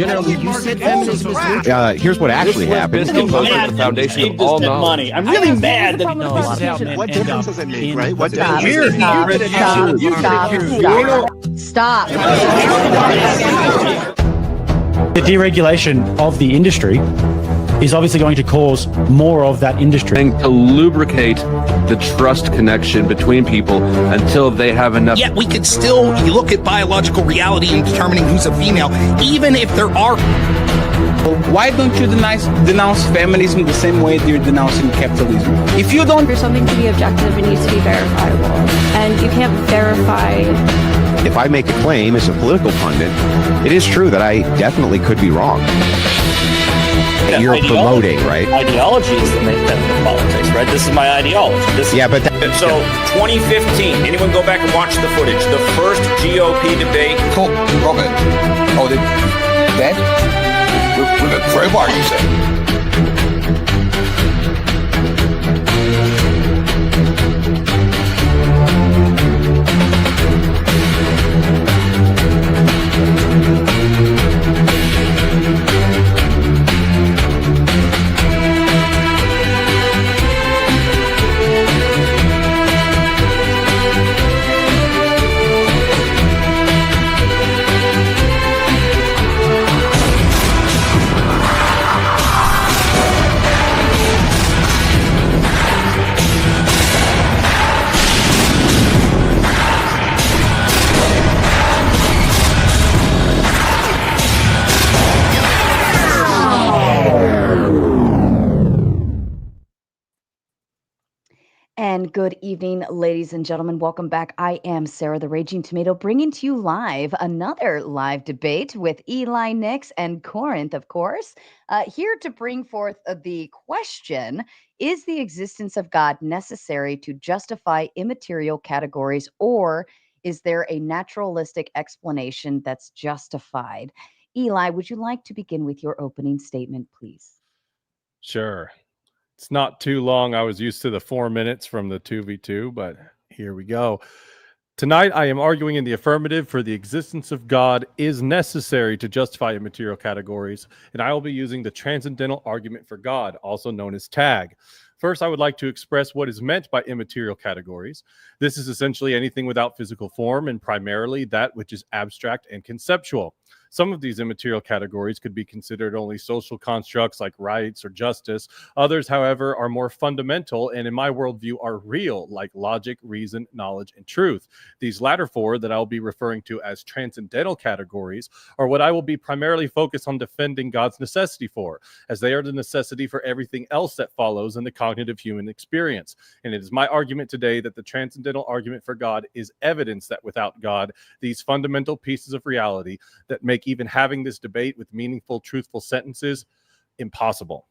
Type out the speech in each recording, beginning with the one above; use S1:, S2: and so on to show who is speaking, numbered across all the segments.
S1: Generally, you said feminism is neutral.
S2: Here's what actually happened.
S3: The foundation of all knowledge.
S4: I'm really mad that
S5: what difference does it make, right? What
S6: Stop.
S7: The deregulation of the industry is obviously going to cause more of that industry.
S3: And to lubricate the trust connection between people until they have enough.
S8: Yet we could still look at biological reality and determining who's a female, even if there are.
S1: Why don't you denounce feminism the same way you're denouncing capitalism? If you don't...
S6: For something to be objective, it needs to be verifiable. And you can't verify...
S2: If I make a claim as a political pundit, it is true that I definitely could be wrong. That you're promoting, right?
S4: Ideology is the main tenet of politics, right? This is my ideology.
S9: So, 2015, anyone go back and watch the footage? The first GOP debate.
S10: Cool, Robert. Oh, that? With a crowbar, you say?
S11: And good evening, ladies and gentlemen. Welcome back. I am Sara, the Raging Tomato, bringing to you live another live debate with Eli Nix and Korinth, of course, here to bring forth the question, is the existence of God necessary to justify immaterial categories, or is there a naturalistic explanation that's justified? Eli, would you like to begin with your opening statement, please?
S12: Sure. It's not too long. I was used to the 4 minutes from the 2v2, but here we go. Tonight, I am arguing in the affirmative for the existence of God is necessary to justify immaterial categories, and I will be using the transcendental argument for God, also known as TAG. First, I would like to express what is meant by immaterial categories. This is essentially anything without physical form, and primarily that which is abstract and conceptual. Some of these immaterial categories could be considered only social constructs like rights or justice. Others, however, are more fundamental and in my worldview are real, like logic, reason, knowledge, and truth. These latter four that I'll be referring to as transcendental categories are what I will be primarily focused on defending God's necessity for, as they are the necessity for everything else that follows in the cognitive human experience. And it is my argument today that the transcendental argument for God is evidence that without God, these fundamental pieces of reality that make even having this debate with meaningful, truthful sentences impossible.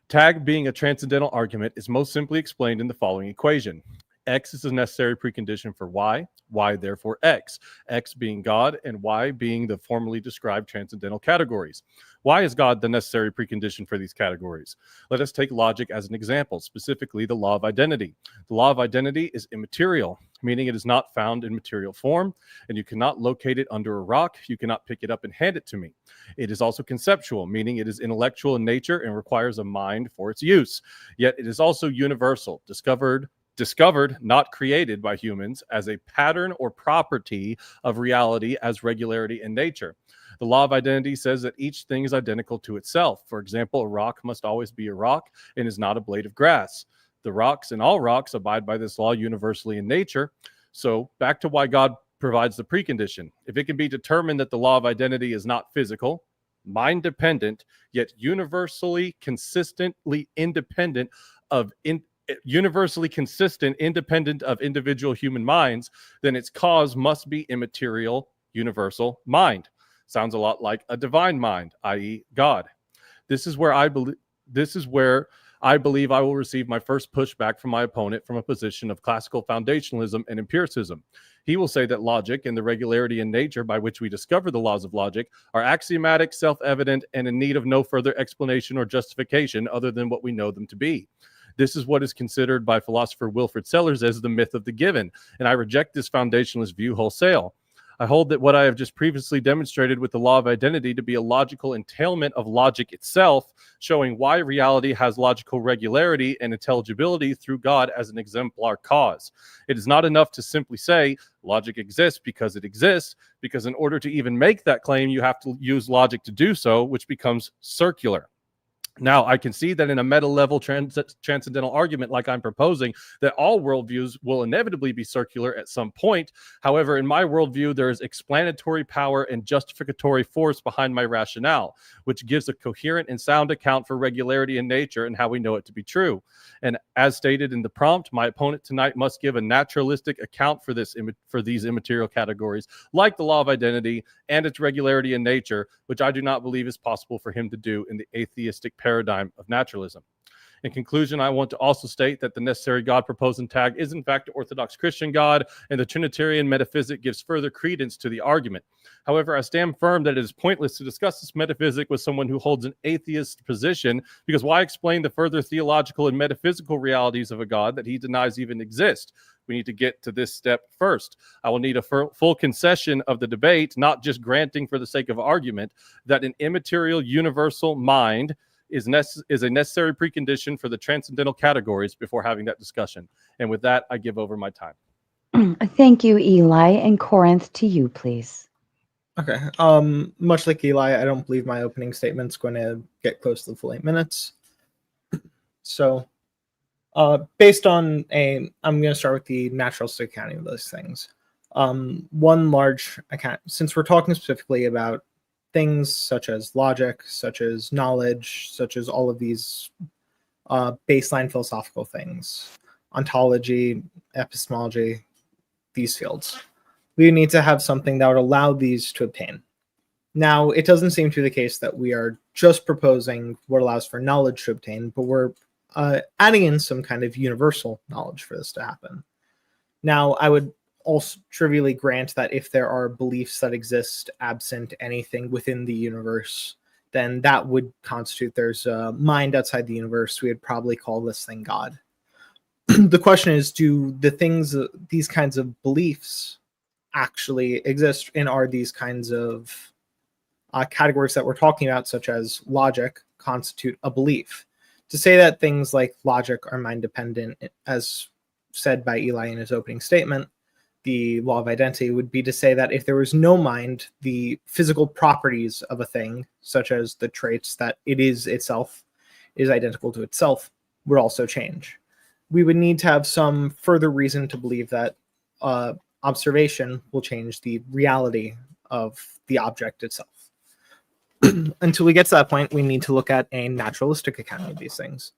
S12: TAG being a transcendental argument is most simply explained in the following equation. X is a necessary precondition for Y therefore X. X being God and Y being the formally described transcendental categories. Why is God the necessary precondition for these categories? Let us take logic as an example, specifically the law of identity. The law of identity is immaterial, meaning it is not found in material form, and you cannot locate it under a rock. You cannot pick it up and hand it to me. It is also conceptual, meaning it is intellectual in nature and requires a mind for its use. Yet it is also universal, discovered, not created by humans, as a pattern or property of reality as regularity in nature. The law of identity says that each thing is identical to itself. For example, a rock must always be a rock and is not a blade of grass. The rocks and all rocks abide by this law universally in nature. So back to why God provides the precondition. If it can be determined that the law of identity is not physical, mind-dependent, yet universally consistent, independent of individual human minds, then its cause must be immaterial, universal mind. Sounds a lot like a divine mind, i.e. God. This is where I believe I will receive my first pushback from my opponent from a position of classical foundationalism and empiricism. He will say that logic and the regularity in nature by which we discover the laws of logic are axiomatic, self-evident, and in need of no further explanation or justification other than what we know them to be. This is what is considered by philosopher Wilfrid Sellars as the myth of the given, and I reject this foundationalist view wholesale. I hold that what I have just previously demonstrated with the law of identity to be a logical entailment of logic itself, showing why reality has logical regularity and intelligibility through God as an exemplar cause. It is not enough to simply say logic exists because it exists, because in order to even make that claim, you have to use logic to do so, which becomes circular. Now, I can see that in a meta-level transcendental argument like I'm proposing, that all worldviews will inevitably be circular at some point. However, in my worldview, there is explanatory power and justificatory force behind my rationale, which gives a coherent and sound account for regularity in nature and how we know it to be true. And as stated in the prompt, my opponent tonight must give a naturalistic account for these immaterial categories, like the law of identity and its regularity in nature, which I do not believe is possible for him to do in the atheistic paradigm of naturalism. In conclusion, I want to also state that the necessary God proposed in tag is in fact the orthodox Christian God, and the Trinitarian metaphysic gives further credence to the argument. However, I stand firm that it is pointless to discuss this metaphysic with someone who holds an atheist position, because why explain the further theological and metaphysical realities of a God that he denies even exist? We need to get to this step first. I will need a full concession of the debate, not just granting for the sake of argument, that an immaterial universal mind is a necessary precondition for the transcendental categories before having that discussion. And with that, I give over my time.
S11: Thank you, Eli. And Korinth, to you, please.
S5: Okay. Much like Eli, I don't believe my opening statement's going to get close to the full 8 minutes. So, based on I'm going to start with the naturalistic accounting of those things. One large account, since we're talking specifically about things such as logic, such as knowledge, such as all of these baseline philosophical things, ontology, epistemology, these fields. We need to have something that would allow these to obtain. Now, it doesn't seem to be the case that we are just proposing what allows for knowledge to obtain, but we're adding in some kind of universal knowledge for this to happen. Now, I would also trivially grant that if there are beliefs that exist absent anything within the universe, then that would constitute there's a mind outside the universe. We would probably call this thing God. The question is, do these kinds of beliefs actually exist, and are these kinds of categories that we're talking about, such as logic, constitute a belief? To say that things like logic are mind dependent, as said by Eli in his opening statement, the law of identity would be to say that if there was no mind, the physical properties of a thing, such as the traits that it is itself, is identical to itself, would also change. We would need to have some further reason to believe that observation will change the reality of the object itself. Until we get to that point, we need to look at a naturalistic account of these things.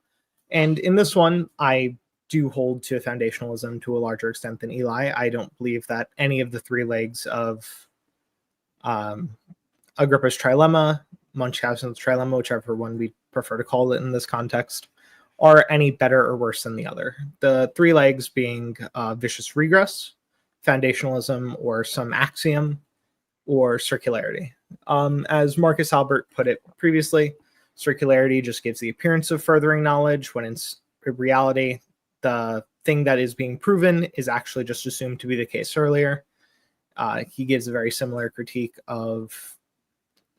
S5: And in this one, I do hold to foundationalism to a larger extent than Eli. I don't believe that any of the 3 legs of Agrippa's trilemma, Munchausen's trilemma, whichever one we prefer to call it in this context, are any better or worse than the other. The 3 legs being vicious regress, foundationalism or some axiom, or circularity. As Marcus Albert put it previously, circularity just gives the appearance of furthering knowledge, when in reality, the thing that is being proven is actually just assumed to be the case earlier. He gives a very similar critique of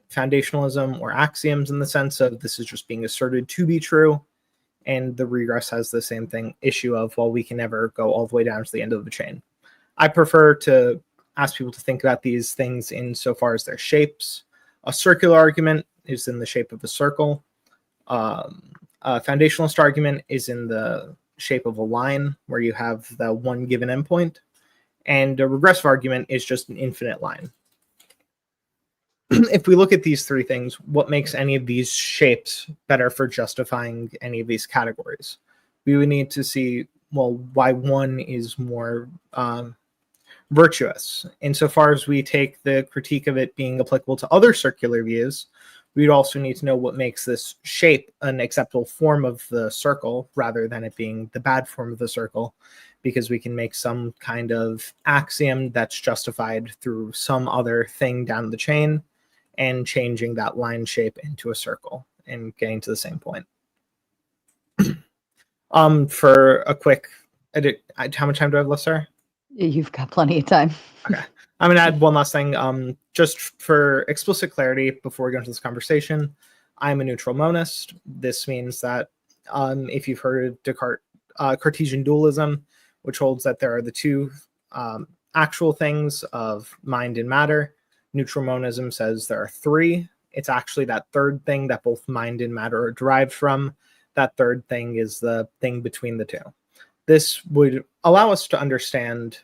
S5: foundationalism or axioms in the sense of this is just being asserted to be true. And the regress has the same issue of, well, we can never go all the way down to the end of the chain. I prefer to ask people to think about these things insofar as their shapes. A circular argument is in the shape of a circle. A foundationalist argument is in the shape of a line where you have the one given endpoint. And a regressive argument is just an infinite line. If we look at these 3 things, what makes any of these shapes better for justifying any of these categories? We would need to see, well, why one is more virtuous. Insofar as we take the critique of it being applicable to other circular views, we'd also need to know what makes this shape an acceptable form of the circle rather than it being the bad form of the circle, because we can make some kind of axiom that's justified through some other thing down the chain and changing that line shape into a circle and getting to the same point. For a quick edit, how much time do I have left, sir?
S11: You've got plenty of time.
S5: Okay. I'm going to add one last thing. Just for explicit clarity, before we go into this conversation, I'm a neutral monist. This means that if you've heard of Descartes' Cartesian dualism, which holds that there are the two actual things of mind and matter, neutral monism says there are three. It's actually that third thing that both mind and matter are derived from. That third thing is the thing between the two. This would allow us to understand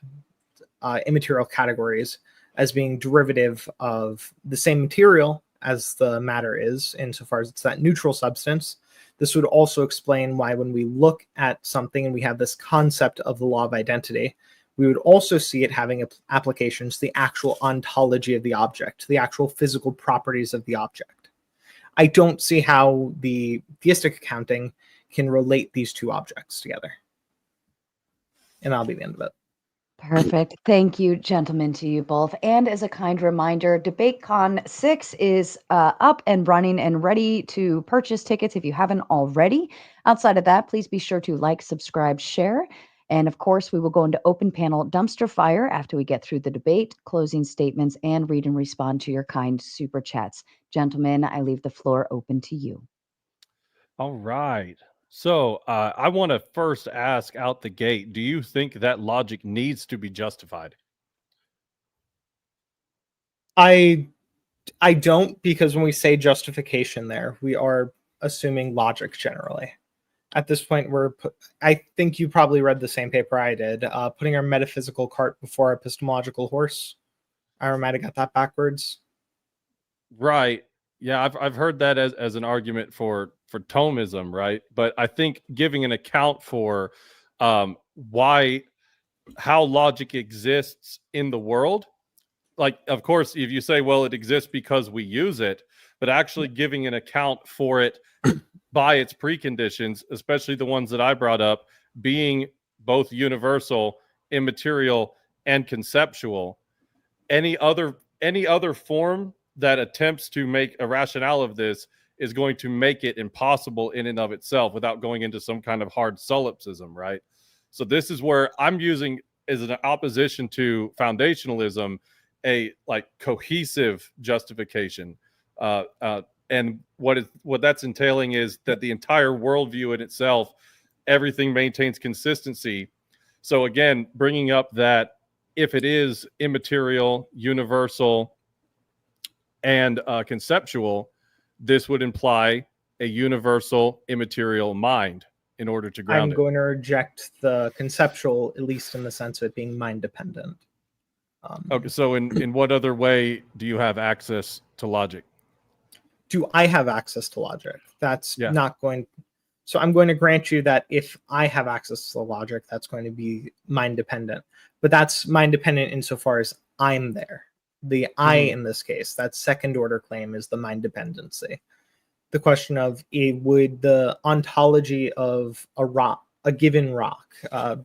S5: immaterial categories as being derivative of the same material as the matter is, insofar as it's that neutral substance. This would also explain why when we look at something and we have this concept of the law of identity, we would also see it having applications to the actual ontology of the object, the actual physical properties of the object. I don't see how the theistic accounting can relate these two objects together. And that'll be the end of it.
S11: Perfect. Thank you, gentlemen, to you both. And as a kind reminder, DebateCon 6 is up and running and ready to purchase tickets if you haven't already. Outside of that, please be sure to like, subscribe, share. And of course, we will go into open panel dumpster fire after we get through the debate, closing statements, and read and respond to your kind super chats. Gentlemen, I leave the floor open to you.
S12: All right. So I want to first ask out the gate, do you think that logic needs to be justified?
S5: I don't, because when we say justification there, we are assuming logic generally. At this point, I think you probably read the same paper I did, putting our metaphysical cart before our epistemological horse. I might have got that backwards.
S12: Right. Yeah, I've heard that as an argument for Thomism, right? But I think giving an account for how logic exists in the world, like, of course, if you say, well, it exists because we use it, but actually giving an account for it by its preconditions, especially the ones that I brought up, being both universal, immaterial, and conceptual. Any other form that attempts to make a rationale of this is going to make it impossible in and of itself without going into some kind of hard solipsism, right? So this is where I'm using, as an opposition to foundationalism, a like cohesive justification. And what that's entailing is that the entire worldview in itself, everything maintains consistency. So again, bringing up that if it is immaterial, universal, and conceptual, this would imply a universal immaterial mind in order to ground it.
S5: I'm going to reject the conceptual, at least in the sense of it being mind dependent.
S12: Okay, so in what other way do you have access to logic?
S5: Do I have access to logic? That's not going. So I'm going to grant you that if I have access to the logic, that's going to be mind dependent. But that's mind dependent insofar as I'm there. The I in this case, that second order claim, is the mind dependency. The question of would the ontology of a given rock,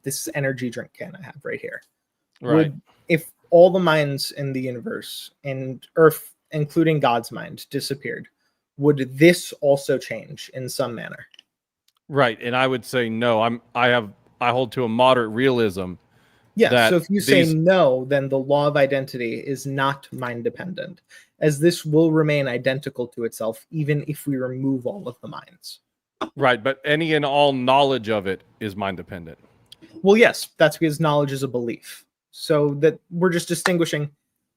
S5: this energy drink can I have right here,
S12: right?
S5: If all the minds in the universe and Earth, including God's mind, disappeared, would this also change in some manner?
S12: Right, and I would say no. I hold to a moderate realism.
S5: Yeah, so if you say no, then the law of identity is not mind dependent, as this will remain identical to itself even if we remove all of the minds.
S12: Right, but any and all knowledge of it is mind dependent.
S5: Well, yes, that's because knowledge is a belief. So that we're just distinguishing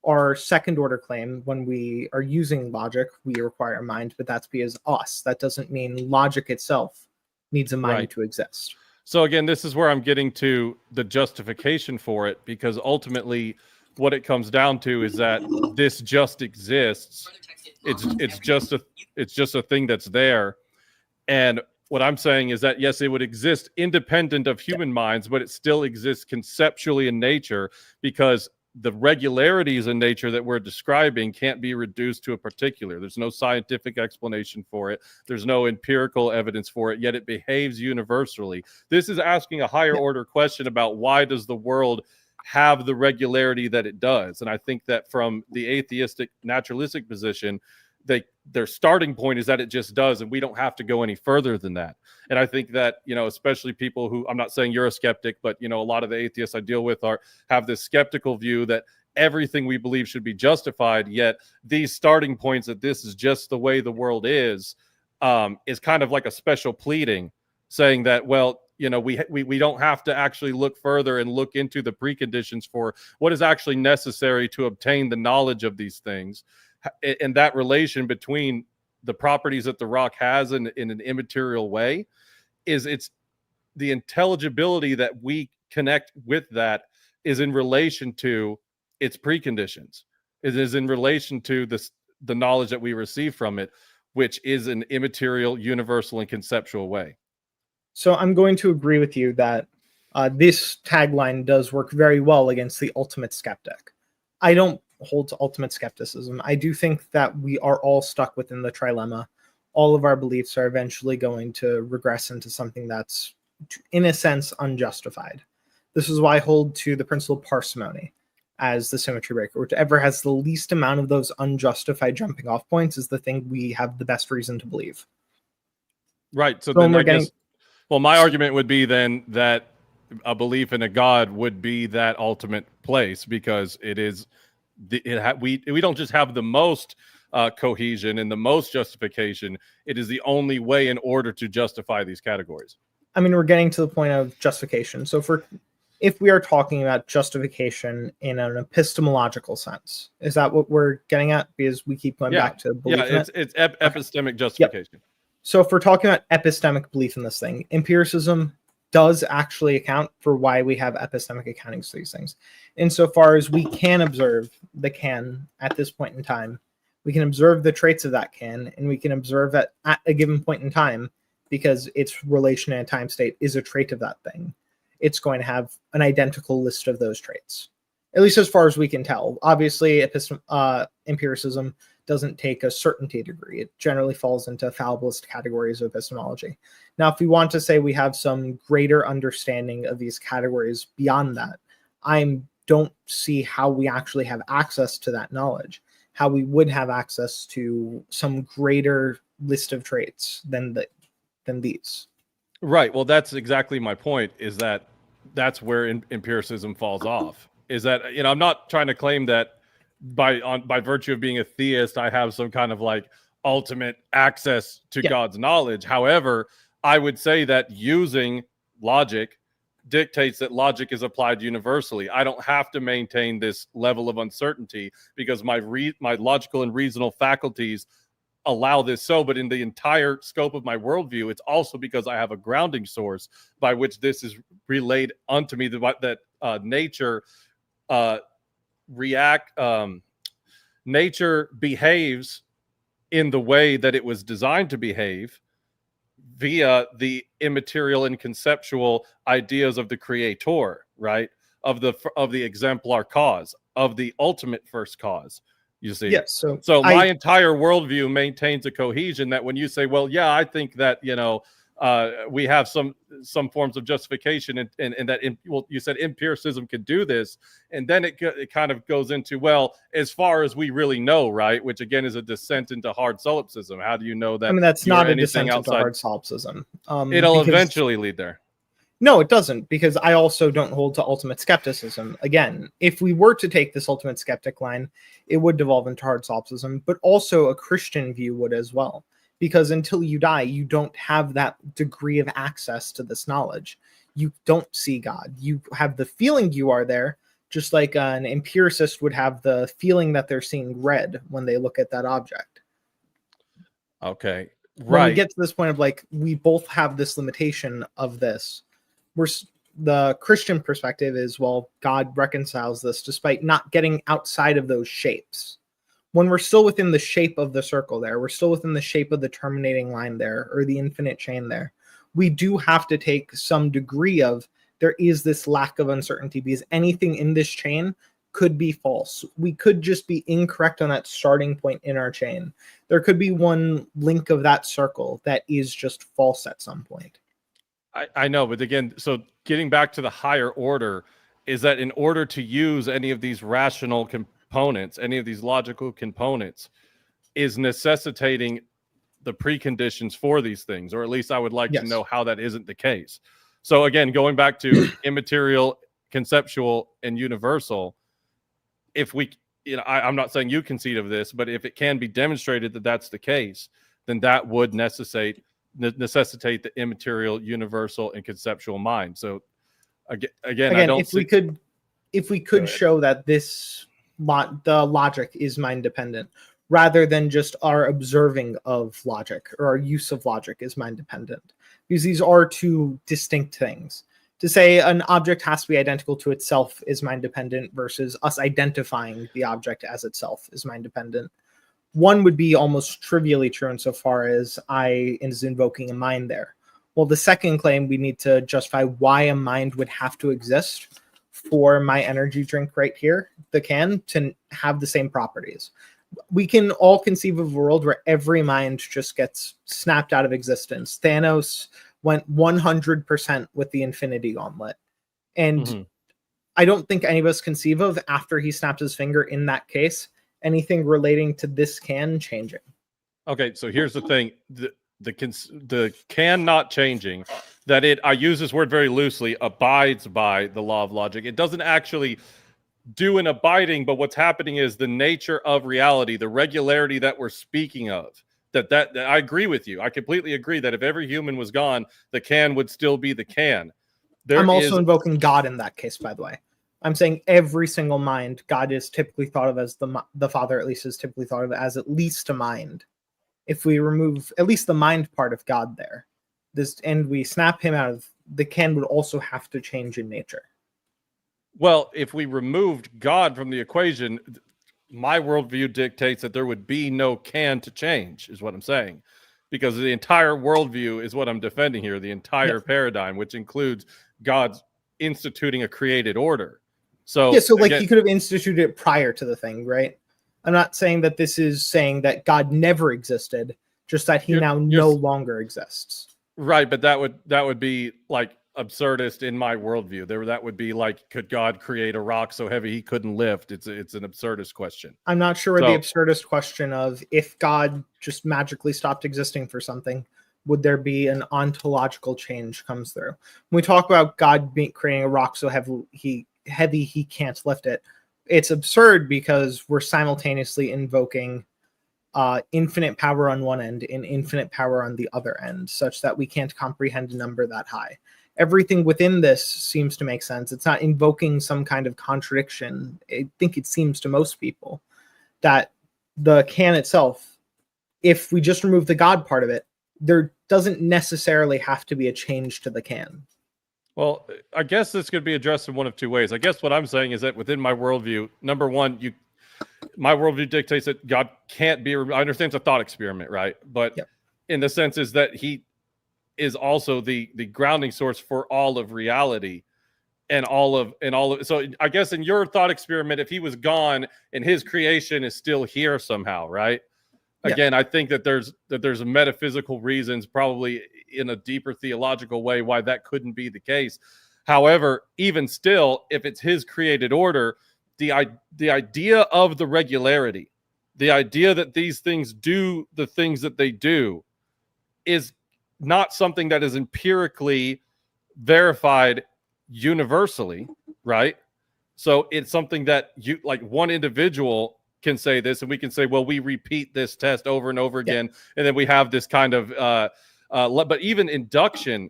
S5: our second order claim. When we are using logic, we require a mind, but that's because us. That doesn't mean logic itself needs a mind to exist.
S12: So again, this is where I'm getting to the justification for it, because ultimately what it comes down to is that this just exists. It's just a thing that's there. And what I'm saying is that, yes, it would exist independent of human minds, but it still exists conceptually in nature, because the regularities in nature that we're describing can't be reduced to a particular. There's no scientific explanation for it. There's no empirical evidence for it, yet it behaves universally. This is asking a higher order question about why does the world have the regularity that it does? And I think that from the atheistic naturalistic position, their starting point is that it just does, and we don't have to go any further than that. And I think that, especially people who, I'm not saying you're a skeptic, but, a lot of the atheists I deal with have this skeptical view that everything we believe should be justified, yet these starting points that this is just the way the world is kind of like a special pleading, saying that, well, you know, we don't have to actually look further and look into the preconditions for what is actually necessary to obtain the knowledge of these things. And that relation between the properties that the rock has in an immaterial way is it's the intelligibility that we connect with that is in relation to its preconditions. It is in relation to the knowledge that we receive from it, which is an immaterial, universal, and conceptual way.
S5: So I'm going to agree with you that this tagline does work very well against the ultimate skeptic. I don't hold to ultimate skepticism. I do think that we are all stuck within the trilemma. All of our beliefs are eventually going to regress into something that's, in a sense, unjustified. This is why I hold to the principle of parsimony as the symmetry breaker. Whichever has the least amount of those unjustified jumping off points is the thing we have the best reason to believe.
S12: Right. So then I guess, well, my argument would be then that a belief in a God would be that ultimate place, because it is we don't just have the most cohesion and the most justification. It is the only way in order to justify these categories.
S5: I mean, we're getting to the point of justification. So if we are talking about justification in an epistemological sense, is that what we're getting at? Because we keep going back to belief.
S12: Yeah, it's epistemic justification.
S5: Yep. So if we're talking about epistemic belief in this thing, empiricism does actually account for why we have epistemic accountings for these things. Insofar as we can observe the can at this point in time, we can observe the traits of that can, and we can observe that at a given point in time, because its relation in a time state is a trait of that thing, it's going to have an identical list of those traits, at least as far as we can tell. Obviously, empiricism doesn't take a certainty degree. It generally falls into fallibilist categories of epistemology. Now, if we want to say we have some greater understanding of these categories beyond that, I don't see how we actually have access to that knowledge, how we would have access to some greater list of traits than these. Right.
S12: Well, that's exactly my point, is that that's where empiricism falls off. Is that, you know, I'm not trying to claim that by virtue of being a theist, I have some kind of like ultimate access to God's knowledge. However, I would say that using logic dictates that logic is applied universally. I don't have to maintain this level of uncertainty because my logical and reasonable faculties allow this so, but in the entire scope of my worldview, it's also because I have a grounding source by which this is relayed unto me, that nature nature behaves in the way that it was designed to behave via the immaterial and conceptual ideas of the creator, right? Of the exemplar cause, of the ultimate first cause. You see,
S5: yes.
S12: So my entire worldview maintains a cohesion that when you say, well, yeah, I think that, you know, we have some forms of justification, and that you said empiricism could do this, and then it kind of goes into, well, as far as we really know, right? Which again is a descent into hard solipsism. How do you know that?
S5: I mean, that's not a descent into hard solipsism.
S12: It'll eventually lead there.
S5: No, it doesn't, because I also don't hold to ultimate skepticism. Again, if we were to take this ultimate skeptic line, it would devolve into hard solipsism, but also a Christian view would as well. Because until you die, you don't have that degree of access to this knowledge. You don't see God. You have the feeling you are there, just like an empiricist would have the feeling that they're seeing red when they look at that object.
S12: Okay, right.
S5: When we get to this point of like, we both have this limitation of this. The Christian perspective is, well, God reconciles this despite not getting outside of those shapes. When we're still within the shape of the circle there, we're still within the shape of the terminating line there, or the infinite chain there, we do have to take some degree of, there is this lack of uncertainty, because anything in this chain could be false. We could just be incorrect on that starting point in our chain. There could be one link of that circle that is just false at some point.
S12: I know, but again, so getting back to the higher order is that in order to use any of these rational components, any of these logical components, is necessitating the preconditions for these things, or at least I would like to know how that isn't the case. So again, going back to immaterial, conceptual, and universal, if we, I'm not saying you concede of this, but if it can be demonstrated that that's the case, then that would necessitate the immaterial, universal, and conceptual mind. So again, I don't
S5: if we could show that the logic is mind dependent, rather than just our observing of logic or our use of logic is mind dependent, because these are two distinct things. To say an object has to be identical to itself is mind dependent versus us identifying the object as itself is mind dependent. One would be almost trivially true insofar as I is invoking a mind there. Well, the second claim, we need to justify why a mind would have to exist for my energy drink right here, the can, to have the same properties. We can all conceive of a world where every mind just gets snapped out of existence. Thanos went 100% with the Infinity Gauntlet. And I don't think any of us conceive of, after he snapped his finger in that case, anything relating to this can changing.
S12: Okay, so here's the thing. The can not changing, that I use this word very loosely, abides by the law of logic. It doesn't actually do an abiding, but what's happening is the nature of reality, the regularity that we're speaking of. That I agree with you. I completely agree that if every human was gone, the can would still be the can.
S5: I'm also invoking God in that case, by the way. I'm saying every single mind, God is typically thought of as the Father, at least is typically thought of as at least a mind. If we remove at least the mind part of God there, and we snap him out of the can, would also have to change in nature.
S12: Well, if we removed God from the equation, my worldview dictates that there would be no can to change, is what I'm saying. Because the entire worldview is what I'm defending here, the entire paradigm, which includes God's instituting a created order. So
S5: again, he could have instituted it prior to the thing, right? I'm not saying that this is saying that God never existed, just that he now no longer exists.
S12: Right, but that would be like absurdist in my worldview. That would be like, could God create a rock so heavy he couldn't lift? It's an absurdist question.
S5: I'm not sure where the absurdist question of, if God just magically stopped existing for something, would there be an ontological change comes through. When we talk about God creating a rock so heavy he can't lift it, it's absurd because we're simultaneously invoking infinite power on one end and infinite power on the other end, such that we can't comprehend a number that high. Everything within this seems to make sense. It's not invoking some kind of contradiction. I think it seems to most people that the can itself, if we just remove the God part of it, there doesn't necessarily have to be a change to the can.
S12: Well, I guess this could be addressed in one of two ways. I guess what I'm saying is that within my worldview, number one, my worldview dictates that God can't be. I understand it's a thought experiment, right? But in the sense is that he is also the grounding source for all of reality and all of. So I guess in your thought experiment, if he was gone and his creation is still here somehow, right? Again, I think that there's metaphysical reasons, probably in a deeper theological way, why that couldn't be the case. However, even still, if it's his created order, the idea of the regularity, the idea that these things do the things that they do, is not something that is empirically verified universally, right? So it's something that one individual can say this, and we can say, well, we repeat this test over and over again, and then we have this kind of but even induction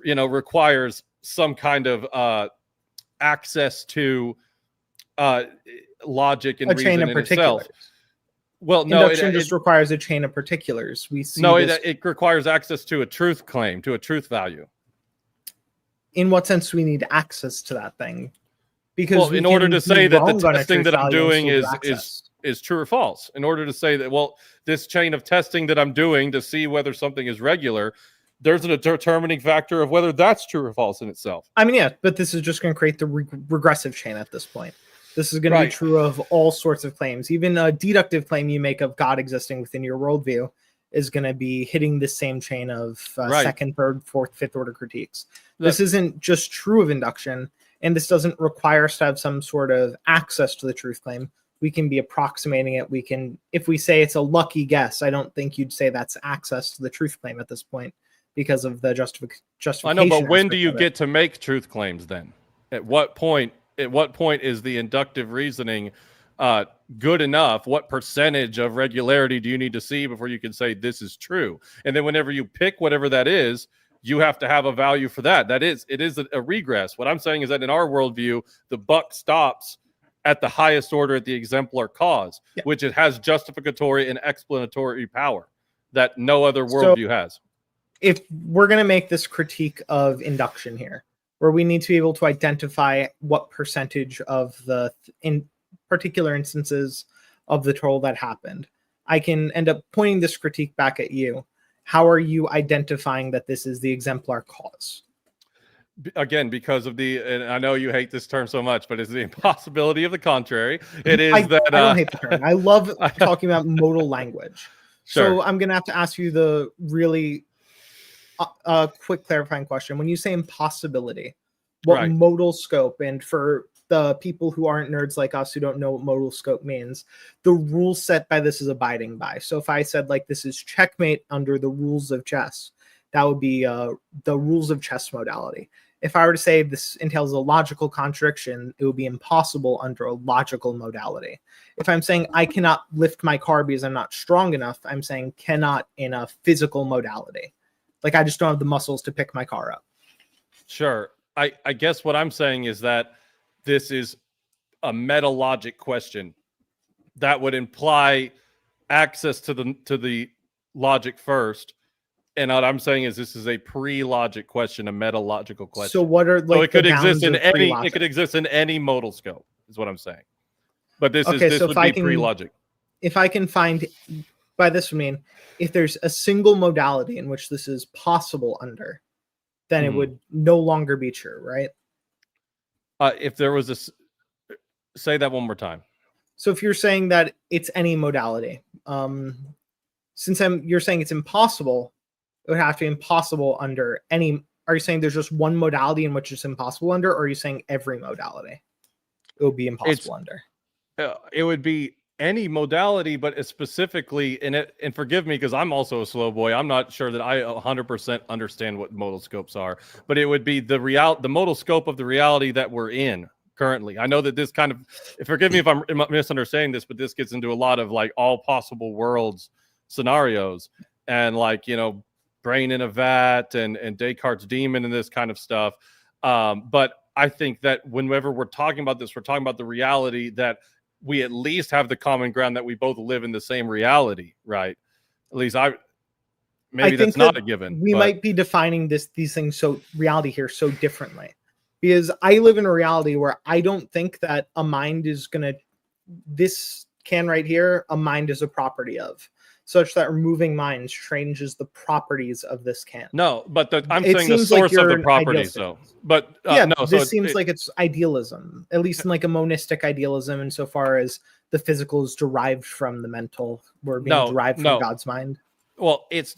S12: requires some kind of access to logic and reason in itself. Well,
S5: induction just requires a chain of particulars. We see
S12: it requires access to a truth claim, to a truth value.
S5: In what sense do we need access to that thing? Because
S12: in order to say that the testing that I'm doing is true or false, in order to say that, well, this chain of testing that I'm doing to see whether something is regular, there's a determining factor of whether that's true or false in itself.
S5: I mean, but this is just going to create the regressive chain at this point. This is going to be true of all sorts of claims. Even a deductive claim you make of God existing within your worldview is going to be hitting the same chain of second, third, fourth, fifth order critiques. This isn't just true of induction, and this doesn't require us to have some sort of access to the truth claim. We can be approximating it. We can, if we say it's a lucky guess, I don't think you'd say that's access to the truth claim at this point because of the justification.
S12: I know, but when do you get to make truth claims then? At what point is the inductive reasoning good enough? What percentage of regularity do you need to see before you can say this is true? And then whenever you pick whatever that is, you have to have a value for that. It is a regress. What I'm saying is that in our worldview, the buck stops at the highest order, at the exemplar cause, which it has justificatory and explanatory power that no other worldview has.
S5: If we're going to make this critique of induction here, where we need to be able to identify what percentage of the, in particular instances of the troll that happened, I can end up pointing this critique back at you. How are you identifying that this is the exemplar cause?
S12: Again, because of and I know you hate this term so much, but it's the impossibility of the contrary. It is I
S5: don't hate the term. I love talking about modal language.
S12: Sure.
S5: So I'm going to have to ask you the really quick clarifying question. When you say impossibility, what modal scope, and for the people who aren't nerds like us who don't know what modal scope means, the rule set by this is abiding by. So if I said like this is checkmate under the rules of chess, that would be the rules of chess modality. If I were to say this entails a logical contradiction, it would be impossible under a logical modality. If I'm saying I cannot lift my car because I'm not strong enough, I'm saying cannot in a physical modality. Like I just don't have the muscles to pick my car up.
S12: Sure. I guess what I'm saying is that this is a meta-logic question that would imply access to the logic first. And what I'm saying is this is a pre-logic question, a meta-logical question.
S5: So what are
S12: so it could exist in any it could exist in any modal scope, is what I'm saying. But this would be pre-logic.
S5: If I can find, by this I mean, if there's a single modality in which this is possible under, then it would no longer be true, right?
S12: If there was say that one more time.
S5: So if you're saying that it's any modality, since you're saying it's impossible, it would have to be impossible under any. Are you saying there's just one modality in which it's impossible under, or are you saying every modality it would be impossible under?
S12: It would be any modality, but specifically in it. And forgive me because I'm also a slow boy. I'm not sure that I 100% understand what modal scopes are, but it would be the modal scope of the reality that we're in currently. I know that this kind of, forgive me if I'm misunderstanding this, but this gets into a lot of like all possible worlds scenarios and like, you know, brain in a vat and Descartes' demon and this kind of stuff. But I think that whenever we're talking about this, we're talking about the reality that we at least have the common ground that we both live in the same reality, right? At least maybe that's not a given.
S5: We might be defining these things, so reality here, so differently. Because I live in a reality where I don't think that a mind is going to, this can right here, a mind is a property of, such that removing minds changes the properties of this can.
S12: No, but I'm saying the source of the properties, though. But
S5: yeah, no, this seems like it's idealism, at least in like a monistic idealism, insofar as the physical is derived from the mental, we're being derived from God's mind.
S12: Well, it's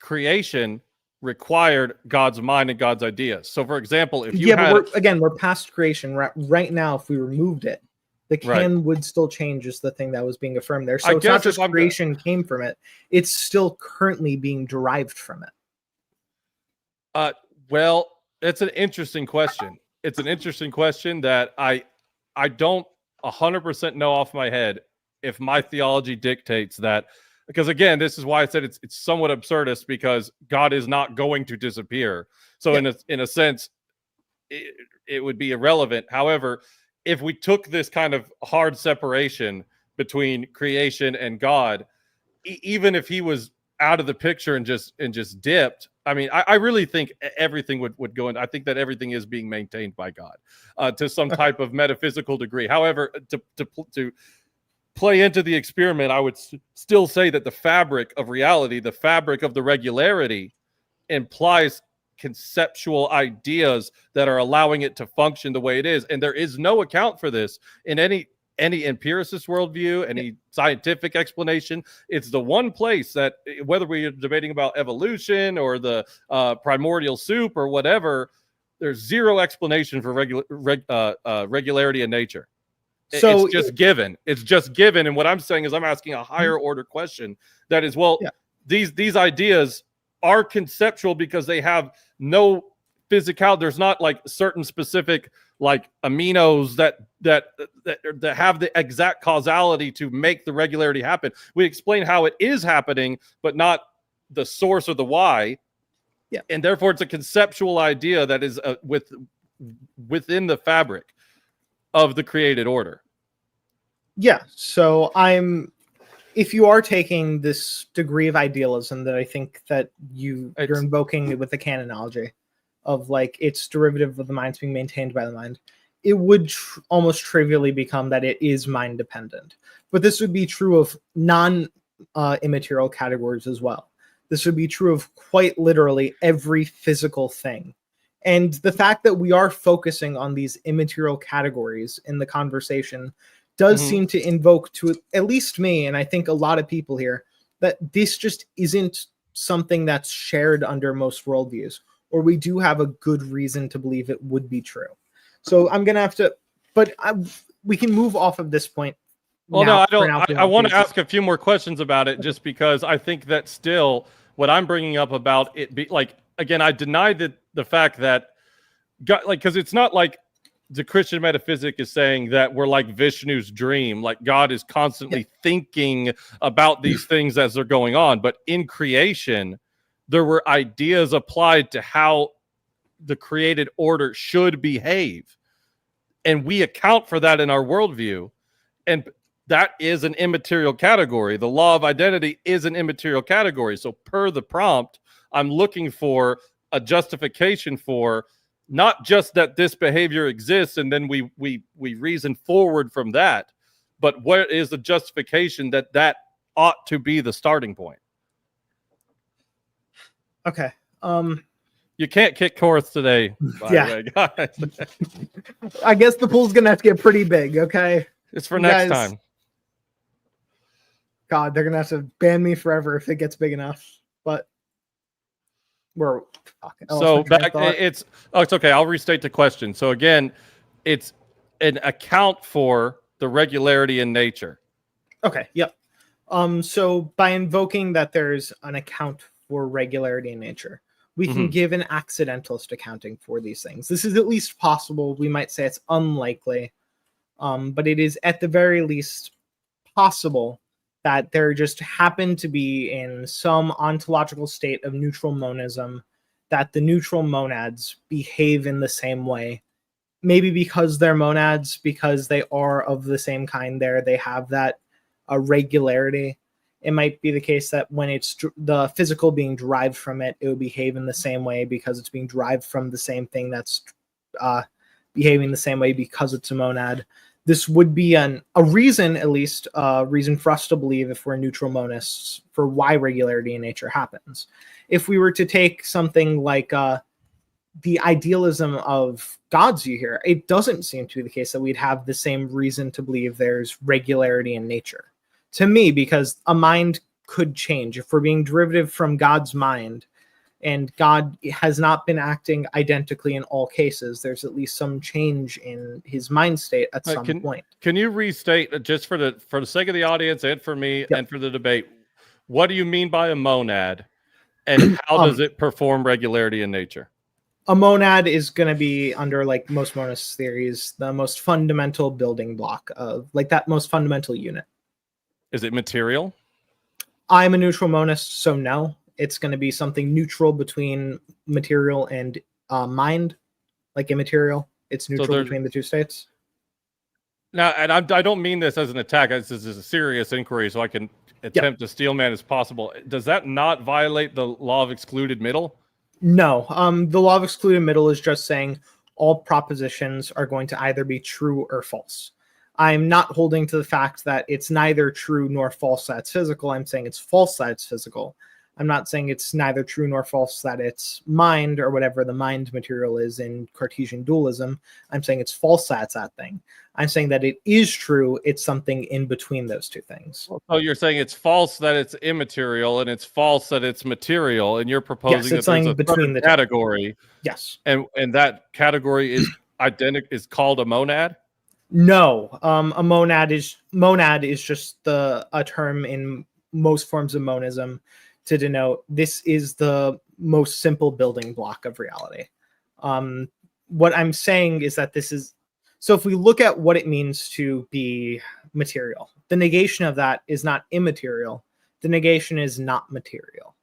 S12: creation required God's mind and God's ideas. So, for example, if you
S5: but we're past creation right now. If we removed it, the can would still change as the thing that was being affirmed there. So it's not just creation came from it. It's still currently being derived from it.
S12: Well, it's an interesting question. It's an interesting question that I don't 100% know off my head if my theology dictates that. Because again, this is why I said it's somewhat absurdist, because God is not going to disappear. So in a sense, it would be irrelevant. However, if we took this kind of hard separation between creation and God, even if he was out of the picture and just dipped, I mean, I really think everything would go in. I think that everything is being maintained by God to some type of metaphysical degree. However, to play into the experiment, I would still say that the fabric of reality, the fabric of the regularity, implies conceptual ideas that are allowing it to function the way it is. And there is no account for this in any empiricist worldview, any scientific explanation. It's the one place that, whether we're debating about evolution or the primordial soup or whatever, there's zero explanation for regularity in nature. So it's just given. It's just given. And what I'm saying is I'm asking a higher order question that is, these ideas are conceptual because they have no physical. There's not like certain specific like aminos that have the exact causality to make the regularity happen. We explain how it is happening, but not the source or the why.
S5: Yeah.
S12: And therefore it's a conceptual idea that is within the fabric of the created order.
S5: Yeah. So if you are taking this degree of idealism that I think that you're invoking with the canonology of like its derivative of the mind's being maintained by the mind, it would almost trivially become that it is mind dependent. But this would be true of non-immaterial categories as well. This would be true of quite literally every physical thing. And the fact that we are focusing on these immaterial categories in the conversation does seem to invoke, to at least me, and I think a lot of people here, that this just isn't something that's shared under most worldviews, or we do have a good reason to believe it would be true. So I'm going to have to, but we can move off of this point.
S12: Well, no, I don't. I want to ask a few more questions about it, just because I think that still what I'm bringing up about it be like, again, I deny the fact that God, like, because it's not like the Christian metaphysic is saying that we're like Vishnu's dream, like God is constantly thinking about these things as they're going on. But in creation, there were ideas applied to how the created order should behave. And we account for that in our worldview. And that is an immaterial category. The law of identity is an immaterial category. So per the prompt, I'm looking for a justification for not just that this behavior exists and then we reason forward from that, but what is the justification that ought to be the starting point?
S5: Okay.
S12: You can't kick Korinth today, by the way, guys.
S5: I guess the pool's gonna have to get pretty big, okay?
S12: It's for next time.
S5: God, they're gonna have to ban me forever if it gets big enough. But we're
S12: so back. It's okay. I'll restate the question. So again, it's an account for the regularity in nature.
S5: Okay. Yep. So by invoking that there's an account for regularity in nature, we can give an accidentalist accounting for these things. This is at least possible. We might say it's unlikely, but it is at the very least possible that there just happen to be in some ontological state of neutral monism that the neutral monads behave in the same way. Maybe because they're monads, because they are of the same kind there, they have that regularity. It might be the case that when it's the physical being derived from it, it would behave in the same way because it's being derived from the same thing that's behaving the same way because it's a monad. This would be a reason, at least a reason for us to believe, if we're neutral monists, for why regularity in nature happens. If we were to take something like the idealism of God's view here, it doesn't seem to be the case that we'd have the same reason to believe there's regularity in nature. To me, because a mind could change. If we're being derivative from God's mind, and God has not been acting identically in all cases, there's at least some change in his mind state at some point.
S12: Can you restate, just for the sake of the audience and for me and for the debate, what do you mean by a monad, and how does it perform regularity in nature?
S5: A monad is going to be, under like most monist theories, the most fundamental building block of like that most fundamental unit.
S12: Is it material?
S5: I'm a neutral monist, so no. It's going to be something neutral between material and mind, like immaterial. It's neutral between the two states.
S12: Now, and I don't mean this as an attack. This is a serious inquiry, so I can attempt to steelman as possible. Does that not violate the law of excluded middle?
S5: No. The law of excluded middle is just saying all propositions are going to either be true or false. I'm not holding to the fact that it's neither true nor false that it's physical. I'm saying it's false that it's physical. I'm not saying it's neither true nor false that it's mind, or whatever the mind material is in Cartesian dualism. I'm saying it's false that it's that thing. I'm saying that it is true. It's something in between those two things.
S12: So you're saying it's false that it's immaterial, and it's false that it's material, and you're proposing that there's a between the category.
S5: Yes.
S12: And that category is is called a monad?
S5: No. A monad is just a term in most forms of monism to denote this is the most simple building block of reality. What I'm saying is that this is, so if we look at what it means to be material, the negation of that is not immaterial. The negation is not material.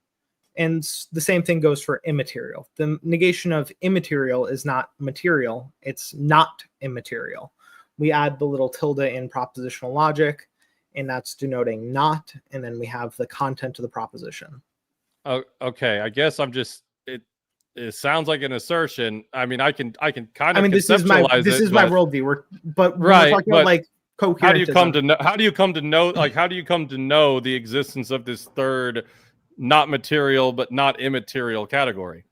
S5: And the same thing goes for immaterial. The negation of immaterial is not material. It's not immaterial. We add the little tilde in propositional logic, and that's denoting not, and then we have the content of the proposition.
S12: Oh, okay. I guess I'm just, it sounds like an assertion. I mean, I can kind of
S5: this is my worldview. We're talking about like coherentism.
S12: How do you come to know the existence of this third not material but not immaterial category?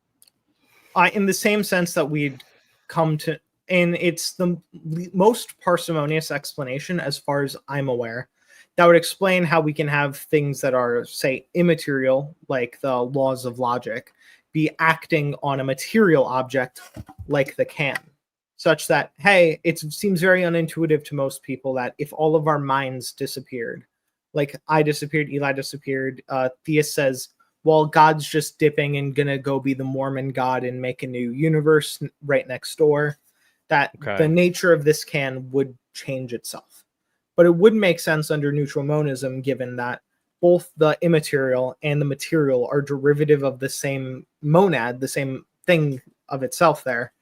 S5: In the same sense that we'd come to, and it's the most parsimonious explanation as far as I'm aware, that would explain how we can have things that are, say, immaterial, like the laws of logic, be acting on a material object like the can, such that, hey, it seems very unintuitive to most people that if all of our minds disappeared, like I disappeared, Eli disappeared, Theist says, well, God's just dipping and gonna go be the Mormon God and make a new universe right next door, that the nature of this can would change itself. But it would make sense under neutral monism, given that both the immaterial and the material are derivative of the same monad, the same thing of itself there,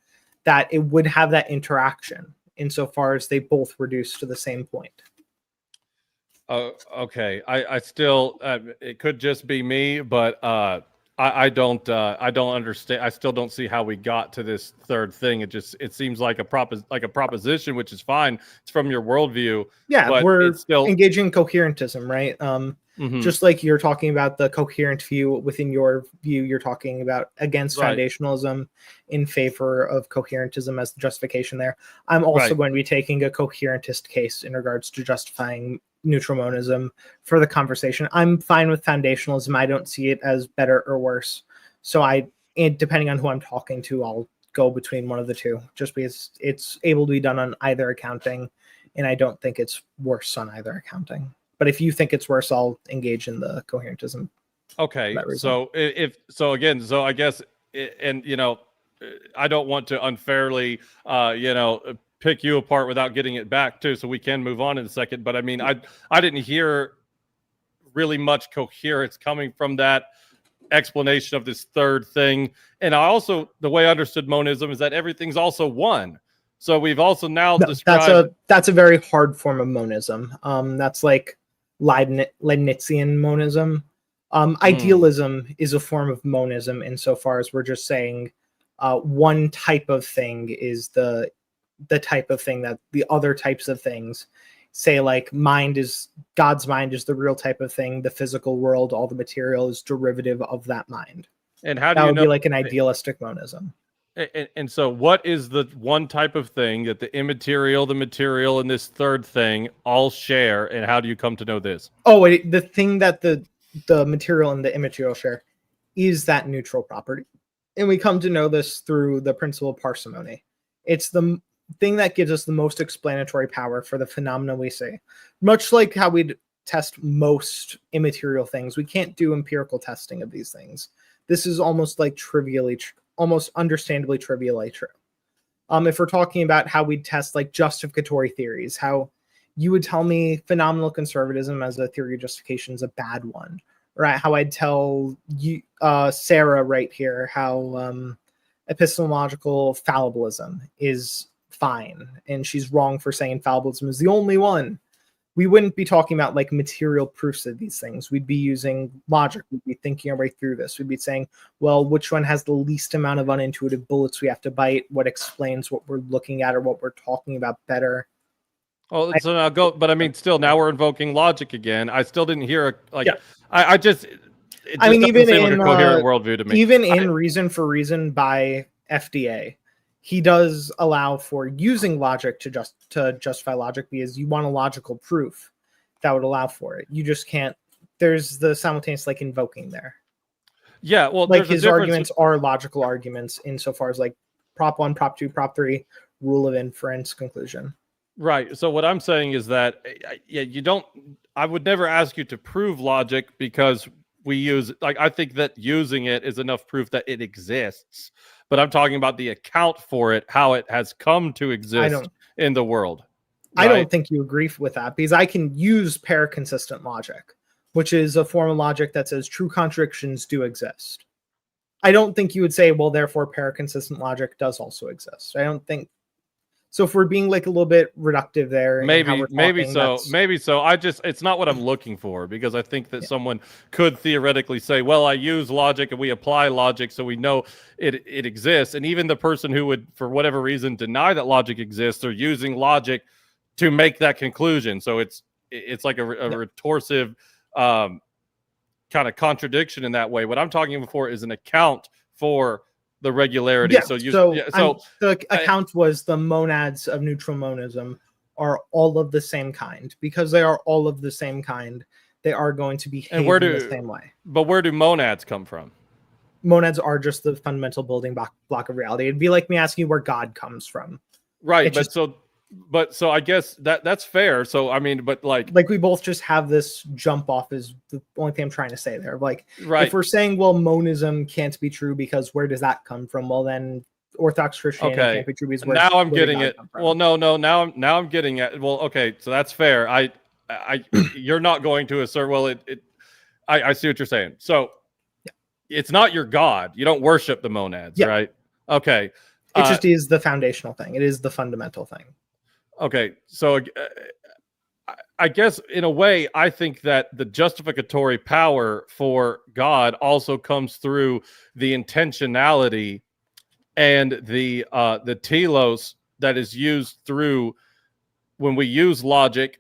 S5: that it would have that interaction insofar as they both reduce to the same point.
S12: Okay. I still, it could just be me, but I don't understand. I still don't see how we got to this third thing. It seems like a proposition, which is fine. It's from your worldview.
S5: Yeah,
S12: but
S5: we're
S12: it's still
S5: engaging in coherentism, right? Just like you're talking about the coherent view within your view, you're talking about against foundationalism in favor of coherentism as the justification there. I'm also going to be taking a coherentist case in regards to justifying neutral monism for the conversation. I'm fine with foundationalism. I don't see it as better or worse. So depending on who I'm talking to, I'll go between one of the two, just because it's able to be done on either accounting, and I don't think it's worse on either accounting. But if you think it's worse, I'll engage in the coherentism.
S12: Okay. So I guess, and I don't want to unfairly, pick you apart without getting it back too. So we can move on in a second. But I mean, I didn't hear really much coherence coming from that explanation of this third thing. And I also, the way I understood monism is that everything's also one. So we've also now described...
S5: That's a very hard form of monism. That's like Leibnizian monism. Idealism is a form of monism insofar as we're just saying one type of thing is the type of thing that the other types of things, say like God's mind is the real type of thing, the physical world, all the material is derivative of that mind.
S12: And how do
S5: that
S12: you
S5: would
S12: know
S5: be like an idealistic monism?
S12: And so what is the one type of thing that the immaterial, the material, and this third thing all share, and how do you come to know this?
S5: The thing that the material and the immaterial share is that neutral property. And we come to know this through the principle of parsimony. It's the thing that gives us the most explanatory power for the phenomena we see. Much like how we'd test most immaterial things, we can't do empirical testing of these things. This is almost like almost understandably trivially true. If we're talking about how we'd test like justificatory theories, how you would tell me phenomenal conservatism as a theory of justification is a bad one, right? How I'd tell you, Sara right here, how epistemological fallibilism is fine, and she's wrong for saying fallibilism is the only one. We wouldn't be talking about like material proofs of these things. We'd be using logic. We'd be thinking our way through this. We'd be saying, well, which one has the least amount of unintuitive bullets we have to bite? What explains what we're looking at or what we're talking about better?
S12: Oh, so now go, but I mean, still, now we're invoking logic again. I still didn't hear even
S5: in
S12: a coherent worldview to me.
S5: Even in Reason for Reason by FDA, he does allow for using logic to justify logic, because you want a logical proof that would allow for it. You just can't. There's the simultaneous like invoking there.
S12: Yeah, well,
S5: like his arguments are logical arguments insofar as like prop 1, prop 2, prop 3, rule of inference, conclusion.
S12: Right. So what I'm saying is that I would never ask you to prove logic, because we use, like, I think that using it is enough proof that it exists. But I'm talking about the account for it, how it has come to exist in the world.
S5: Right? I don't think you agree with that, because I can use pair-consistent logic, which is a form of logic that says true contradictions do exist. I don't think you would say, well, therefore pair-consistent logic does also exist. I don't think so. If we're being like a little bit reductive there,
S12: maybe so. It's not what I'm looking for, because I think that someone could theoretically say, well, I use logic and we apply logic, so we know it exists. And even the person who would, for whatever reason, deny that logic exists, they're using logic to make that conclusion. So it's like a retorsive kind of contradiction in that way. What I'm talking for is an account for the regularity.
S5: The account was the monads of neutral monism are all of the same kind. Because they are all of the same kind, they are going to behave in the same way.
S12: But where do monads come from?
S5: Monads are just the fundamental building block of reality. It'd be like me asking you where God comes from.
S12: Right, so I guess that's fair. So I mean, but like
S5: we both just have this jump off is the only thing I'm trying to say there. Like,
S12: right.
S5: If we're saying, well, monism can't be true because where does that come from? Well, then Orthodox Christianity can't be true because
S12: now I'm getting it. Well, no, now I'm getting it. Well, okay, so that's fair. I you're not going to assert. Well, I see what you're saying. So it's not your God. You don't worship the monads, right? Okay.
S5: It just is the foundational thing. It is the fundamental thing.
S12: Okay, so I guess in a way, I think that the justificatory power for God also comes through the intentionality and the telos that is used through when we use logic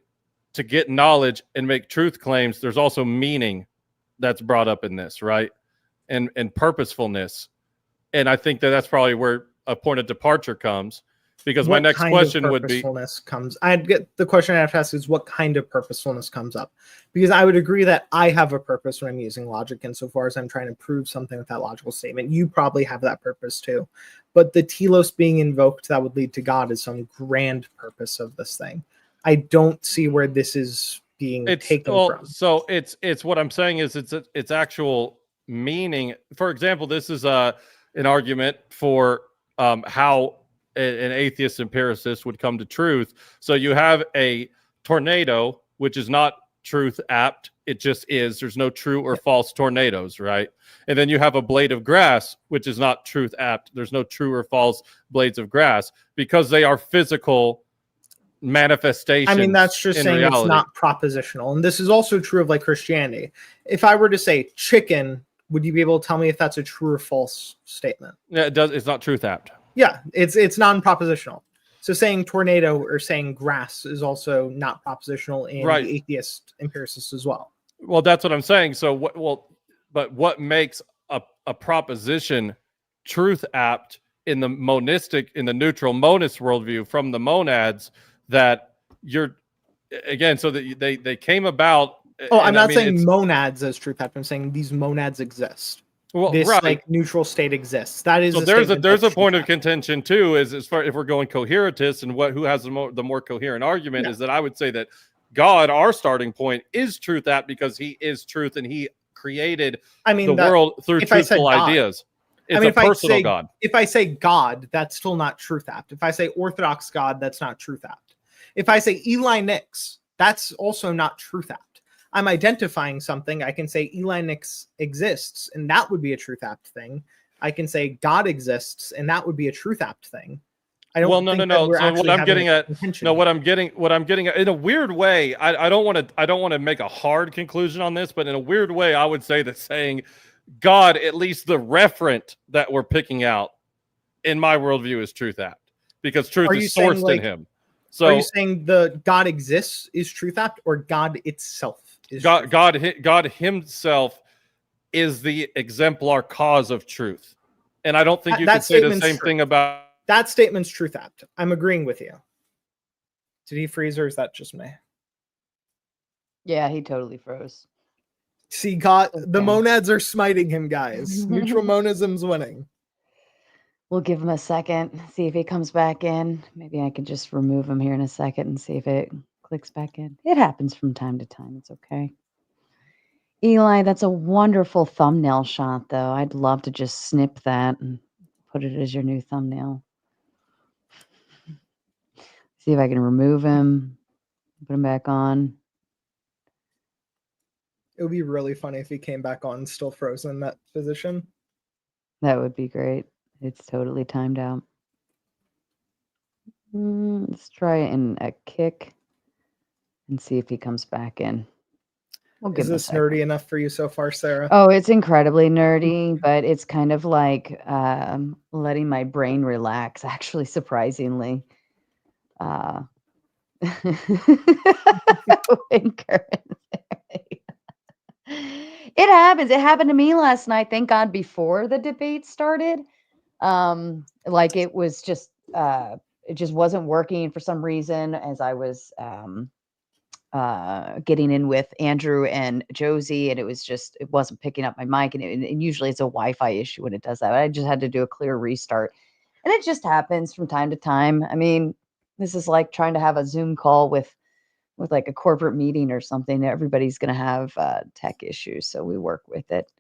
S12: to get knowledge and make truth claims. There's also meaning that's brought up in this, right? And purposefulness. And I think that that's probably where a point of departure comes. Because my next question would be,
S5: I'd get the question I have to ask is what kind of purposefulness comes up? Because I would agree that I have a purpose when I'm using logic, insofar as I'm trying to prove something with that logical statement. You probably have that purpose too. But the telos being invoked that would lead to God is some grand purpose of this thing. I don't see where this is being taken from.
S12: So it's what I'm saying is it's actual meaning. For example, this is an argument for how an atheist empiricist would come to truth. So you have a tornado, which is not truth apt. It just is. There's no true or false tornadoes, right? And then you have a blade of grass, which is not truth apt. There's no true or false blades of grass because they are physical manifestations.
S5: I mean, that's just saying
S12: reality.
S5: It's not propositional. And this is also true of like Christianity. If I were to say chicken, would you be able to tell me if that's a true or false statement?
S12: Yeah, it does. It's not truth apt.
S5: Yeah, it's non-propositional. So saying tornado or saying grass is also not propositional in the atheist empiricists as well.
S12: Well, that's what I'm saying. So but what makes a proposition truth apt in the monistic, in the neutral monist worldview from the monads that you're again, so that they came about.
S5: Oh, I'm not saying monads as truth apt. I'm saying these monads exist.
S12: Well,
S5: this like neutral state exists. That is
S12: so there's a point of contention too, is as far if we're going coherentist and who has the more coherent argument is that I would say that God, our starting point, is truth apt because he is truth and he created the world through truthful ideas. It's a personal God.
S5: If I say God, that's still not truth apt. If I say orthodox God, that's not truth apt. If I say Eli Nix, that's also not truth apt. I'm identifying something. I can say Eli Nix exists, and that would be a truth apt thing. I can say God exists, and that would be a truth apt thing. I don't.
S12: No. So what I'm getting at, what I'm getting at, in a weird way, I don't want to make a hard conclusion on this, but in a weird way, I would say that saying God, at least the referent that we're picking out, in my worldview, is truth apt because truth is sourced in him. So
S5: are you saying the God exists is truth apt, or God itself?
S12: God himself is the exemplar cause of truth. And I don't think you can say the same thing about
S5: that statement's truth apt. I'm agreeing with you. Did he freeze or is that just me?
S11: Yeah, he totally froze.
S5: See, God, the monads are smiting him, guys. Neutral monism's winning.
S11: We'll give him a second, see if he comes back in. Maybe I can just remove him here in a second and see if it clicks back in. It happens from time to time. It's okay. Eli, that's a wonderful thumbnail shot, though. I'd love to just snip that and put it as your new thumbnail. See if I can remove him, put him back on.
S5: It would be really funny if he came back on still frozen in that position.
S11: That would be great. It's totally timed out. Let's try it in a kick and see if he comes back in. We'll give
S5: Is
S11: him a
S5: this
S11: second.
S5: nerdy enough for you so far, Sarah?
S11: Oh, it's incredibly nerdy, but it's kind of like letting my brain relax, actually, surprisingly. It happens. It happened to me last night. Thank God before the debate started. Like it was just it just wasn't working for some reason as I was getting in with Andrew and Josie, and it wasn't picking up my mic, and usually it's a Wi-Fi issue when it does that. I just had to do a clear restart, and it just happens from time to time. I mean, this is like trying to have a Zoom call with like a corporate meeting or something. Everybody's going to have tech issues, so we work with it.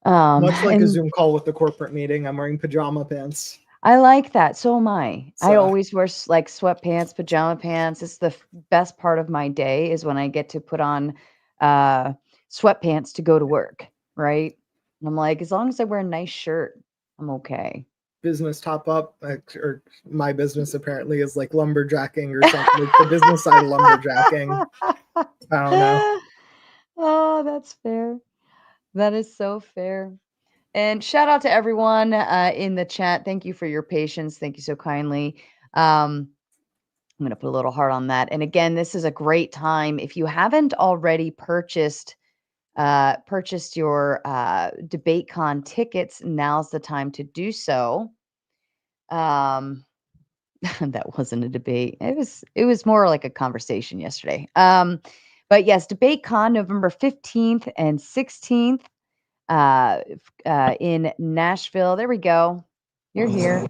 S5: Much like a Zoom call with the corporate meeting, I'm wearing pajama pants.
S11: I like that. So am I.
S5: So,
S11: I always wear like sweatpants, pajama pants. It's the best part of my day is when I get to put on sweatpants to go to work, right? And I'm like, as long as I wear a nice shirt, I'm okay.
S5: Business top up, or my business apparently is like lumberjacking or something. Like the business side of lumberjacking. I don't know.
S11: Oh, that's fair. That is so fair. And shout out to everyone in the chat. Thank you for your patience. Thank you so kindly. I'm going to put a little heart on that. And again, this is a great time. If you haven't already purchased your DebateCon tickets, now's the time to do so. That wasn't a debate. It was more like a conversation yesterday. But yes, DebateCon November 15th and 16th. In Nashville. There we go. You're here.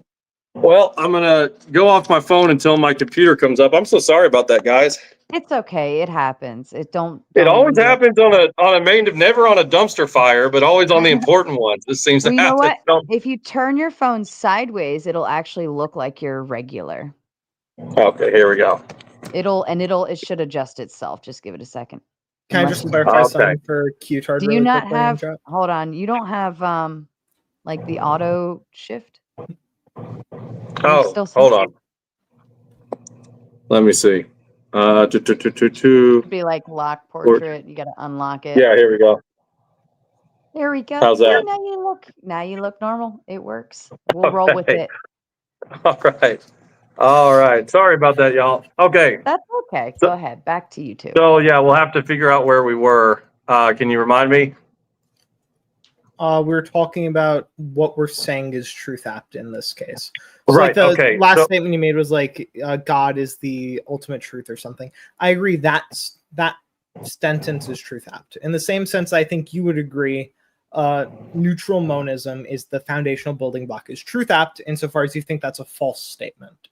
S12: Well, I'm gonna go off my phone until my computer comes up. I'm so sorry about that, guys.
S11: It's okay. It happens. It
S12: always happens on a main, never on a dumpster fire, but always on the important ones. This seems to
S11: Well, you know
S12: happen.
S11: what? If you turn your phone sideways, it'll actually look like you're regular.
S12: Okay, here we go.
S11: It should adjust itself. Just give it a second.
S5: Can I just clarify something for Q-Tard?
S11: Do you not have? Hold on. You don't have like the auto shift?
S12: Oh, hold on. Let me see.
S11: It'd be like lock portrait. You got to unlock it.
S12: Yeah, here we go.
S11: There we go.
S12: How's that?
S11: Now you look normal. It works. We'll roll with it.
S12: All right. Sorry about that, y'all. Okay.
S11: That's okay. Go ahead. Back to you two.
S12: So yeah, we'll have to figure out where we were. Can you remind me?
S5: We're talking about what we're saying is truth apt in this case. So
S12: Right.
S5: Like the
S12: okay.
S5: last statement you made was like God is the ultimate truth or something. I agree that sentence is truth apt. In the same sense, I think you would agree neutral monism is the foundational building block is truth apt insofar as you think that's a false statement.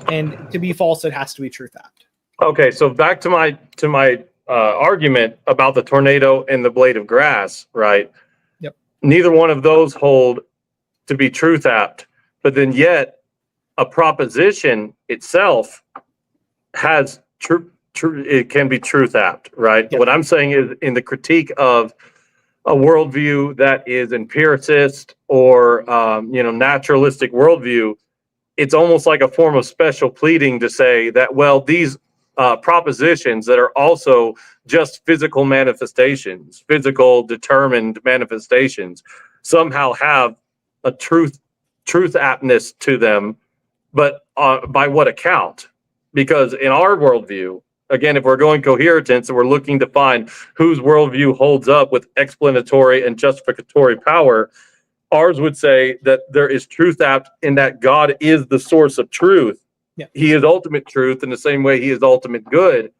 S5: And to be false, it has to be truth apt.
S12: Okay, so back to my argument about the tornado and the blade of grass, right?
S5: Yep.
S12: Neither one of those hold to be truth apt, but then yet a proposition itself has it can be truth apt, right? Yep. What I'm saying is in the critique of a worldview that is empiricist or naturalistic worldview, it's almost like a form of special pleading to say that, well, these propositions that are also just physical manifestations, physical determined manifestations, somehow have a truth aptness to them, but by what account? Because in our worldview, again, if we're going coherentance and we're looking to find whose worldview holds up with explanatory and justificatory power, ours would say that there is truth apt in that God is the source of truth.
S5: Yeah.
S12: He is ultimate truth in the same way he is ultimate good.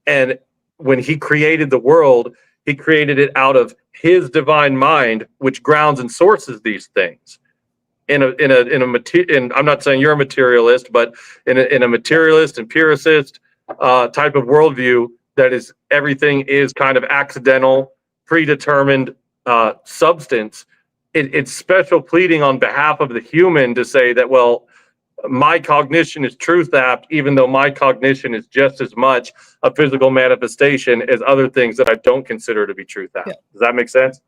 S12: And when he created the world, he created it out of his divine mind, which grounds and sources these things. I'm not saying you're a materialist, but in a materialist, empiricist type of worldview, that is everything is kind of accidental, predetermined substance, it's special pleading on behalf of the human to say that, well, my cognition is truth apt, even though my cognition is just as much a physical manifestation as other things that I don't consider to be truth apt.
S5: Yeah.
S12: Does that make sense?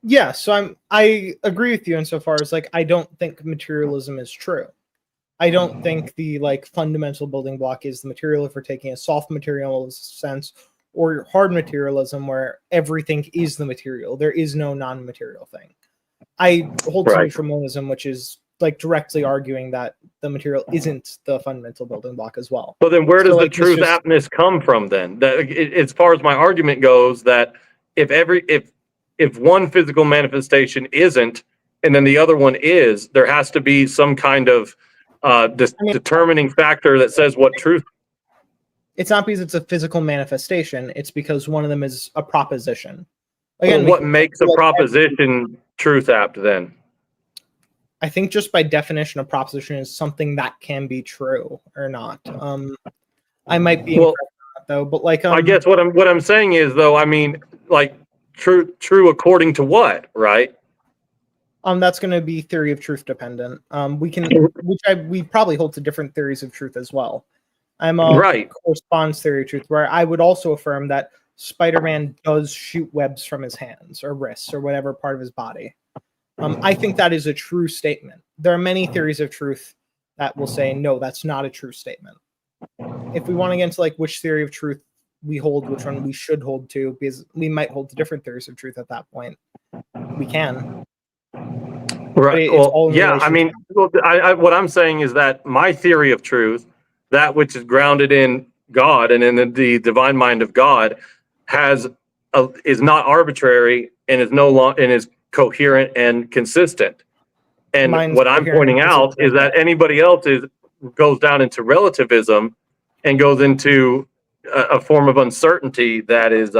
S5: Yeah, so I agree with you insofar as like I don't think materialism is true. I don't think the like fundamental building block is the material if we're taking a soft materialist sense, or hard materialism where everything is the material. There is no non-material thing. I hold to neutralism, which is like directly arguing that the material isn't the fundamental building block as well.
S12: So then where does
S5: like,
S12: the truth aptness come from then? That, as far as my argument goes, that if one physical manifestation isn't, and then the other one is, there has to be some kind of determining factor that says what truth.
S5: It's not because it's a physical manifestation. It's because one of them is a proposition. Again,
S12: what makes a proposition truth apt then?
S5: I think just by definition, a proposition is something that can be true or not. I might be incorrect on that, though, but like
S12: I guess what I'm saying is, though, I mean, like true according to what, right?
S5: That's going to be theory of truth dependent. We probably hold to different theories of truth as well. I'm a corresponds theory of truth, where I would also affirm that Spider-Man does shoot webs from his hands or wrists or whatever part of his body. I think that is a true statement. There are many theories of truth that will say, no, that's not a true statement. If we want to get into like which theory of truth we hold, which one we should hold to, because we might hold to different theories of truth at that point. We can.
S12: Right. Well, yeah, I mean, what I'm saying is that my theory of truth, that which is grounded in God and in the divine mind of God, is not arbitrary and is coherent and consistent. And what I'm pointing out is that anybody else goes down into relativism and goes into a form of uncertainty that is,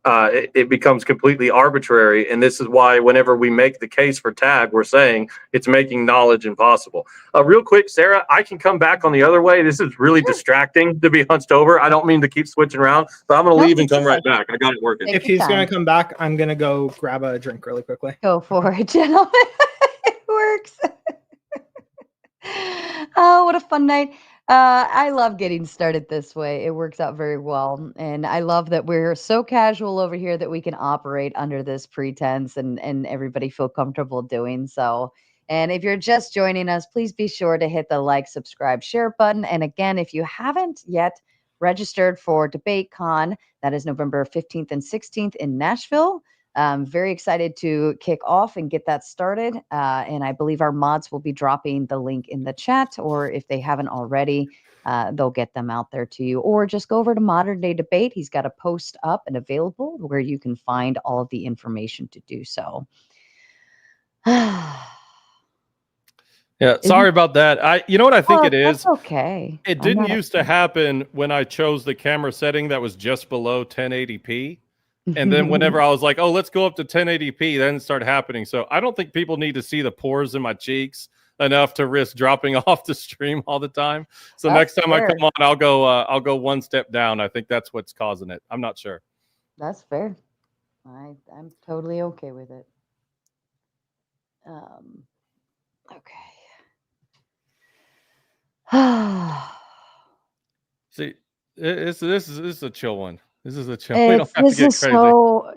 S12: it becomes completely arbitrary. And this is why whenever we make the case for tag, we're saying it's making knowledge impossible. Real quick, Sarah, I can come back on the other way. This is really distracting to be hunched over. I don't mean to keep switching around, but I'm going to leave and come right back. I got it working.
S5: If he's going to come back, I'm going to go grab a drink really quickly.
S11: Go for it, gentlemen. It works. Oh, what a fun night. I love getting started this way. It works out very well. And I love that we're so casual over here that we can operate under this pretense and everybody feel comfortable doing so. And if you're just joining us, please be sure to hit the like, subscribe, share button. And again, if you haven't yet registered for DebateCon, that is November 15th and 16th in Nashville. I'm very excited to kick off and get that started. And I believe our mods will be dropping the link in the chat, or if they haven't already, they'll get them out there to you. Or just go over to Modern Day Debate. He's got a post up and available where you can find all of the information to do so.
S12: Yeah, sorry about that. You know what I think it is?
S11: That's okay.
S12: It didn't used to happen when I chose the camera setting that was just below 1080p. And then whenever I was like, oh, let's go up to 1080p, then it started happening. So I don't think people need to see the pores in my cheeks enough to risk dropping off the stream all the time. So next time I come on, I'll go one step down. I think that's what's causing it. I'm not sure.
S11: That's fair. I'm totally okay with it. Okay.
S12: See, this is a chill one. This is a chill.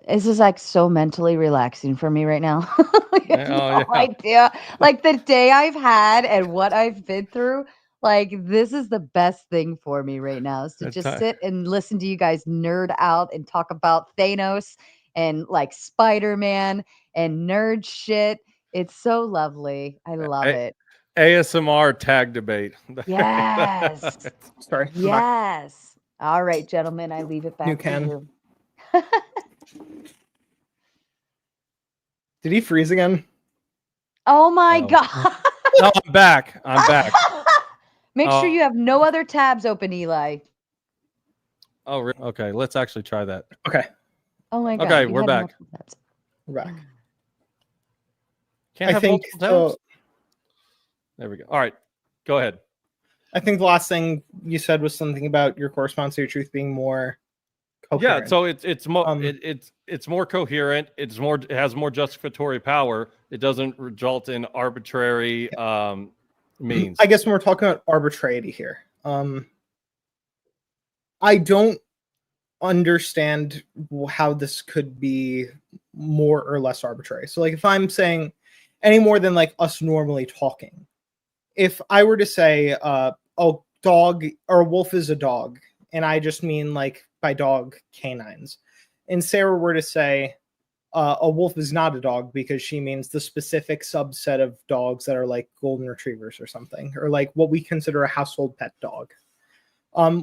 S11: This is like so mentally relaxing for me right now. No idea. Like the day I've had and what I've been through, like this is the best thing for me right now, is to just sit and listen to you guys nerd out and talk about Thanos and like Spider-Man and nerd shit. It's so lovely. I love it.
S12: ASMR tag debate.
S11: Yes.
S5: Sorry.
S11: Yes. All right, gentlemen, I leave it back to you.
S5: Did he freeze again?
S11: Oh my God.
S12: No, I'm back.
S11: Make sure you have no other tabs open, Eli.
S12: Oh, really? Okay. Let's actually try that.
S5: Okay.
S11: Oh my God.
S12: Okay, we're back.
S5: We're back.
S12: Can't have multiple tabs? There we go. All right. Go ahead.
S5: I think the last thing you said was something about your correspondence to your truth being more coherent.
S12: Yeah, so it's more it's more coherent. It has more justificatory power. It doesn't result in arbitrary means.
S5: I guess when we're talking about arbitrarity here, I don't understand how this could be more or less arbitrary. So, like, if I'm saying any more than like us normally talking, if I were to say, a dog or a wolf is a dog, and I just mean like by dog canines, and Sarah were to say a wolf is not a dog because she means the specific subset of dogs that are like golden retrievers or something, or like what we consider a household pet dog.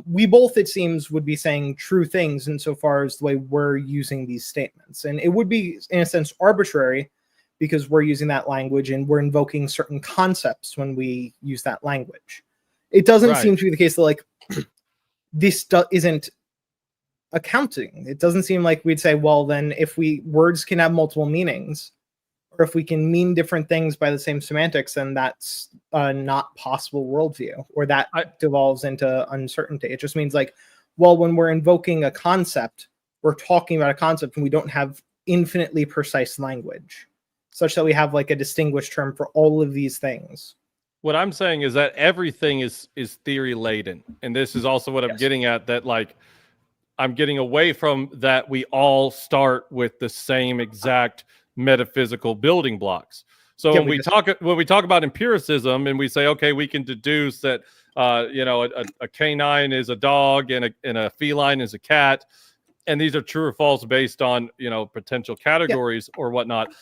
S5: We both, it seems, would be saying true things insofar as the way we're using these statements. And it would be, in a sense, arbitrary because we're using that language and we're invoking certain concepts when we use that language. It doesn't seem to be the case that, like, this isn't accounting. It doesn't seem like we'd say, well, then if words can have multiple meanings, or if we can mean different things by the same semantics, then that's a not possible worldview, or that devolves into uncertainty. It just means like, well, when we're invoking a concept, we're talking about a concept and we don't have infinitely precise language such that we have like a distinguished term for all of these things.
S12: What I'm saying is that everything is theory laden. And this is also what I'm getting at, that like, I'm getting away from that we all start with the same exact metaphysical building blocks. So when we talk about empiricism and we say, okay, we can deduce that a canine is a dog and a feline is a cat, and these are true or false based on potential categories or whatnot.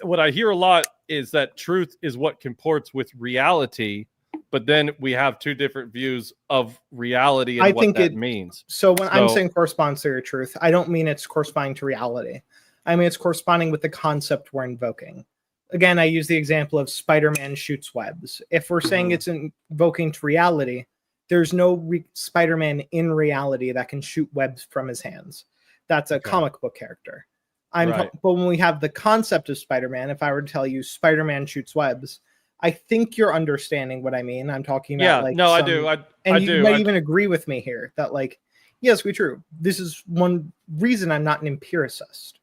S12: What I hear a lot is that truth is what comports with reality, but then we have two different views of reality and what that means.
S5: So when I'm saying corresponds to your truth, I don't mean it's corresponding to reality. I mean, it's corresponding with the concept we're invoking. Again, I use the example of Spider-Man shoots webs. If we're saying it's invoking to reality, there's no Spider-Man in reality that can shoot webs from his hands. That's a comic book character. But when we have the concept of Spider-Man, if I were to tell you Spider-Man shoots webs, I think you're understanding what I mean. I'm talking about
S12: I do.
S5: You might even agree with me here that, like, yes, we true. This is one reason I'm not an empiricist.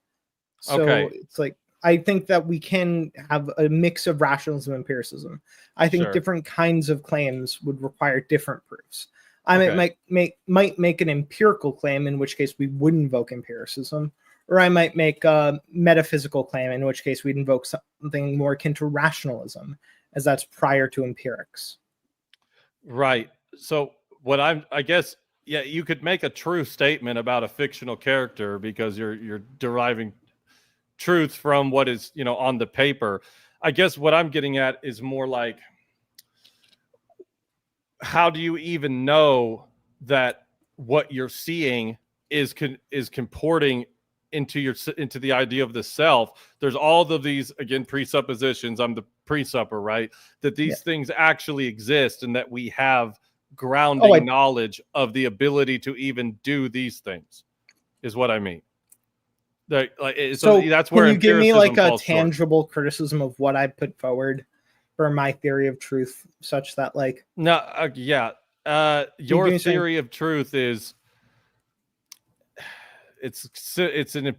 S5: So it's like, I think that we can have a mix of rationalism and empiricism. I think different kinds of claims would require different proofs. I might make an empirical claim, in which case we would invoke empiricism, or I might make a metaphysical claim, in which case we'd invoke something more akin to rationalism, as that's prior to empirics.
S12: Right. So what I guess, you could make a true statement about a fictional character because you're deriving truth from what is, on the paper. I guess what I'm getting at is more like, how do you even know that what you're seeing is comporting into the idea of the self? There's all of these, again, presuppositions. I'm the presupper, right? That these things actually exist and that we have grounding knowledge of the ability to even do these things, is what I mean. So that's where
S5: can you give me like a tangible
S12: short.
S5: Criticism of what I put forward for my theory of truth, such that like
S12: your theory of truth is it's an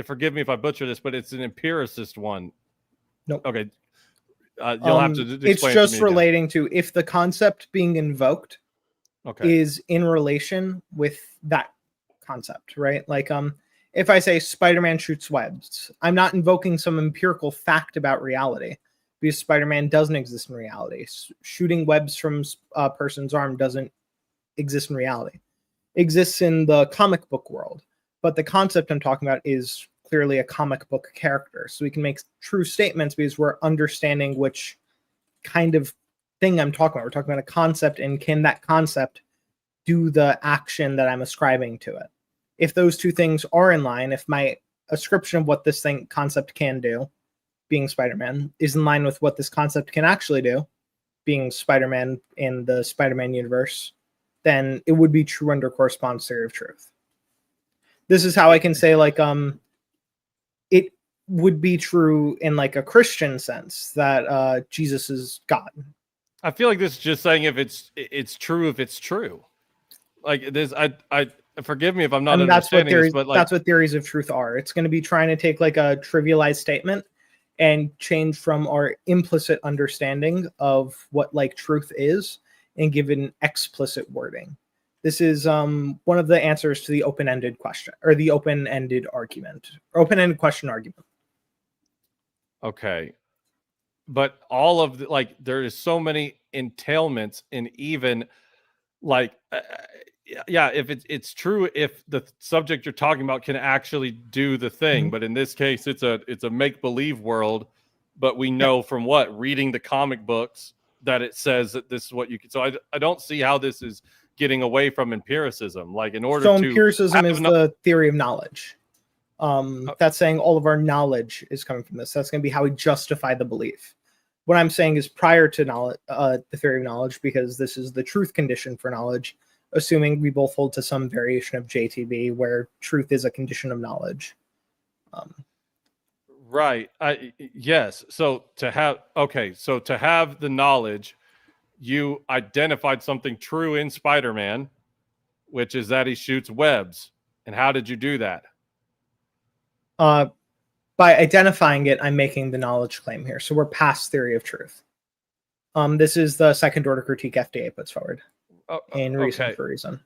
S12: forgive me if I butcher this, but it's an empiricist one.
S5: Nope.
S12: Okay. You'll have to explain.
S5: It's just relating to if the concept being invoked is in relation with that concept, right? Like if I say Spider-Man shoots webs, I'm not invoking some empirical fact about reality, because Spider-Man doesn't exist in reality. Shooting webs from a person's arm doesn't exist in reality. It exists in the comic book world, but the concept I'm talking about is clearly a comic book character. So we can make true statements because we're understanding which kind of thing I'm talking about. We're talking about a concept, and can that concept do the action that I'm ascribing to it? If those two things are in line, if my ascription of what this concept can do, being Spider-Man, is in line with what this concept can actually do, being Spider-Man in the Spider-Man universe, then it would be true under corresponds theory of truth. This is how I can say, like, it would be true in like a Christian sense that Jesus is God.
S12: I feel like this is just saying if it's true if it's true. Like this, I forgive me if I'm not understanding this, but like
S5: that's what theories of truth are. It's going to be trying to take like a trivialized statement and change from our implicit understanding of what like truth is and give it an explicit wording. This is one of the answers to the open-ended question or the open-ended argument, or open-ended question argument.
S12: Okay. But all of the, like, there is so many entailments in even like, yeah, if it's true, if the subject you're talking about can actually do the thing, but in this case, it's a make-believe world, but we know from reading the comic books that it says that this is what you can. So I don't see how this is getting away from empiricism. Like in order
S5: so
S12: to
S5: empiricism is the theory of knowledge. That's saying all of our knowledge is coming from this. That's going to be how we justify the belief. What I'm saying is prior to knowledge, the theory of knowledge, because this is the truth condition for knowledge, assuming we both hold to some variation of JTB where truth is a condition of knowledge.
S12: Right. Yes. So to have the knowledge, you identified something true in Spider-Man, which is that he shoots webs. And how did you do that?
S5: By identifying it, I'm making the knowledge claim here. So we're past theory of truth. This is the second order critique FDA puts forward in Reason for Reason.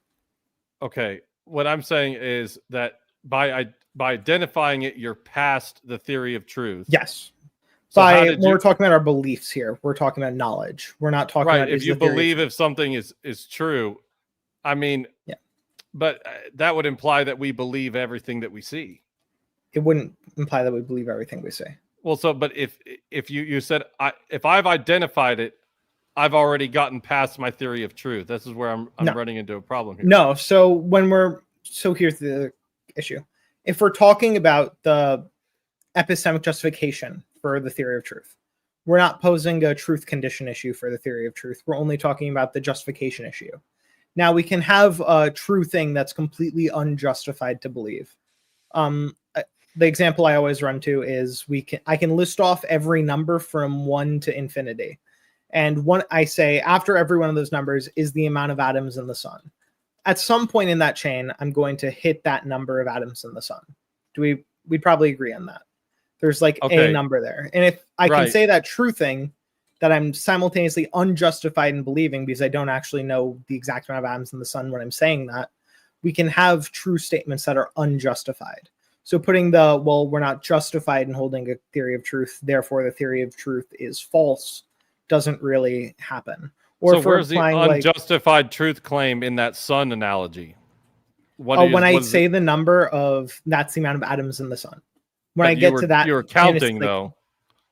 S5: Okay.
S12: What I'm saying is that by identifying it, you're past the theory of truth.
S5: Yes.
S12: So
S5: when we're talking about our beliefs here, we're talking about knowledge. We're not talking about
S12: if you believe if something is true. I mean,
S5: yeah.
S12: But that would imply that we believe everything that we see.
S5: It wouldn't imply that we believe everything we say.
S12: Well, but if you said if I've identified it, I've already gotten past my theory of truth. This is where I'm running into a problem here.
S5: No, so here's the issue. If we're talking about the epistemic justification for the theory of truth, we're not posing a truth condition issue for the theory of truth. We're only talking about the justification issue. Now we can have a true thing that's completely unjustified to believe. The example I always run to is I can list off every number from 1 to infinity. And I say after every one of those numbers is the amount of atoms in the sun. At some point in that chain, I'm going to hit that number of atoms in the sun. We'd probably agree on that. There's like a number there. And if I can say that true thing that I'm simultaneously unjustified in believing because I don't actually know the exact amount of atoms in the sun when I'm saying that, we can have true statements that are unjustified. So putting we're not justified in holding a theory of truth, therefore the theory of truth is false, doesn't really happen. Or
S12: so where's the unjustified truth claim in that sun analogy?
S5: When I say the number of, that's the amount of atoms in the sun. When I get to that,
S12: you're counting though.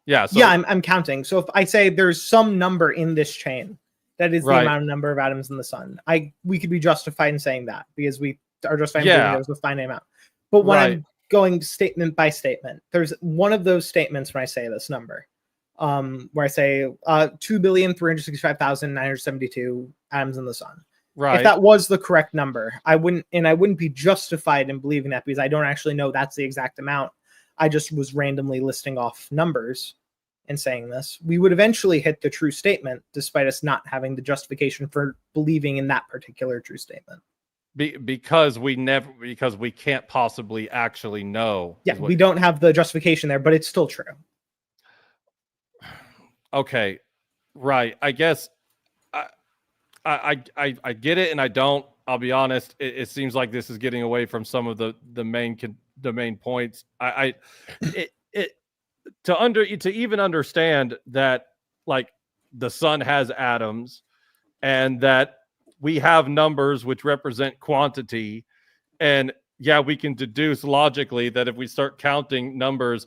S12: Yeah. So,
S5: yeah, I'm counting. So if I say there's some number in this chain that is the amount of number of atoms in the sun, we could be justified in saying that because we are justified in saying there's a finite amount. But when I'm going statement by statement, there's one of those statements when I say this number, where I say 2,365,972 atoms in the sun. Right. If that was the correct number, I wouldn't be justified in believing that because I don't actually know that's the exact amount. I just was randomly listing off numbers and saying this. We would eventually hit the true statement despite us not having the justification for believing in that particular true statement.
S12: Because we can't possibly actually know.
S5: Yeah, we don't have the justification there, but it's still true.
S12: Okay, right. I guess I get it, and I don't. I'll be honest. It seems like this is getting away from some of the main points. To even understand that like the sun has atoms, and that we have numbers which represent quantity, and we can deduce logically that if we start counting numbers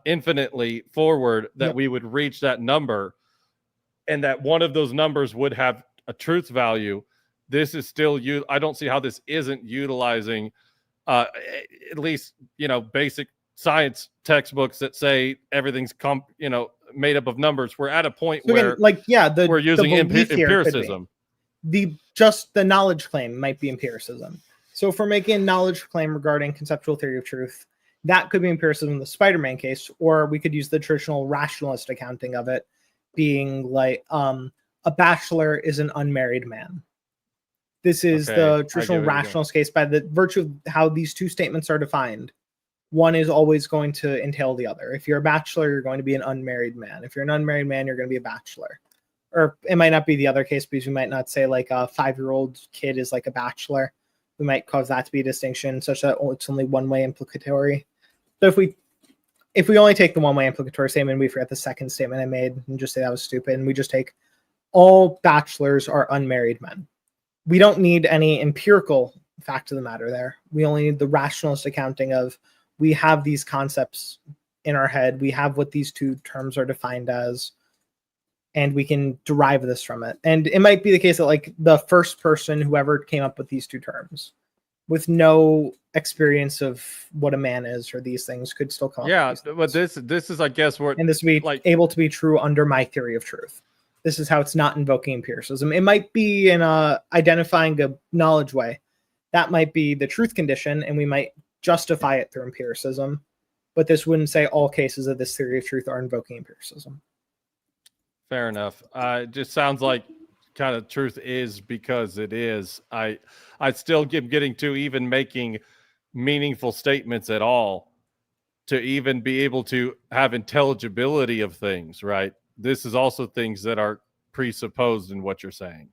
S12: infinitely forward, that we would reach that number, and that one of those numbers would have a truth value. This is still I don't see how this isn't utilizing at least basic science textbooks that say everything's made up of numbers. We're at a point where we're using empiricism.
S5: The knowledge claim might be empiricism. So if we're making a knowledge claim regarding conceptual theory of truth, that could be empiricism in the Spider-Man case, or we could use the traditional rationalist accounting of it being like a bachelor is an unmarried man. This is
S12: Okay, I
S5: the
S12: get
S5: traditional
S12: what you're
S5: rationalist case by the virtue of how these two statements are defined. One is always going to entail the other. If you're a bachelor, you're going to be an unmarried man. If you're an unmarried man, you're going to be a bachelor. Or it might not be the other case because we might not say like a 5-year-old kid is like a bachelor. We might cause that to be a distinction such that it's only one-way implicatory. So if we only take the one-way implicatory statement, we forget the second statement I made and just say that was stupid, and we just take all bachelors are unmarried men. We don't need any empirical fact of the matter there. We only need the rationalist accounting of we have these concepts in our head. We have what these two terms are defined as, and we can derive this from it. And it might be the case that like the first person, whoever came up with these two terms, with no experience of what a man is or these things, could still come up.
S12: Yeah,
S5: with these
S12: but
S5: things.
S12: this is, I guess, what
S5: And this would be
S12: like
S5: able to be true under my theory of truth. This is how it's not invoking empiricism. It might be in identifying a knowledge way. That might be the truth condition, and we might justify it through empiricism. But this wouldn't say all cases of this theory of truth are invoking empiricism.
S12: fair enough. It just sounds like kind of truth is because it is. I still keep getting to even making meaningful statements at all to even be able to have intelligibility of things, right? This is also things that are presupposed in what you're saying.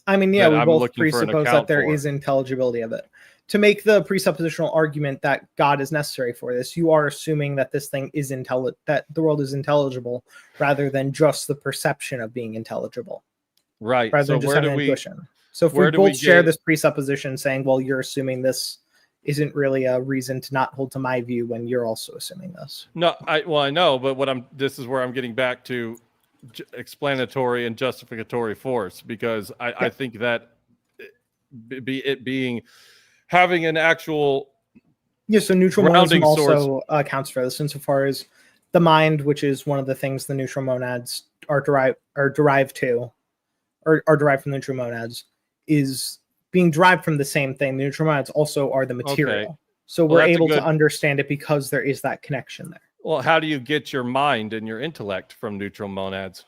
S5: I mean, yeah,
S12: that
S5: we
S12: I'm
S5: both
S12: looking for an
S5: presuppose that
S12: account
S5: there
S12: for.
S5: is intelligibility of it. To make the presuppositional argument that God is necessary for this, you are assuming that this thing is that the world is intelligible, rather than just the perception of being intelligible.
S12: Right.
S5: Rather
S12: So
S5: than just
S12: where
S5: having
S12: do we
S5: intuition. So if
S12: where
S5: we
S12: do we
S5: both share
S12: get-
S5: this presupposition, saying, "Well, you're assuming this isn't really a reason to not hold to my view," when you're also assuming this.
S12: No, I know, but this is where I'm getting back to explanatory and justificatory force, because I think that having an actual
S5: So neutral
S12: grounding
S5: monism also
S12: source
S5: accounts for this, insofar as the mind, which is one of the things the neutral monads are derived from the neutral monads, is being derived from the same thing. The neutral monads also are the material.
S12: Okay.
S5: So
S12: Well,
S5: we're
S12: that's a
S5: able to
S12: good-
S5: understand it because there is that connection there.
S12: Well, how do you get your mind and your intellect from neutral monads?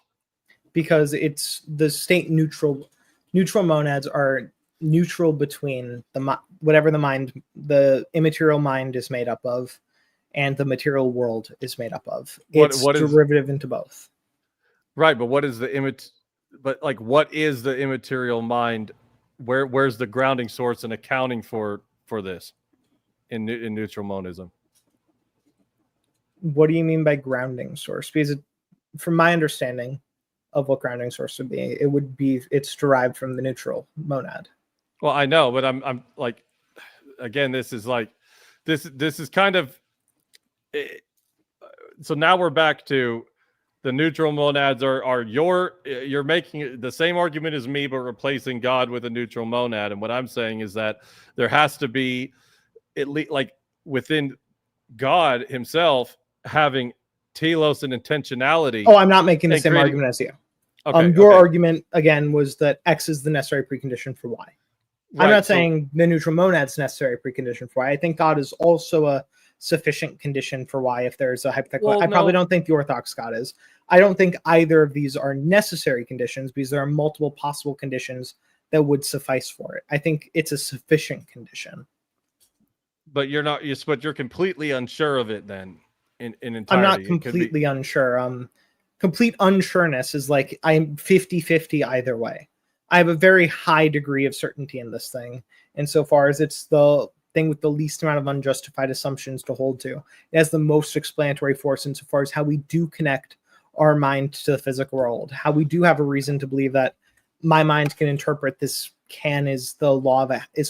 S5: Because it's the state neutral. Neutral monads are neutral between whatever the immaterial mind is made up of, and the material world is made up of. It's derivative into both.
S12: Right, but what is what is the immaterial mind? Where's the grounding source and accounting for this in neutral monism?
S5: What do you mean by grounding source? Because from my understanding of what grounding source would be, it's derived from the neutral monad.
S12: Well, I know, but I'm like, again, this is kind of, so now we're back to the neutral monads you're making the same argument as me, but replacing God with a neutral monad. And what I'm saying is that there has to be at least within God himself having telos and intentionality.
S5: Oh, I'm not making the same argument as you.
S12: Okay,
S5: your argument again was that X is the necessary precondition for Y. I'm not saying the neutral monad's necessary precondition for Y. I think God is also a sufficient condition for Y if there's a hypothetical.
S12: Well,
S5: I probably don't think the Orthodox God is. I don't think either of these are necessary conditions, because there are multiple possible conditions that would suffice for it. I think it's a sufficient condition.
S12: But you're completely unsure of it then in entirety.
S5: I'm not completely unsure. Complete unsureness is like I'm 50-50 either way. I have a very high degree of certainty in this thing, insofar as it's the thing with the least amount of unjustified assumptions to hold to. It has the most explanatory force insofar as how we do connect our mind to the physical world, how we do have a reason to believe that my mind can interpret this is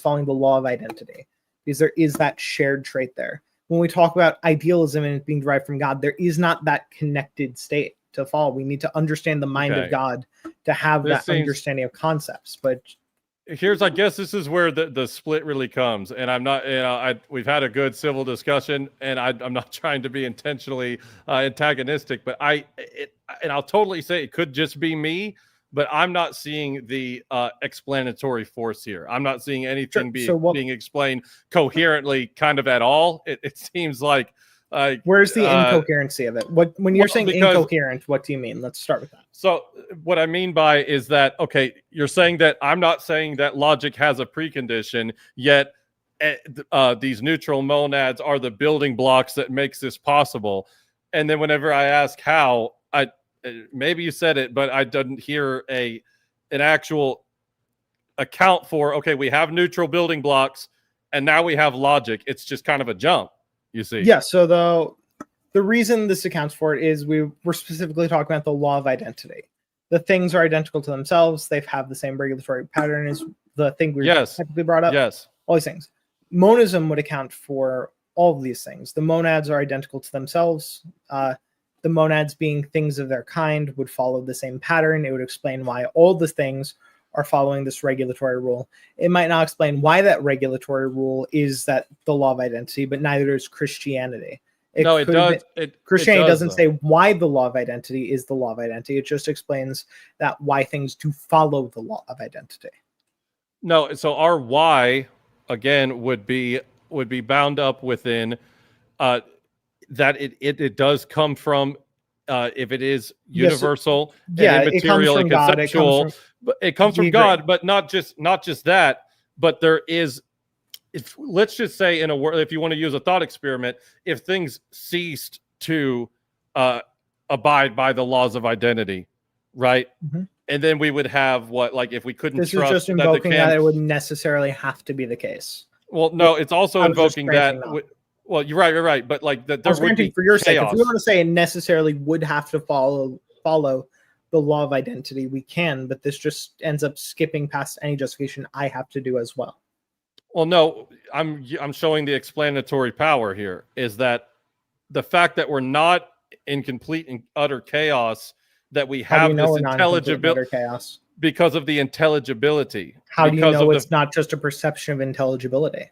S5: following the law of identity, because there is that shared trait there. When we talk about idealism and it being derived from God, there is not that connected state to follow. We need to understand the mind of God to have that understanding of concepts. But
S12: I guess this is where the split really comes. And I'm not, we've had a good civil discussion, and I'm not trying to be intentionally antagonistic, but I'll totally say it could just be me, but I'm not seeing the explanatory force here. I'm not seeing anything being explained coherently kind of at all. It seems like Like,
S5: where's the incoherency of it? What when you're saying
S12: because-
S5: incoherent, what do you mean? Let's start with that.
S12: So what I mean by is that, okay, you're saying that I'm not saying that logic has a precondition, yet these neutral monads are the building blocks that makes this possible. And then whenever I ask how, maybe you said it, but I didn't hear an actual account for, okay, we have neutral building blocks and now we have logic. It's just kind of a jump, you see.
S5: Yeah, so the reason this accounts for it is we're specifically talking about the law of identity. The things are identical to themselves. They have the same regulatory pattern as the thing we typically brought up.
S12: Yes.
S5: All these things. Monism would account for all of these things. The monads are identical to themselves. The monads being things of their kind would follow the same pattern. It would explain why all the things are following this regulatory rule. It might not explain why that regulatory rule is that the law of identity, but neither does Christianity.
S12: It does.
S5: Christianity doesn't
S12: though.
S5: say why the law of identity is the law of identity. It just explains that why things do follow the law of identity.
S12: No, so our why again would be bound up within that it does come from if it is universal, and immaterial and conceptual. It comes from God, but not just that, but there is. Let's just say, in a word, if you want to use a thought experiment, if things ceased to abide by the laws of identity, right? Mm-hmm. And then we would have what, like, if we couldn't
S5: this
S12: trust
S5: is just invoking that it would necessarily have to be the case.
S12: Well, no, it's also invoking that. Well, you're right, but like that.
S5: I was granting for your sake. If we want to say it necessarily would have to follow the law of identity, we can, but this just ends up skipping past any justification I have to do as well.
S12: Well, no, I'm showing the explanatory power here is that the fact that we're not in complete and utter chaos, that we have this intelligibility
S5: chaos
S12: because of the intelligibility.
S5: How do you know it's not just a perception of intelligibility?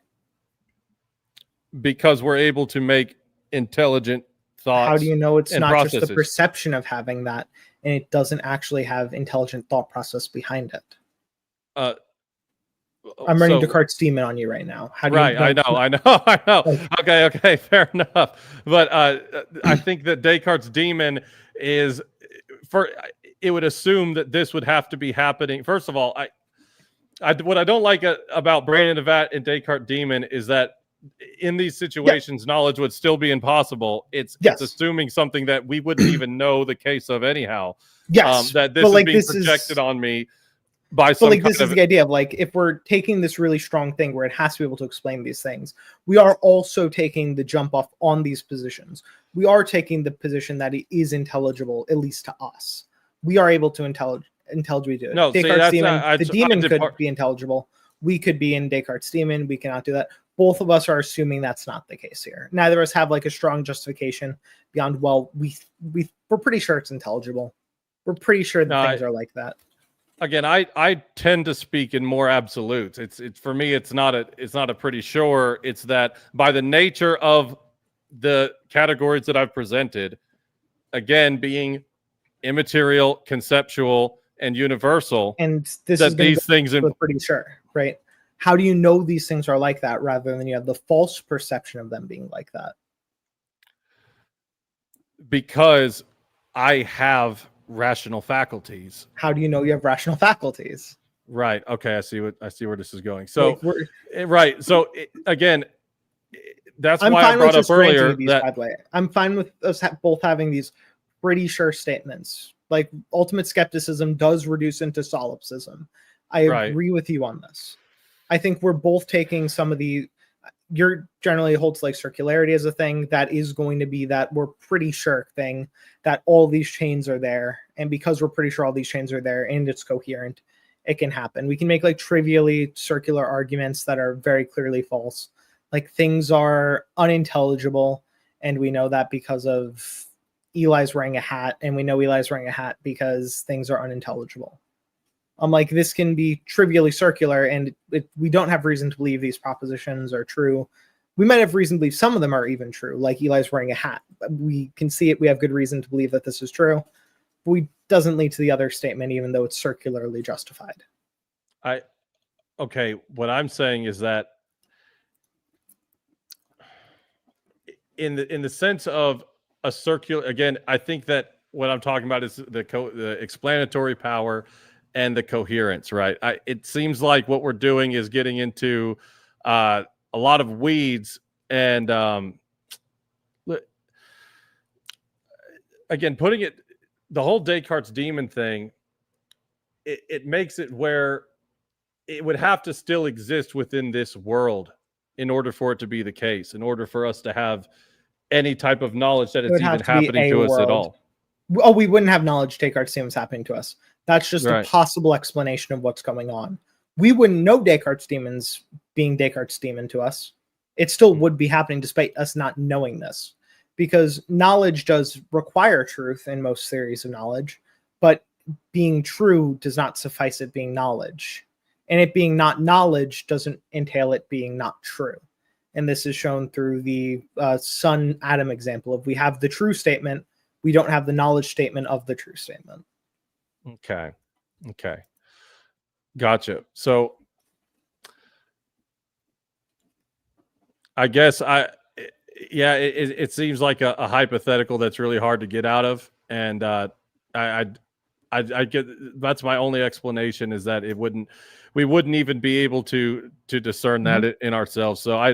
S12: Because we're able to make intelligent thoughts.
S5: How do you know it's not
S12: processes.
S5: just the perception of having that and it doesn't actually have intelligent thought process behind it? I'm running Descartes' demon on you right now. How do you
S12: I know. Okay, fair enough. But I think that Descartes' demon is it would assume that this would have to be happening. First of all, what I don't like about Brandon Devat and Descartes' demon is that in these situations, knowledge would still be impossible. It's assuming something that we wouldn't even know the case of anyhow.
S5: Yes,
S12: that this is being projected on me. This is
S5: the idea of, like, if we're taking this really strong thing where it has to be able to explain these things, we are also taking the jump off on these positions. We are taking the position that it is intelligible, at least to us. We are able to intelligibly do it.
S12: No,
S5: Descartes' demon, the demon could be intelligible. We could be in Descartes' demon. We cannot do that. Both of us are assuming that's not the case here. Neither of us have like a strong justification beyond, well, we're pretty sure it's intelligible. We're pretty sure that things are like that.
S12: Again, I tend to speak in more absolutes. It's for me, it's not a pretty sure. It's that by the nature of the categories that I've presented, again, being immaterial, conceptual, and universal,
S5: and this
S12: that
S5: is
S12: these things
S5: we're pretty sure, right? How do you know these things are like that rather than you have the false perception of them being like that?
S12: Because I have rational faculties.
S5: How do you know you have rational faculties?
S12: Right. Okay. I see where this is going. So, right. So again, that's why I brought up earlier that,
S5: by the way, I'm fine with us both having these pretty sure statements. Like, ultimate skepticism does reduce into solipsism. I agree with you on this. I think we're both taking some of the, you're generally holds like circularity as a thing that is going to be that we're pretty sure thing that all these chains are there. And because we're pretty sure all these chains are there and it's coherent, it can happen. We can make like trivially circular arguments that are very clearly false. Like, things are unintelligible. And we know that because of Eli's wearing a hat, and we know Eli's wearing a hat because things are unintelligible. Like, this can be trivially circular, and we don't have reason to believe these propositions are true. We might have reason to believe some of them are even true, like Eli's wearing a hat. We can see it. We have good reason to believe that this is true. But doesn't lead to the other statement, even though it's circularly justified.
S12: Okay, what I'm saying is that in the sense of a circular, again, I think that what I'm talking about is the explanatory power and the coherence, right? It seems like what we're doing is getting into a lot of weeds, and again, putting it, the whole Descartes' demon thing, it makes it where it would have to still exist within this world in order for it to be the case, in order for us to have any type of knowledge that it's even happening to us at all.
S5: Oh, we wouldn't have knowledge Descartes' demons happening to us. That's just
S12: Right.
S5: a possible explanation of what's going on. We wouldn't know Descartes' demons being Descartes' demon to us. It still would be happening despite us not knowing this, because knowledge does require truth in most theories of knowledge, but being true does not suffice it being knowledge. And it being not knowledge doesn't entail it being not true. And this is shown through the sun-atom example of we have the true statement, we don't have the knowledge statement of the true statement.
S12: Okay. Gotcha. So I guess it seems like a hypothetical that's really hard to get out of. And I get, that's my only explanation, is that we wouldn't even be able to discern that in ourselves. So I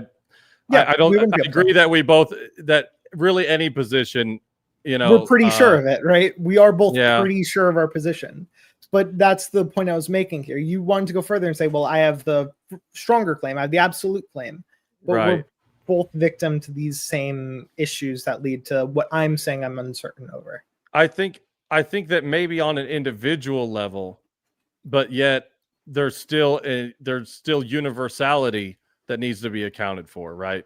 S12: agree that that really any position,
S5: we're pretty sure of it, right? We are both pretty sure of our position. But that's the point I was making here. You wanted to go further and say, well, I have the stronger claim, I have the absolute claim. But we're both victim to these same issues that lead to what I'm saying I'm uncertain over.
S12: I think that maybe on an individual level, but yet there's still universality that needs to be accounted for, right?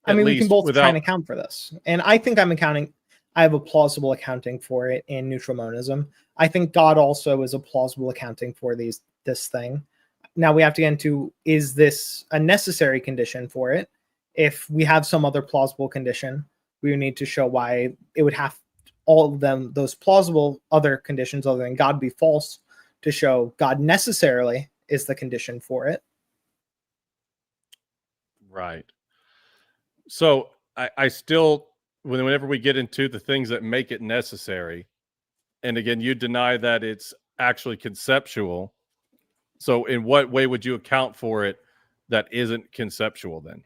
S5: I mean, we can both try and account for this. And I think I have a plausible accounting for it in neutral monism. I think God also is a plausible accounting for this thing. Now we have to get into, is this a necessary condition for it? If we have some other plausible condition, we would need to show why it would have all of them, those plausible other conditions other than God, be false, to show God necessarily is the condition for it.
S12: Right. So I still, whenever we get into the things that make it necessary, and again, you deny that it's actually conceptual. So in what way would you account for it that isn't conceptual then?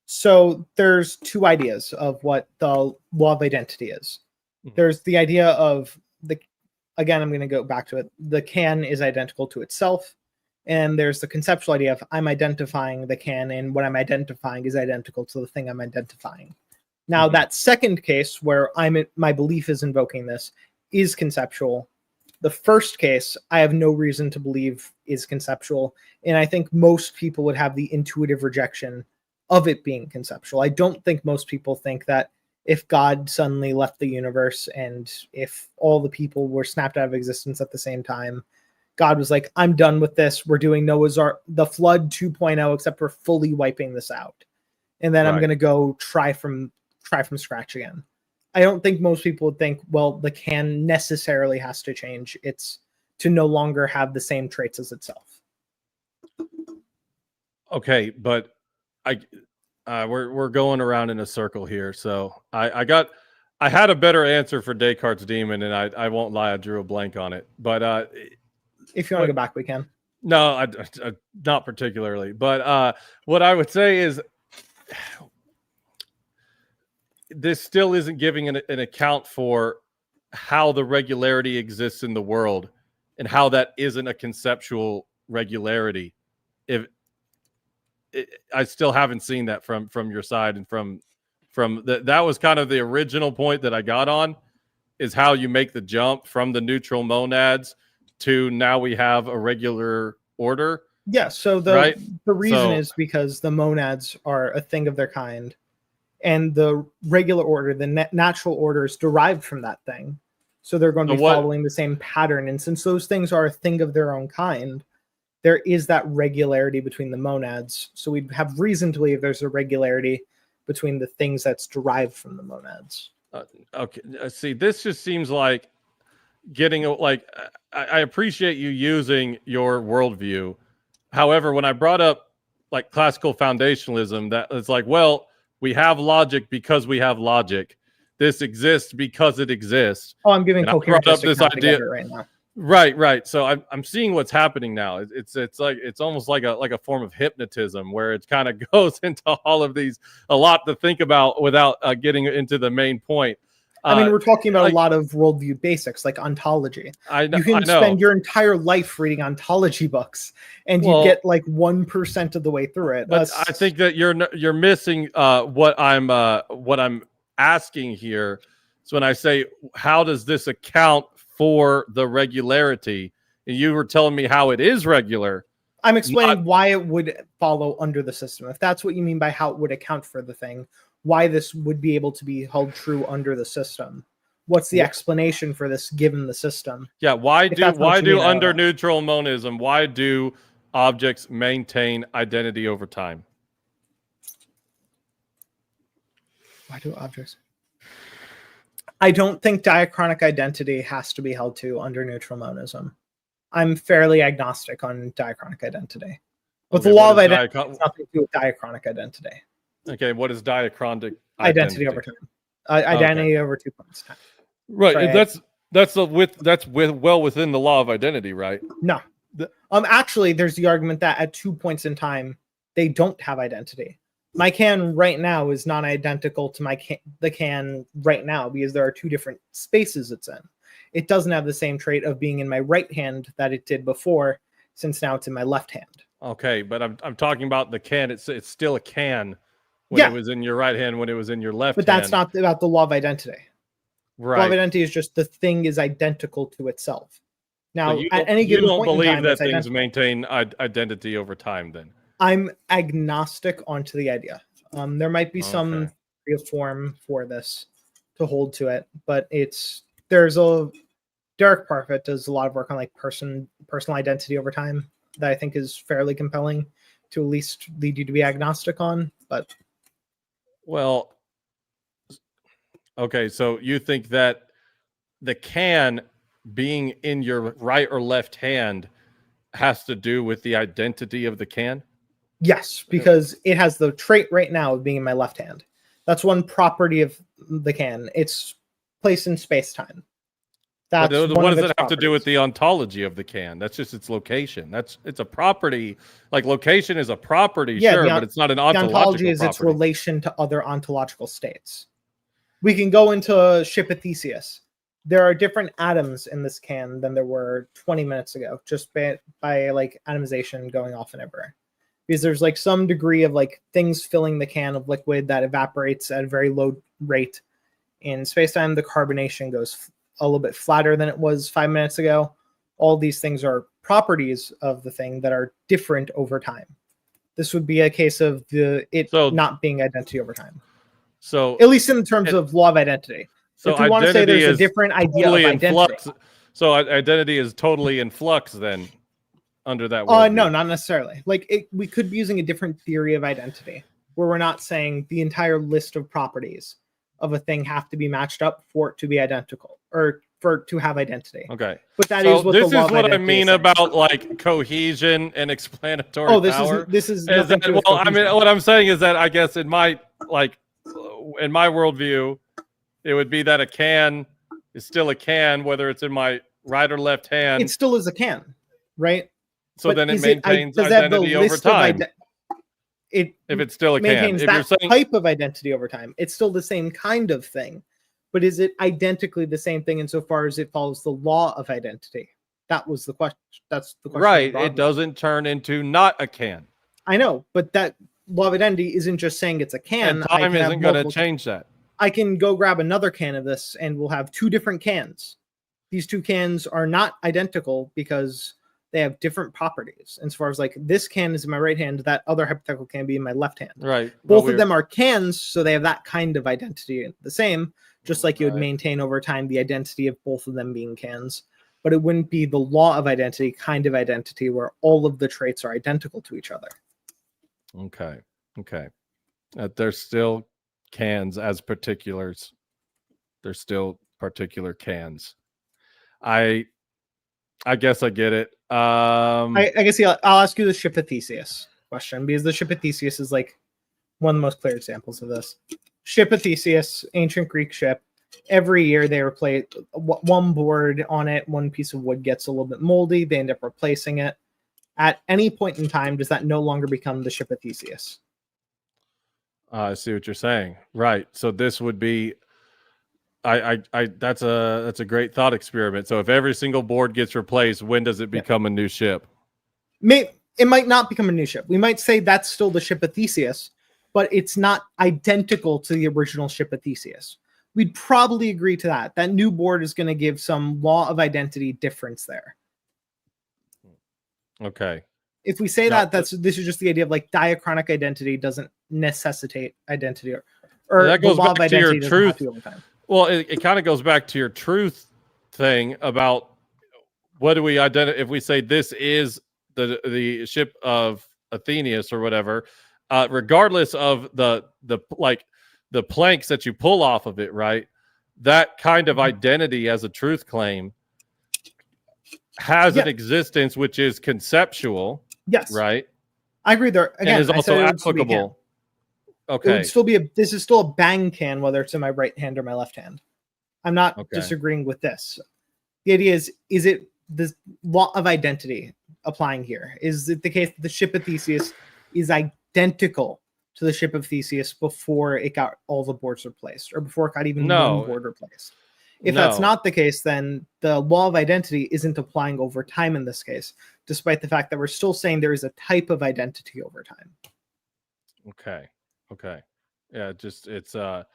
S5: So there's two ideas of what the law of identity is. Mm-hmm. There's the idea of again, I'm going to go back to it. The can is identical to itself. And there's the conceptual idea of I'm identifying the can, and what I'm identifying is identical to the thing I'm identifying. Now, that second case where my belief is invoking this is conceptual. The first case, I have no reason to believe is conceptual. And I think most people would have the intuitive rejection of it being conceptual. I don't think most people think that if God suddenly left the universe and if all the people were snapped out of existence at the same time, God was like, I'm done with this. We're doing Noah's Ark, the flood 2.0, except we're fully wiping this out. And then I'm going to go try from scratch again. I don't think most people would think, well, the can necessarily has to change. It's to no longer have the same traits as itself.
S12: Okay, but we're going around in a circle here. So I had a better answer for Descartes' demon, and I won't lie, I drew a blank on it. But
S5: if you want to go back, we can.
S12: No, I not particularly. But what I would say is, this still isn't giving an account for how the regularity exists in the world and how that isn't a conceptual regularity. I still haven't seen that from your side, and from that was kind of the original point that I got on, is how you make the jump from the neutral monads to now we have a regular order.
S5: Yeah, so the reason is because the monads are a thing of their kind, and the regular order, the natural order, is derived from that thing. So they're going to be following the same pattern. And since those things are a thing of their own kind, there is that regularity between the monads. So we'd have reason to believe there's a regularity between the things that's derived from the monads.
S12: Okay. See, this just seems like getting I appreciate you using your worldview. However, when I brought up like classical foundationalism, that it's like, well, We have logic because we have logic. This exists because it exists.
S5: Oh, I'm giving
S12: And I brought up
S5: coherent
S12: this idea
S5: right now.
S12: Right. So I'm seeing what's happening now. It's almost like a form of hypnotism where it kind of goes into all of these, a lot to think about without getting into the main point.
S5: I mean, we're talking about a lot of worldview basics like ontology. You can spend your entire life reading ontology books, and you get like 1% of the way through it.
S12: But I think that you're missing what I'm asking here. So when I say, how does this account for the regularity? And you were telling me how it is regular.
S5: I'm explaining why it would follow under the system. If that's what you mean by how it would account for the thing, why this would be able to be held true under the system. What's the explanation for this given the system?
S12: Yeah, why do under neutral monism, why do objects maintain identity over time?
S5: Why do objects? I don't think diachronic identity has to be held to under neutral monism. I'm fairly agnostic on diachronic identity. But the law of identity has nothing to do with diachronic identity.
S12: Okay, what is diachronic
S5: identity over time? Identity over 2 points time.
S12: Right, sorry, that's well within the law of identity, right?
S5: No. Actually, there's the argument that at 2 points in time, they don't have identity. My can right now is not identical to the can right now because there are two different spaces it's in. It doesn't have the same trait of being in my right hand that it did before, since now it's in my left hand.
S12: Okay, but I'm talking about the can. It's still a can when it was in your right hand, when it was in your left hand.
S5: But that's not about the law of identity.
S12: Right.
S5: Law of identity is just the thing is identical to itself. Now, at any given point in time,
S12: you don't believe that things maintain identity over time, then?
S5: I'm agnostic onto the idea. There might be some form for this to hold to it, but Derek Parfit does a lot of work on like personal identity over time that I think is fairly compelling to at least lead you to be agnostic on. But
S12: okay, so you think that the can being in your right or left hand has to do with the identity of the can?
S5: Yes, because it has the trait right now of being in my left hand. That's one property of the can. It's placed in space-time.
S12: What does it have to do with the ontology of the can? That's just its location. It's a property. Like location is a property, sure, but it's not an ontological property. The ontology is its relation to other ontological states. We can go into Shipathesis. There are different atoms in this can than there were 20 minutes ago, just by like atomization going off and everywhere. Because there's like some degree of like things filling the can of liquid that evaporates at a very low rate. In space-time, the carbonation goes a little bit flatter than it was 5 minutes ago. All these things are properties of the thing that are different over time. This would be a case of not being identity over time. So at least in terms of law of identity. So if we want to say there's a different idea of identity. So identity is totally in flux then under that worldview.
S5: No, not necessarily. Like we could be using a different theory of identity where we're not saying the entire list of properties of a thing have to be matched up for it to be identical or for it to have identity.
S12: Okay.
S5: But that is what the law of identity is.
S12: This is what I mean about like cohesion and explanatory power.
S5: This is
S12: what I'm saying is that I guess in my worldview, it would be that a can is still a can, whether it's in my right or left hand.
S5: It still is a can, right?
S12: So then it maintains identity over time. If it's still a can. If
S5: you're saying type of identity over time, it's still the same kind of thing. But is it identically the same thing insofar as it follows the law of identity? That was the question. That's the question.
S12: Right. It doesn't turn into not a can.
S5: I know, but that law of identity isn't just saying it's a can.
S12: And time isn't going to change that.
S5: I can go grab another can of this and we'll have two different cans. These two cans are not identical because they have different properties. As far as like this can is in my right hand, that other hypothetical can be in my left hand.
S12: Right.
S5: Both of them are cans, so they have that kind of identity the same, just like you would maintain over time the identity of both of them being cans. But it wouldn't be the law of identity kind of identity where all of the traits are identical to each other.
S12: Okay. They're still cans as particulars. They're still particular cans. I guess I get it.
S5: I guess I'll ask you the Shipathesis question because the Shipathesis is like one of the most clear examples of this. Ship of Theseus, ancient Greek ship. Every year they replace one board on it. One piece of wood gets a little bit moldy. They end up replacing it. At any point in time, does that no longer become the ship of Theseus?
S12: I see what you're saying. Right. So this would be, that's a great thought experiment. So if every single board gets replaced, when does it become a new ship?
S5: It might not become a new ship. We might say that's still the ship of Theseus, but it's not identical to the original ship of Theseus. We'd probably agree to that. That new board is going to give some law of identity difference there.
S12: Okay.
S5: If we say this is just the idea of like diachronic identity doesn't necessitate identity, or
S12: that goes
S5: law of
S12: back to your
S5: identity
S12: truth.
S5: over time.
S12: Well, it kind of goes back to your truth thing about what do we identify if we say this is the ship of Athenius or whatever, regardless of the planks that you pull off of it, right? That kind of identity as a truth claim has an existence which is conceptual.
S5: Yes.
S12: Right.
S5: I agree there. Again,
S12: and is also applicable.
S5: Okay. It would still be this is still a bang can, whether it's in my right hand or my left hand. I'm not disagreeing with this. The idea is it the law of identity applying here? Is it the case that the ship of Theseus is identical to the ship of Theseus before it got all the boards replaced, or before it got even one board replaced? If that's not the case, then the law of identity isn't applying over time in this case, despite the fact that we're still saying there is a type of identity over time.
S12: Okay. Yeah, it's a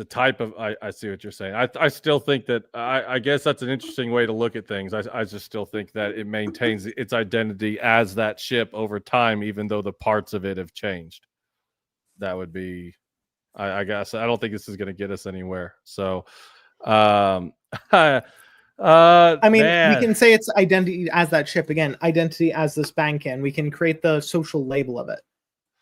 S12: type of, I see what you're saying. I still think that, I guess that's an interesting way to look at things. I just still think that it maintains its identity as that ship over time, even though the parts of it have changed. That would be, I guess, I don't think this is going to get us anywhere. So, I mean,
S5: we can say it's identity as that ship again, identity as this bang can. We can create the social label of it,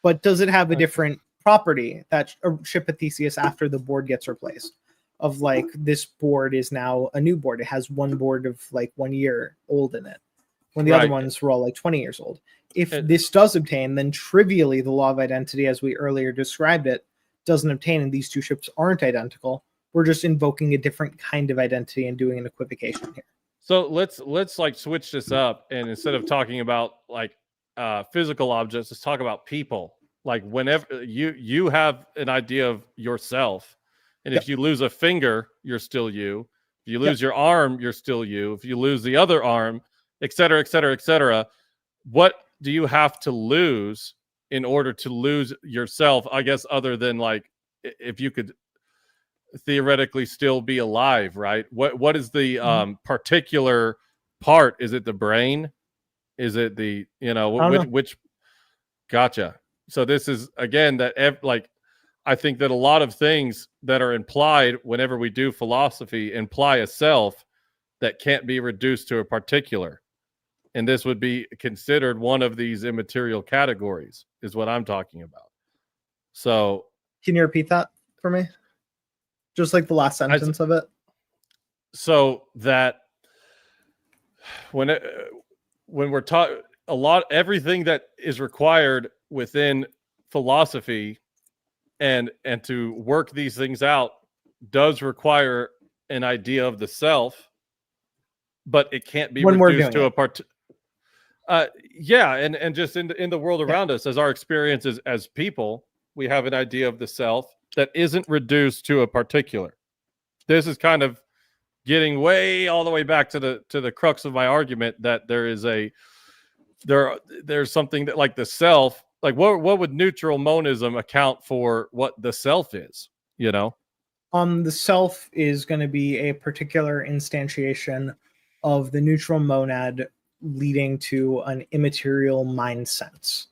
S5: but does it have a different property that ship of Theseus after the board gets replaced? Of like, this board is now a new board. It has one board of like 1 year old in it, when the other ones were all like 20 years old. If this does obtain, then trivially the law of identity, as we earlier described it, doesn't obtain, and these two ships aren't identical. We're just invoking a different kind of identity and doing an equivocation here.
S12: So let's like switch this up, and instead of talking about like physical objects, let's talk about people. Like whenever you have an idea of yourself, and if you lose a finger, you're still you. If you lose your arm, you're still you. If you lose the other arm, et cetera, et cetera, et cetera, what do you have to lose in order to lose yourself? I guess other than like, if you could theoretically still be alive, right? What is the particular part? Is it the brain? Is it the, which gotcha. So this is again that like, I think that a lot of things that are implied whenever we do philosophy imply a self that can't be reduced to a particular. And this would be considered one of these immaterial categories, is what I'm talking about. So
S5: can you repeat that for me? Just like the last sentence of it. So that
S12: when we're talking everything that is required within philosophy and to work these things out does require an idea of the self, but it can't be reduced to a part. And just in the world around us, as our experiences as people, we have an idea of the self that isn't reduced to a particular. This is kind of getting way all the way back to the crux of my argument that there's something that like the self, like what would neutral monism account for what the self is,
S5: The self is going to be a particular instantiation of the neutral monad leading to an immaterial mind sense.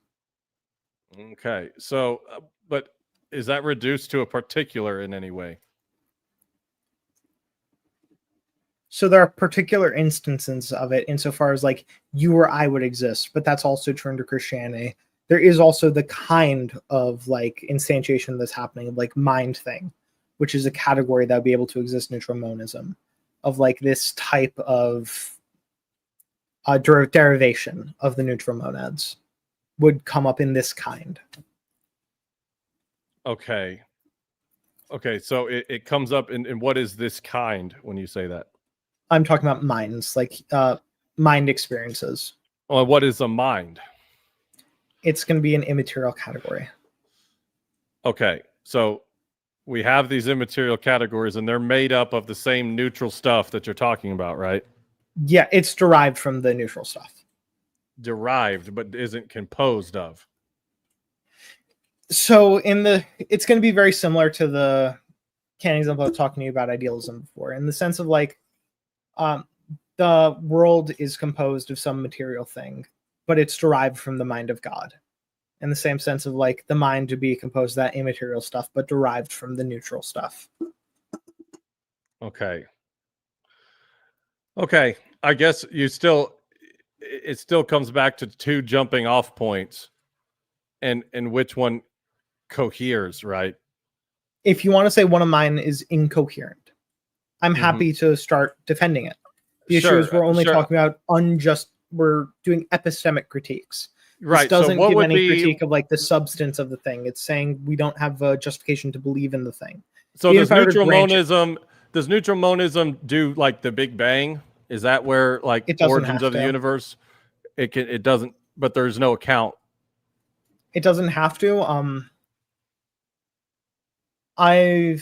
S12: Okay. So, but is that reduced to a particular in any way?
S5: So there are particular instances of it insofar as like you or I would exist, but that's also true under Christianity. There is also the kind of like instantiation that's happening of like mind thing, which is a category that would be able to exist neutral monism, of like this type of derivation of the neutral monads. would come up in this kind.
S12: Okay. So it comes up in what is this kind when you say that?
S5: I'm talking about minds, like mind experiences.
S12: Well, what is a mind?
S5: It's going to be an immaterial category.
S12: Okay, so we have these immaterial categories, and they're made up of the same neutral stuff that you're talking about, right?
S5: Yeah, it's derived from the neutral stuff.
S12: Derived, but isn't composed of.
S5: So it's going to be very similar to the example I was talking to you about idealism before, in the sense of like, the world is composed of some material thing, but it's derived from the mind of God. In the same sense of like the mind to be composed of that immaterial stuff, but derived from the neutral stuff.
S12: Okay. I guess it still comes back to two jumping off points, and which one coheres, right?
S5: If you want to say one of mine is incoherent, I'm happy to start defending it. The issue is we're only talking about we're doing epistemic critiques.
S12: Right.
S5: This doesn't give any critique of like the substance of the thing. It's saying we don't have a justification to believe in the thing.
S12: So does neutral monism do like the Big Bang? Is that where like origins of the universe? It doesn't, but there's no account.
S5: It doesn't have to.
S12: But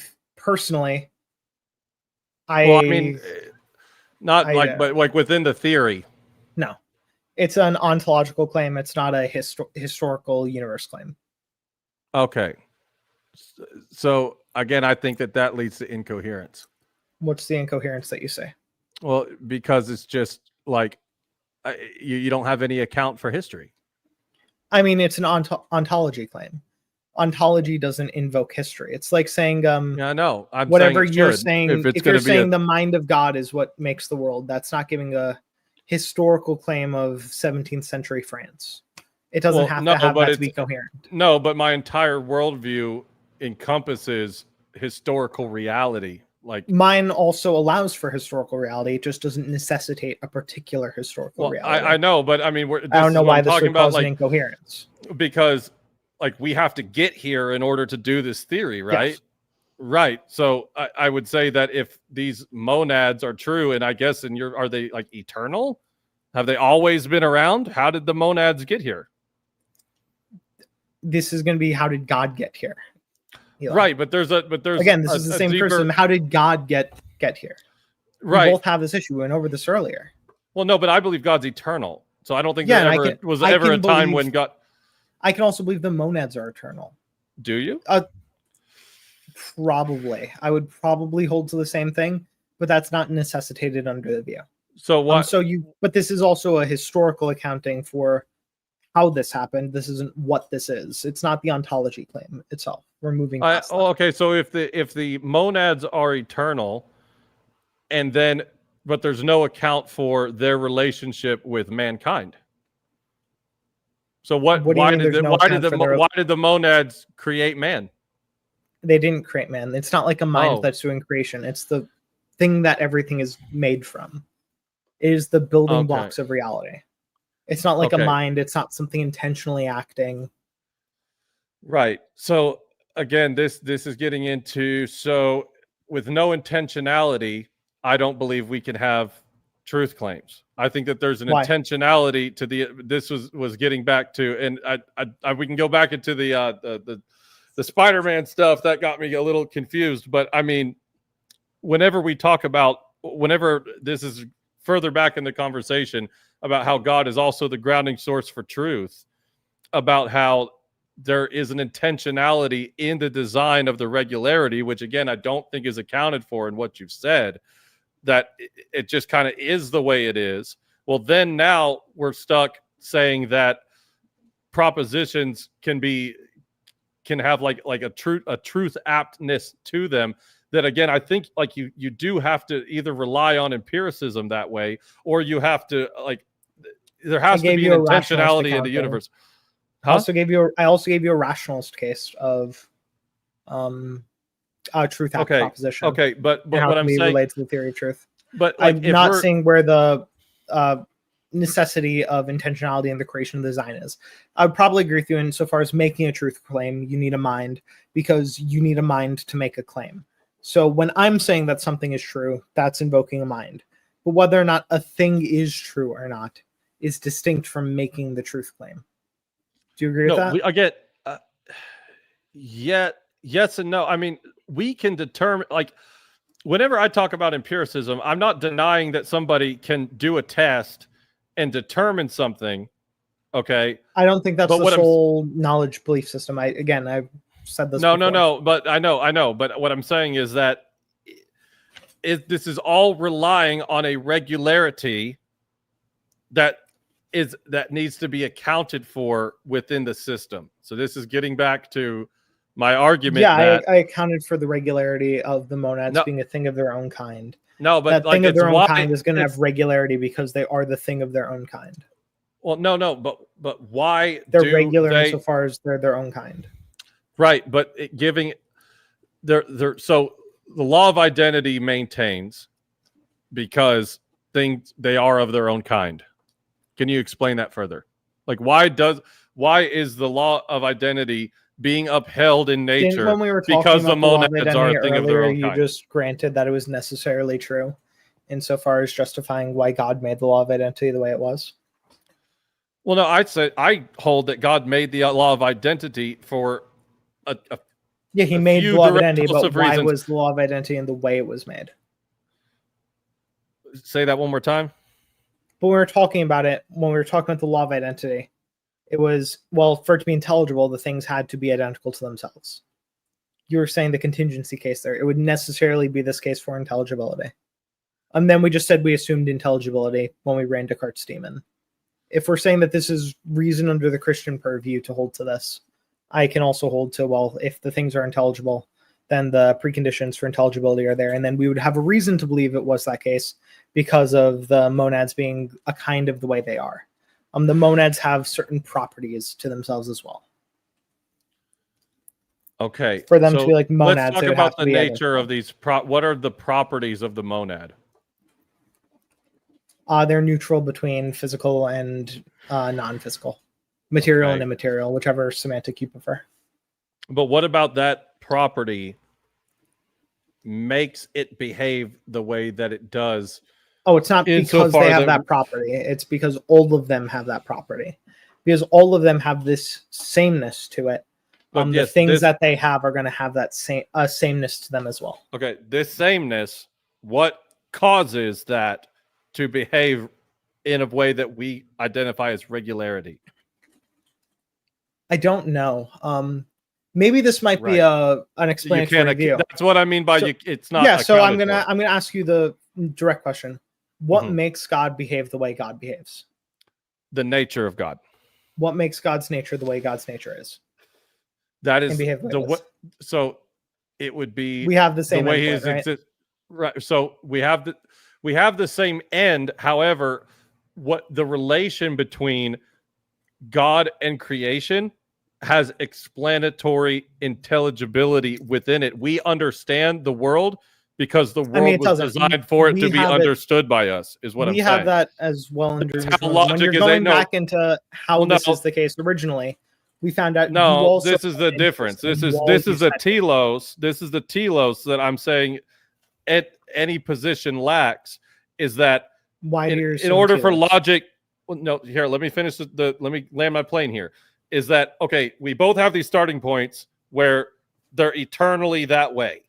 S12: like within the theory.
S5: No, it's an ontological claim. It's not a historical universe claim.
S12: Okay. So again, I think that leads to incoherence.
S5: What's the incoherence that you say?
S12: Well, because it's just like you don't have any account for history.
S5: I mean, it's an ontology claim. Ontology doesn't invoke history. It's like saying,
S12: yeah, I know.
S5: Whatever you're saying, if you're saying the mind of God is what makes the world, that's not giving a historical claim of 17th century France. It doesn't have to be coherent.
S12: No, but my entire worldview encompasses historical reality. Like
S5: mine also allows for historical reality. It just doesn't necessitate a particular historical reality.
S12: I know, but I mean,
S5: I don't know why this would cause an incoherence.
S12: Because like we have to get here in order to do this theory, right?
S5: Yes.
S12: Right. So I would say that if these monads are true, and I guess are they like eternal? Have they always been around? How did the monads get here?
S5: This is going to be, how did God get here? Eli.
S12: Right, but there's
S5: again, this is the same person. How did God get here?
S12: Right.
S5: We both have this issue. We went over this earlier.
S12: Well, no, but I believe God's eternal. So I don't think there was ever a time when God.
S5: I can also believe the monads are eternal.
S12: Do you?
S5: Probably. I would probably hold to the same thing, but that's not necessitated under the view.
S12: So what?
S5: But this is also a historical accounting for how this happened. This isn't what this is. It's not the ontology claim itself. We're moving past that.
S12: Okay. So if the monads are eternal, but there's no account for their relationship with mankind. So why did the monads create man?
S5: They didn't create man. It's not like a mind that's doing creation. It's the thing that everything is made from. It is the building blocks of reality. It's not like a mind. It's not something intentionally acting.
S12: Right. So again, this is getting into, so with no intentionality, I don't believe we can have truth claims. I think that there's an intentionality to this was getting back to, and we can go back into the Spider-Man stuff that got me a little confused. But I mean, whenever this is further back in the conversation about how God is also the grounding source for truth, about how there is an intentionality in the design of the regularity, which again, I don't think is accounted for in what you've said, that it just kind of is the way it is. Well, then now we're stuck saying that propositions can have like a truth aptness to them. That again, I think like you do have to either rely on empiricism that way, or you have to there has to be an intentionality in the universe.
S5: I also gave you a rationalist case of truth apt proposition.
S12: Okay, but what I'm saying
S5: relates to the theory of truth.
S12: But
S5: I'm not seeing where the necessity of intentionality in the creation of the design is. I would probably agree with you insofar as making a truth claim, you need a mind, because you need a mind to make a claim. So when I'm saying that something is true, that's invoking a mind. But whether or not a thing is true or not is distinct from making the truth claim. Do you agree with that?
S12: I get, yes and no. I mean, we can determine, like, whenever I talk about empiricism, I'm not denying that somebody can do a test and determine something. Okay.
S5: I don't think that's the sole knowledge belief system. I've said this before.
S12: No. But I know. But what I'm saying is that this is all relying on a regularity that needs to be accounted for within the system. So this is getting back to my argument.
S5: Yeah, I accounted for the regularity of the monads being a thing of their own kind.
S12: No, but
S5: that thing of their own kind is going to have regularity because they are the thing of their own kind.
S12: Well, no, but why
S5: they're regular insofar as they're their own kind?
S12: Right, but so the law of identity maintains because they are of their own kind. Can you explain that further? Like, why is the law of identity being upheld in nature
S5: when we were
S12: because the monads are a thing of their own
S5: you
S12: kind?
S5: just granted that it was necessarily true insofar as justifying why God made the law of identity the way it was.
S12: Well, no, I hold that God made the law of identity for
S5: he made the law of identity, but why was the law of identity in the way it was made?
S12: Say that one more time.
S5: But when we were talking about it, when we were talking about the law of identity, it was, well, for it to be intelligible, the things had to be identical to themselves. You were saying the contingency case there. It would necessarily be this case for intelligibility. And then we just said we assumed intelligibility when we ran Descartes' demon. If we're saying that this is reason under the Christian purview to hold to this, I can also hold to, well, if the things are intelligible, then the preconditions for intelligibility are there. And then we would have a reason to believe it was that case because of the monads being a kind of the way they are. The monads have certain properties to themselves as well.
S12: Okay.
S5: For them to be like monads,
S12: let's talk about the nature of these. What are the properties of the monad?
S5: They're neutral between physical and non-physical, material and immaterial, whichever semantic you prefer.
S12: But what about that property makes it behave the way that it does?
S5: Oh, it's not because they have that property. It's because all of them have that property. Because all of them have this sameness to it. The things that they have are going to have that sameness to them as well.
S12: Okay, this sameness, what causes that to behave in a way that we identify as regularity?
S5: I don't know. Maybe this might be an explanatory view.
S12: That's what I mean by it's not.
S5: Yeah, so I'm gonna ask you the direct question. What makes God behave the way God behaves?
S12: The nature of God.
S5: What makes God's nature the way God's nature is?
S12: That is so it would be
S5: we have the same
S12: the way
S5: endpoint,
S12: he is right. So we have the same end. However, what the relation between God and creation has explanatory intelligibility within it. We understand the world because the world was designed for it to be understood by us, is what I'm saying.
S5: We have that as well. When you're going back into how this is the case originally, we found out.
S12: No, this is the difference. This is the telos. This is the telos that I'm saying at any position lacks, is that in order for logic. Well, no, here, let me finish let me land my plane here. Is that, okay, we both have these starting points where they're eternally that way.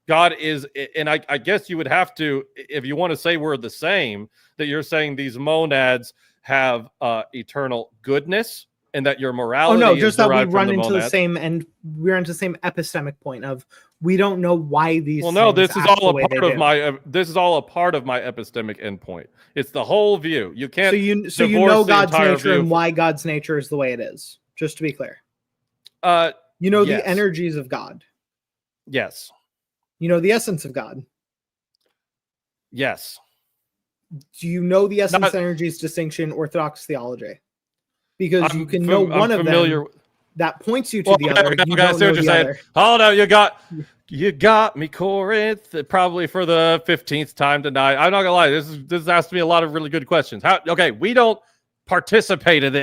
S12: God is, and I guess you would have to, if you want to say we're the same, that you're saying these monads have eternal goodness and that your morality is derived from the monads.
S5: Just that we run into the same, and we're into the same epistemic point of we don't know why these.
S12: Well, no, this is all a part of my. This is all a part of my epistemic endpoint. It's the whole view. You can't.
S5: So you know God's nature and why God's nature is the way it is. Just to be clear. You know the energies of God.
S12: Yes.
S5: You know the essence of God.
S12: Yes.
S5: Do you know the essence energies distinction orthodox theology? Because you can know one of them that points you to the other.
S12: Okay, I see what you're saying. Hold on, You got me, Korinth. Probably for the 15th time tonight. I'm not gonna lie. This is asking me a lot of really good questions. Okay, we don't participate in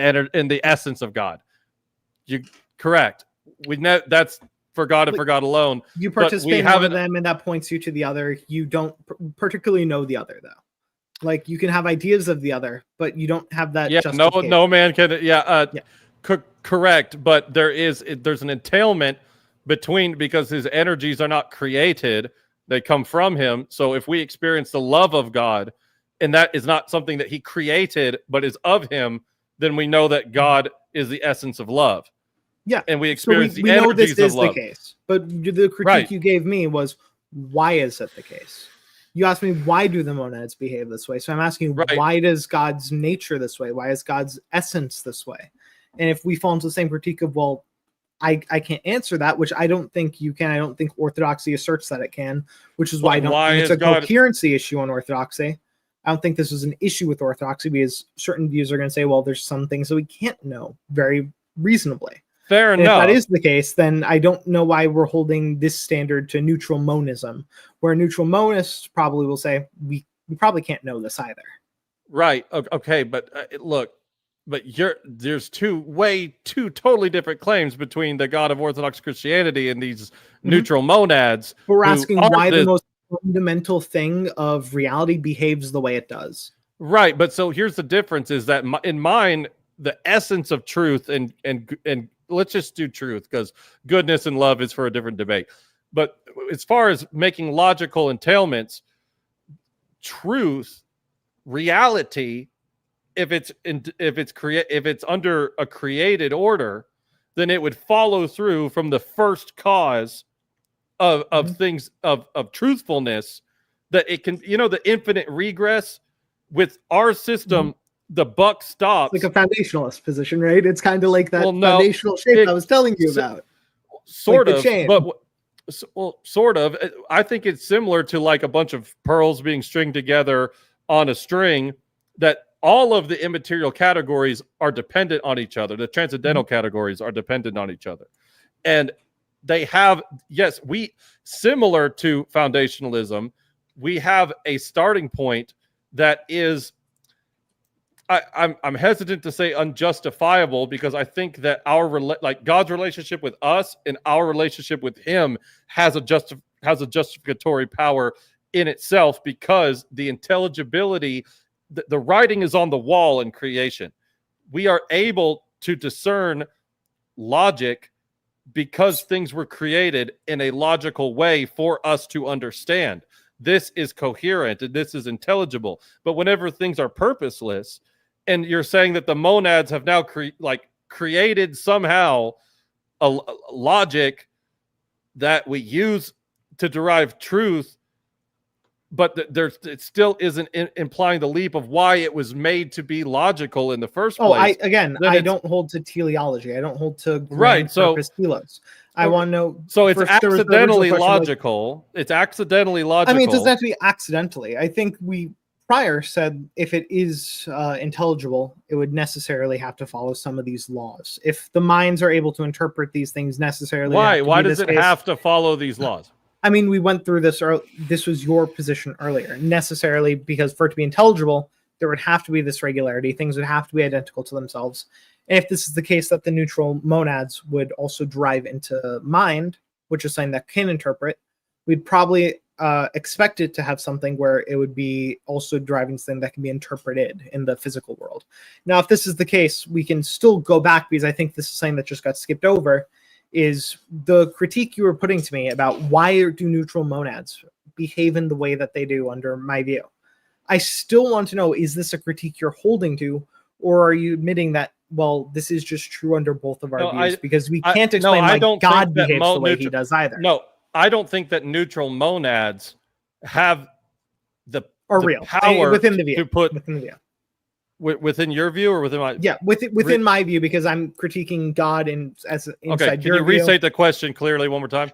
S12: the essence of God. You correct. We know that's for God and for God alone.
S5: You participate in one of them, and that points you to the other. You don't particularly know the other, though. Like, you can have ideas of the other, but you don't have that.
S12: Yeah, no man can. Correct. But there's an entailment between, because his energies are not created; they come from him. So if we experience the love of God, and that is not something that he created, but is of him, then we know that God is the essence of love.
S5: Yeah,
S12: and we experience
S5: we know this is
S12: love.
S5: the case. But the critique you gave me was, why is it the case? You asked me, why do the monads behave this way? So I'm asking, why does God's nature this way? Why is God's essence this way? And if we fall into the same critique of, well, I can't answer that, which I don't think you can. I don't think orthodoxy asserts that it can, which is why I don't think it's a coherency issue on orthodoxy. I don't think this is an issue with orthodoxy, because certain views are going to say, well, there's some things that we can't know very reasonably.
S12: Fair enough.
S5: If that is the case, then I don't know why we're holding this standard to neutral monism, where neutral monists probably will say, we probably can't know this either.
S12: Right. Okay. But look, there's two totally different claims between the God of Orthodox Christianity and these neutral monads.
S5: But we're asking why the most fundamental thing of reality behaves the way it does.
S12: Right. But so here's the difference, is that in mine, the essence of truth and let's just do truth, because goodness and love is for a different debate. But as far as making logical entailments, truth, reality, if it's under a created order, then it would follow through from the first cause of things of truthfulness, that it can, the infinite regress with our system. The buck stops.
S5: It's like a foundationalist position, right? It's kind of like that foundational shape I was telling you about.
S12: Sort of, sort of. I think it's similar to like a bunch of pearls being stringed together on a string, that all of the immaterial categories are dependent on each other. The transcendental categories are dependent on each other. And they have, similar to foundationalism, we have a starting point that is, I'm hesitant to say unjustifiable, because I think that God's relationship with us and our relationship with him has a justificatory power in itself, because the intelligibility, the writing is on the wall in creation. We are able to discern logic because things were created in a logical way for us to understand. This is coherent and this is intelligible. But whenever things are purposeless, and you're saying that the monads have now created somehow a logic that we use to derive truth, but it still isn't implying the leap of why it was made to be logical in the first place.
S5: I don't hold to teleology. I don't hold to purpose telos. I want to know.
S12: So it's accidentally logical. It's accidentally logical.
S5: I mean, it doesn't have to be accidentally. I think we prior said if it is intelligible, it would necessarily have to follow some of these laws. If the minds are able to interpret these things necessarily,
S12: why does it have to follow these laws?
S5: I mean, we went through this, or this was your position earlier. Necessarily, because for it to be intelligible, there would have to be this regularity. Things would have to be identical to themselves. And if this is the case, that the neutral monads would also drive into mind, which is something that can interpret, we'd probably expect it to have something where it would be also driving something that can be interpreted in the physical world. Now, if this is the case, we can still go back, because I think this is something that just got skipped over, is the critique you were putting to me about why do neutral monads behave in the way that they do under my view. I still want to know, is this a critique you're holding to, or are you admitting that, well, this is just true under both of our views, because we can't explain why God behaves the way he does either.
S12: No, I don't think that neutral monads have the
S5: real
S12: power
S5: within the view.
S12: To put
S5: within the view.
S12: Within your view or within my?
S5: Yeah, within my view, because I'm critiquing God inside your view.
S12: Can you restate the question clearly one more time?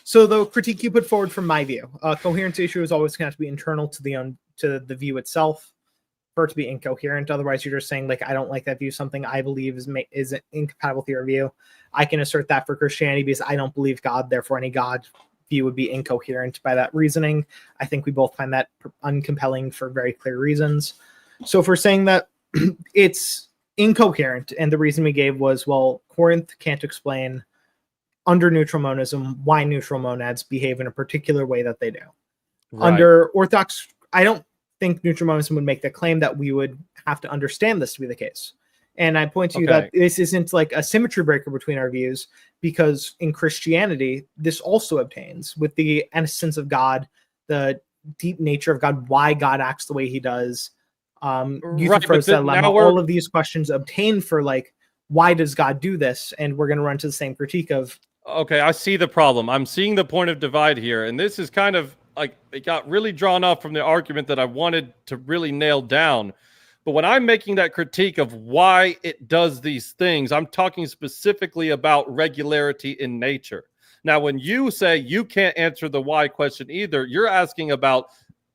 S5: So the critique you put forward from my view, coherence issue is always going to have to be internal to the view itself for it to be incoherent. Otherwise, you're just saying, like, I don't like that view. Something I believe is incompatible with your view. I can assert that for Christianity because I don't believe God. Therefore, any God view would be incoherent by that reasoning. I think we both find that uncompelling for very clear reasons. So if we're saying that it's incoherent, and the reason we gave was, well, Korinth can't explain under neutral monism why neutral monads behave in a particular way that they do. Right. Under orthodox, I don't think neutral monism would make the claim that we would have to understand this to be the case. And I point to you that this isn't like a symmetry breaker between our views, because in Christianity, this also obtains with the essence of God, the deep nature of God, why God acts the way he does. Euthyphro's dilemma, all of these questions obtain for like, why does God do this? And we're going to run to the same critique of.
S12: Okay, I see the problem. I'm seeing the point of divide here. And this is kind of like, it got really drawn off from the argument that I wanted to really nail down. But when I'm making that critique of why it does these things, I'm talking specifically about regularity in nature. Now, when you say you can't answer the why question either, you're asking about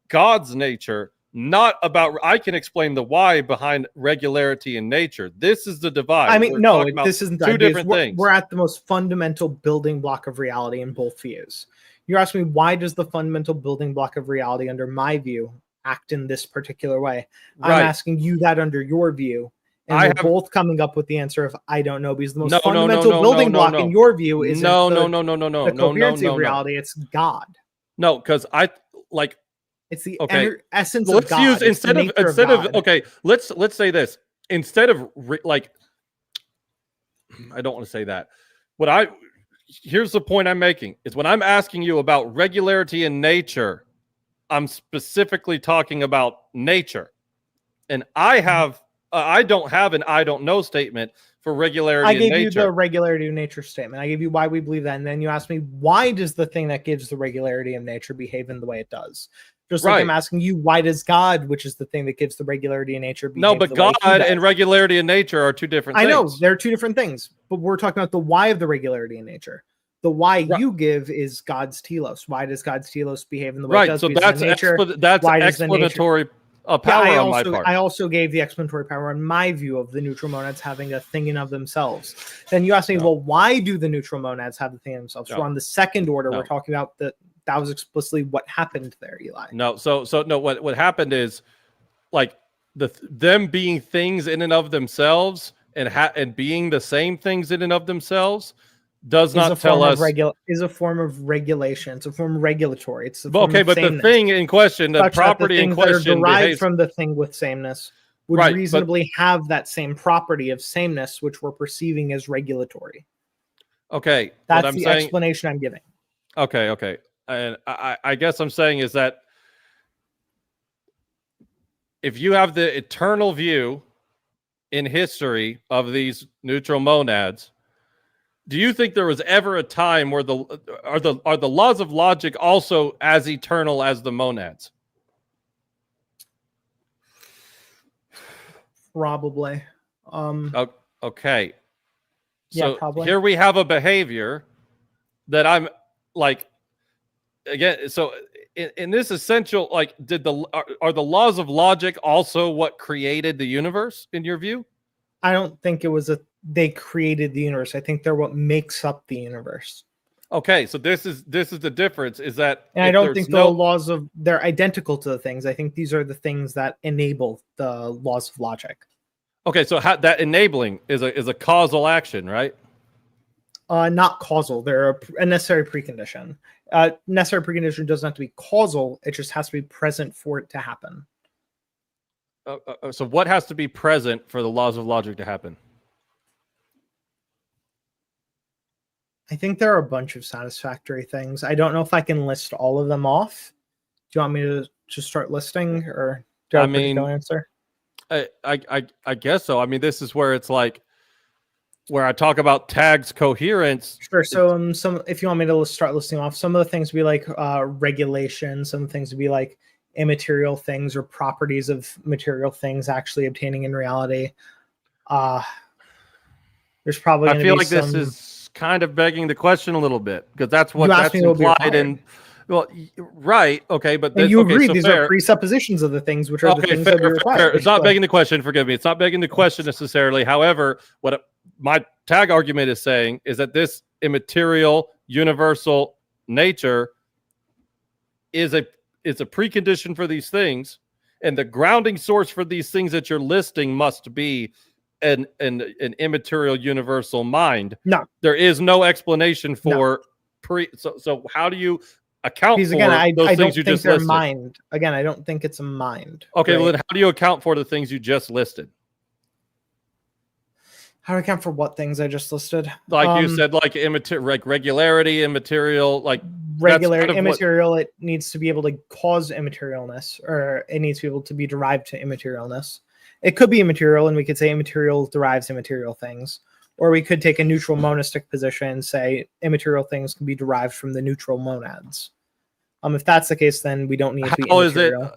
S12: God's nature, not about, I can explain the why behind regularity in nature. This is the divide.
S5: I mean, no, this isn't
S12: two different things.
S5: We're at the most fundamental building block of reality in both views. You're asking me, why does the fundamental building block of reality under my view act in this particular way? Right. I'm asking you that under your view, and we're both coming up with the answer of I don't know, because the most fundamental building block in your view is the coherency of reality. It's God.
S12: No, because I like
S5: it's the essence of God.
S12: Let's use instead of okay. Let's say this instead of like. I don't want to say that. Here's the point I'm making is when I'm asking you about regularity in nature, I'm specifically talking about nature, and I don't have an I don't know statement for regularity in nature.
S5: I gave you the regularity of nature statement. I gave you why we believe that, and then you asked me, why does the thing that gives the regularity of nature behave in the way it does? Just like I'm asking you, why does God, which is the thing that gives the regularity in nature, behave
S12: no, but God and regularity in nature are two different things.
S5: I know, they're two different things, but we're talking about the why of the regularity in nature. The why you give is God's telos. Why does God's telos behave in the way it does?
S12: So that's explanatory power on my part.
S5: I also gave the explanatory power on my view of the neutral monads having a thing in of themselves. Then you asked me, well, why do the neutral monads have the thing in themselves? So on the second order, we're talking about that was explicitly what happened there, Eli.
S12: No, so no, what happened is like them being things in and of themselves and being the same things in and of themselves does not tell us
S5: is a form of regulation. It's a form of regulatory. It's
S12: but the thing in question, the property in question,
S5: derived from the thing with sameness would reasonably have that same property of sameness, which we're perceiving as regulatory.
S12: Okay,
S5: that's the explanation I'm giving.
S12: Okay, and I guess I'm saying is that if you have the eternal view in history of these neutral monads, do you think there was ever a time where are the laws of logic also as eternal as the monads?
S5: Probably.
S12: Okay.
S5: Yeah, probably.
S12: Here we have a behavior that I'm like, again, so in this essential, like, are the laws of logic also what created the universe in your view?
S5: I don't think it was they created the universe. I think they're what makes up the universe.
S12: Okay, so this is the difference is that,
S5: and I don't think the laws they're identical to the things. I think these are the things that enable the laws of logic.
S12: Okay, so that enabling is a causal action, right?
S5: Not causal. They're a necessary precondition. Necessary precondition doesn't have to be causal. It just has to be present for it to happen.
S12: So what has to be present for the laws of logic to happen?
S5: I think there are a bunch of satisfactory things. I don't know if I can list all of them off. Do you want me to just start listing, or do you have a particular answer?
S12: I guess so. I mean, this is where it's like where I talk about tags coherence.
S5: Sure. So some, if you want me to start listing off, some of the things would be like regulation. Some things would be like immaterial things or properties of material things actually obtaining in reality. There's probably
S12: I feel like this is kind of begging the question a little bit, because that's implied in. Well, right, okay, but
S5: you agree these are presuppositions of the things, which are the things that we require.
S12: It's not begging the question. Forgive me. It's not begging the question necessarily. However, what my tag argument is saying is that this immaterial, universal, nature is a precondition for these things, and the grounding source for these things that you're listing must be an immaterial universal mind.
S5: No,
S12: there is no explanation for So how do you account
S5: because
S12: for
S5: again, I
S12: those
S5: don't
S12: things you
S5: think
S12: just
S5: they're
S12: listed?
S5: mind. Again, I don't think it's a mind.
S12: Okay,
S5: right?
S12: well then how do you account for the things you just listed?
S5: How do I account for what things I just listed?
S12: Like you said, like regularity, immaterial, like
S5: regular immaterial. It needs to be able to cause immaterialness, or it needs to be able to be derived to immaterialness. It could be immaterial, and we could say immaterial derives immaterial things. Or we could take a neutral monistic position and say immaterial things can be derived from the neutral monads. If that's the case, then we don't need to be immaterial.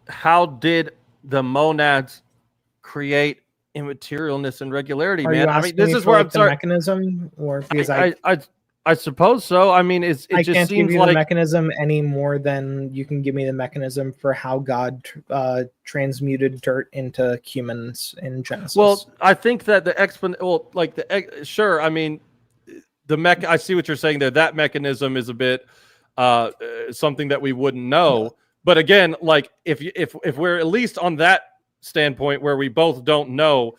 S12: How did the monads create immaterialness and regularity,
S5: Are
S12: man?
S5: you
S12: I mean,
S5: asking
S12: this
S5: me
S12: is
S5: for,
S12: where
S5: like,
S12: I'm
S5: the
S12: sorry.
S5: mechanism, or because
S12: I suppose so. I mean, it
S5: I
S12: just
S5: can't give
S12: seems
S5: you
S12: like
S5: the mechanism any more than you can give me the mechanism for how God transmuted dirt into humans in Genesis.
S12: Well, I think that sure. I mean, I see what you're saying there. That mechanism is a bit something that we wouldn't know. But again, like if we're at least on that standpoint where we both don't know,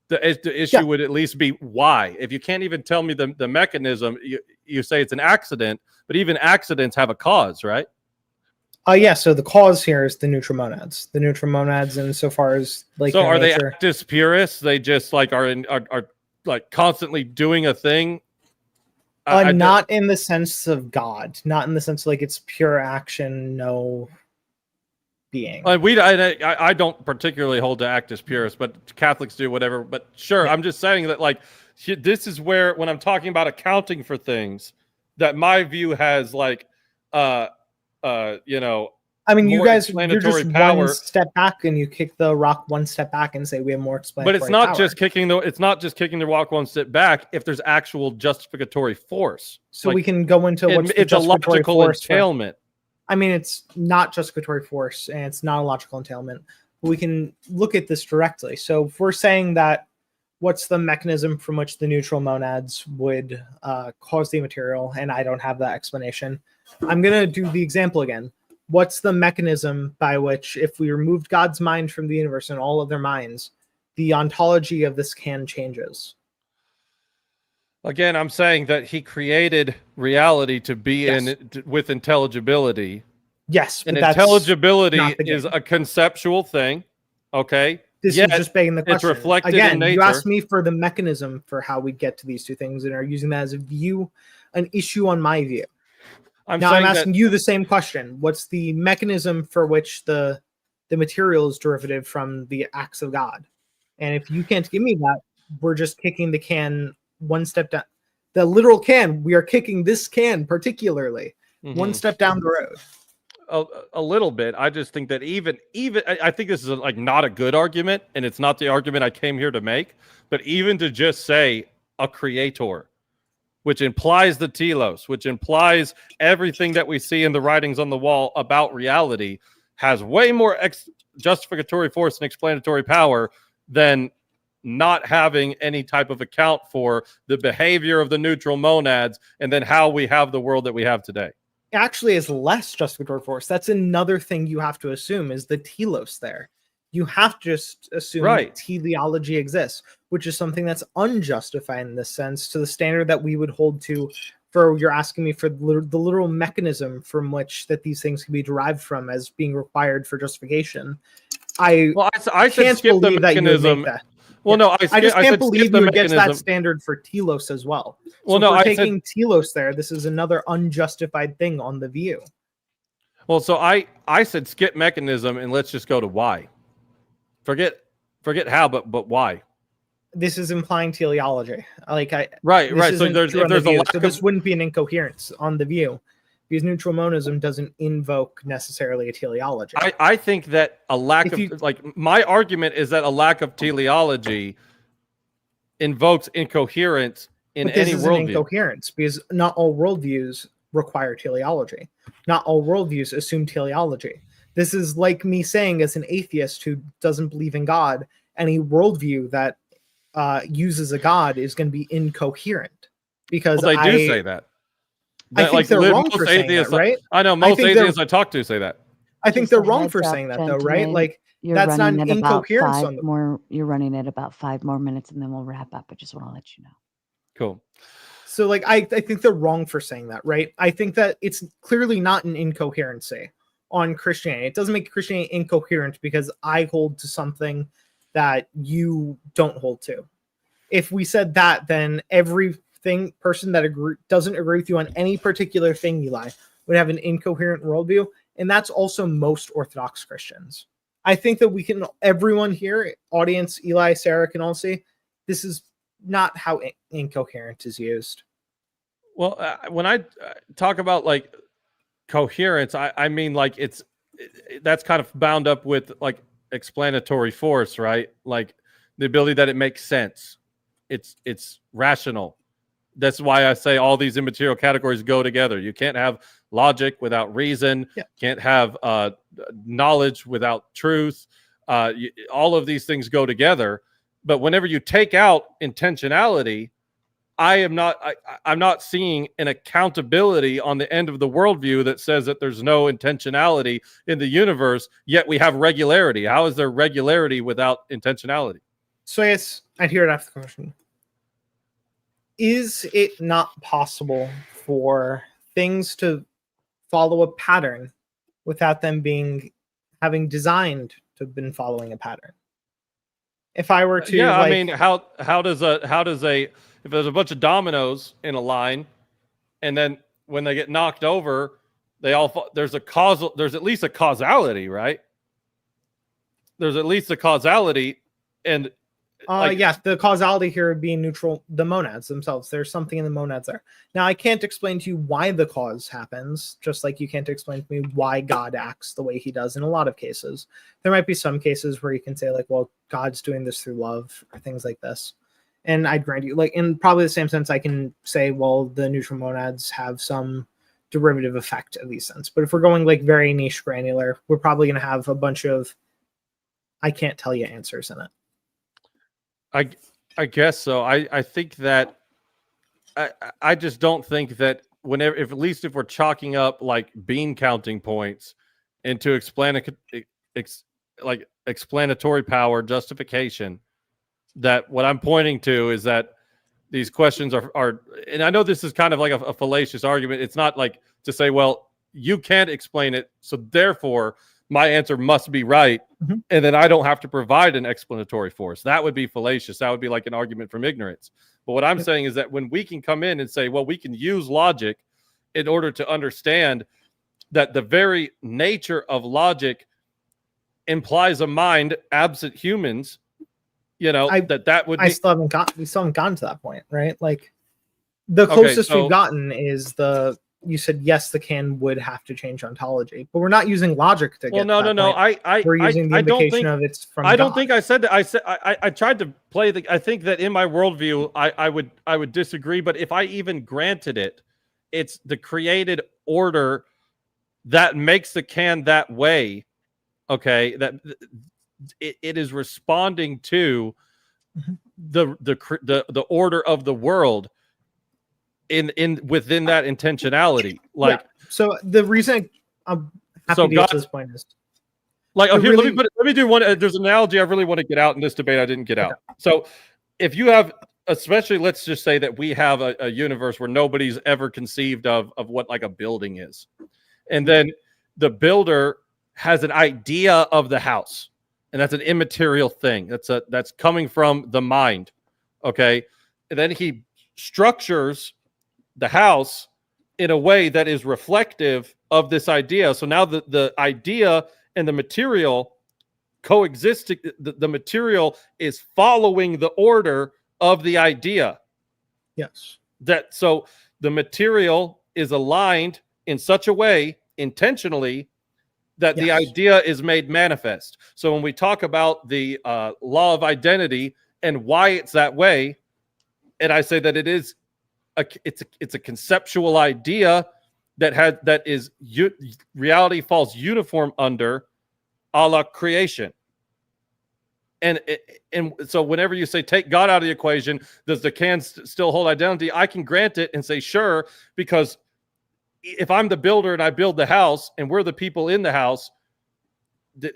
S12: the issue would at least be why. If you can't even tell me the mechanism, you say it's an accident, but even accidents have a cause, right?
S5: Yeah, so the cause here is the neutral monads. The neutral monads, insofar as like,
S12: so are
S5: nature,
S12: they actus purists? They just like are like constantly doing a thing.
S5: Not in the sense of God, not in the sense of, like, it's pure action, no being.
S12: I don't particularly hold to actus purists, but Catholics do, whatever. But sure, I'm just saying that, like, this is where, when I'm talking about accounting for things, that my view has, like,
S5: I mean, you guys, you're
S12: explanatory
S5: just
S12: power.
S5: one step back, and you kick the rock one step back and say we have more explanatory.
S12: But it's not
S5: power.
S12: just kicking the rock one step back. If there's actual justificatory force,
S5: So we can go into what's the
S12: it's a
S5: justificatory
S12: logical
S5: force
S12: entailment.
S5: I mean, it's not justificatory force, and it's not a logical entailment. We can look at this directly. So if we're saying that, what's the mechanism from which the neutral monads would cause the immaterial, and I don't have that explanation, I'm going to do the example again. What's the mechanism by which, if we removed God's mind from the universe and all of their minds, the ontology of this can changes?
S12: Again, I'm saying that he created reality to be with intelligibility.
S5: Yes,
S12: and intelligibility is a conceptual thing. Okay,
S5: this is just begging the question.
S12: It's reflected
S5: again.
S12: in nature.
S5: You asked me for the mechanism for how we get to these two things, and are using that as an issue on my view. I'm asking you the same question. What's the mechanism for which the material is derivative from the acts of God? And if you can't give me that, we're just kicking the can one step down. The literal can. We are kicking this can particularly one step down the road.
S12: A little bit. I just think that even I think this is like not a good argument, and it's not the argument I came here to make. But even to just say a creator, which implies the telos, which implies everything that we see in the writings on the wall about reality, has way more justificatory force and explanatory power than not having any type of account for the behavior of the neutral monads and then how we have the world that we have today.
S5: Actually is less justificatory force. That's another thing you have to assume is the telos there. You have to just assume that teleology exists, which is something that's unjustified in this sense to the standard that we would hold to. For you're asking me for the literal mechanism from which that these things can be derived from as being required for justification. I
S12: can't skip the mechanism. Well, no,
S5: I just can't believe you would get to that standard for telos as well.
S12: Well,
S5: so
S12: no,
S5: if we're taking telos there. This is another unjustified thing on the view.
S12: Well, so I said skip mechanism and let's just go to why. Forget how, but why?
S5: This is implying teleology.
S12: Right. So there's a lack
S5: so this wouldn't be an incoherence on the view, because neutral monism doesn't invoke necessarily a teleology.
S12: I think that a lack my argument is that a lack of teleology invokes incoherence in any worldview.
S5: Incoherence, because not all worldviews require teleology. Not all worldviews assume teleology. This is like me saying, as an atheist who doesn't believe in God, any worldview that uses a God is going to be incoherent. Because
S12: they do say that.
S5: I think they're wrong for saying that, right?
S3: I know most atheists I talk to say that.
S5: I think
S11: Just
S5: they're
S11: a
S5: wrong
S11: heads
S5: for
S11: up,
S5: saying that, though,
S11: gentlemen.
S5: right? Like,
S11: You're
S5: that's not
S11: running
S5: an
S11: at about
S5: incoherence
S11: five
S5: on the.
S11: more. You're running at about 5 more minutes, and then we'll wrap up. I just want to let you know.
S3: Cool.
S5: So, like, I think they're wrong for saying that, right? I think that it's clearly not an incoherency on Christianity. It doesn't make Christianity incoherent because I hold to something that you don't hold to. If we said that, then everything person that doesn't agree with you on any particular thing, Eli, would have an incoherent worldview, and that's also most Orthodox Christians. I think that we can, everyone here, audience, Eli, Sara, can all see this is not how incoherent is used.
S3: Well, when I talk about like coherence, I mean like that's kind of bound up with like explanatory force, right? Like the ability that it makes sense. It's rational. That's why I say all these immaterial categories go together. You can't have logic without reason. Yeah. Can't have knowledge without truth. All of these things go together. But whenever you take out intentionality, I'm not seeing an accountability on the end of the worldview that says that there's no intentionality in the universe, yet we have regularity. How is there regularity without intentionality?
S5: So I guess I'd hear it after the question. Is it not possible for things to follow a pattern without them having designed to have been following a pattern? If I were to,
S3: I mean, how does a if there's a bunch of dominoes in a line, and then when they get knocked over, they all there's at least a causality, right? There's at least a causality, and
S5: yes, the causality here would be neutral, the monads themselves. There's something in the monads there. Now, I can't explain to you why the cause happens, just like you can't explain to me why God acts the way he does in a lot of cases. There might be some cases where you can say, like, well, God's doing this through love, or things like this. And I'd grant you, like, in probably the same sense, I can say, well, the neutral monads have some derivative effect in these sense. But if we're going, like, very niche granular, we're probably going to have a bunch of I can't tell you answers in it.
S3: I guess so. I think that I just don't think that whenever, at least if we're chalking up like bean counting points into explanatory power justification, that what I'm pointing to is that these questions are, and I know this is kind of like a fallacious argument. It's not like to say, well, you can't explain it, so therefore my answer must be right, and then I don't have to provide an explanatory force. That would be fallacious. That would be like an argument from ignorance. But what I'm saying is that when we can come in and say, well, we can use logic in order to understand that the very nature of logic implies a mind absent humans, you know, that would be...
S5: we still haven't gotten to that point, right? Like, the closest we've gotten is you said, yes, the canon would have to change ontology, but we're not using logic to get
S3: no.
S5: We're using the indication of it's from
S3: I don't
S5: God.
S3: think I said that. I tried to play I think that in my worldview, I would disagree, but if I even granted it, it's the created order that makes the canon that way. Okay, that it is responding to the order of the world within that intentionality. Like,
S5: yeah. So the reason I'm happy to get to this point is
S3: like, oh, here, let me do one. There's an analogy I really want to get out in this debate. I didn't get out. So if you have, especially, let's just say that we have a universe where nobody's ever conceived of what like a building is. And then the builder has an idea of the house, and that's an immaterial thing. That's coming from the mind. Okay. And then he structures the house in a way that is reflective of this idea. So now the idea and the material coexisting. The material is following the order of the idea.
S5: Yes.
S3: So the material is aligned in such a way intentionally that the idea is made manifest. So when we talk about the law of identity and why it's that way, and I say that it's a conceptual idea that reality falls uniform under a la creation. And so whenever you say take God out of the equation, does the canon still hold identity? I can grant it and say sure, because if I'm the builder and I build the house and we're the people in the house,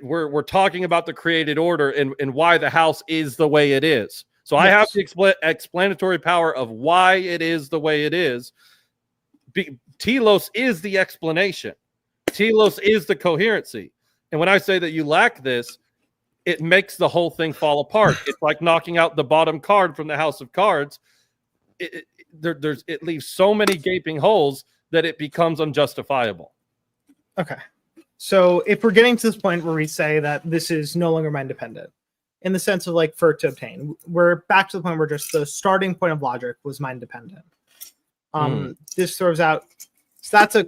S3: we're talking about the created order and why the house is the way it is. So I have the explanatory power of why it is the way it is. Telos is the explanation. Telos is the coherency. And when I say that you lack this, it makes the whole thing fall apart. It's like knocking out the bottom card from the house of cards. It leaves so many gaping holes that it becomes unjustifiable.
S5: Okay. So if we're getting to this point where we say that this is no longer mind dependent, in the sense of like for it to obtain, we're back to the point where just the starting point of logic was mind dependent. This throws out, so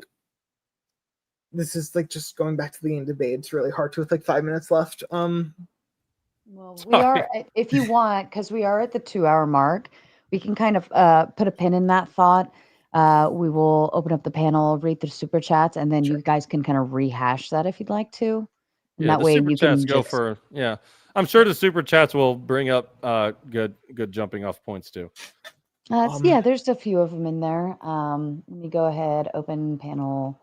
S5: this is like just going back to the end debate. It's really hard to with like 5 minutes left.
S11: Well, we are, if you want, because we are at the 2-hour mark, we can kind of put a pin in that thought. We will open up the panel, read the super chats, and then you guys can kind of rehash that if you'd like to. And that way
S3: super
S11: you
S3: chats
S11: can
S3: go
S11: just...
S3: for, I'm sure the super chats will bring up good jumping off points too.
S11: Yeah, there's a few of them in there. Let me go ahead, open panel.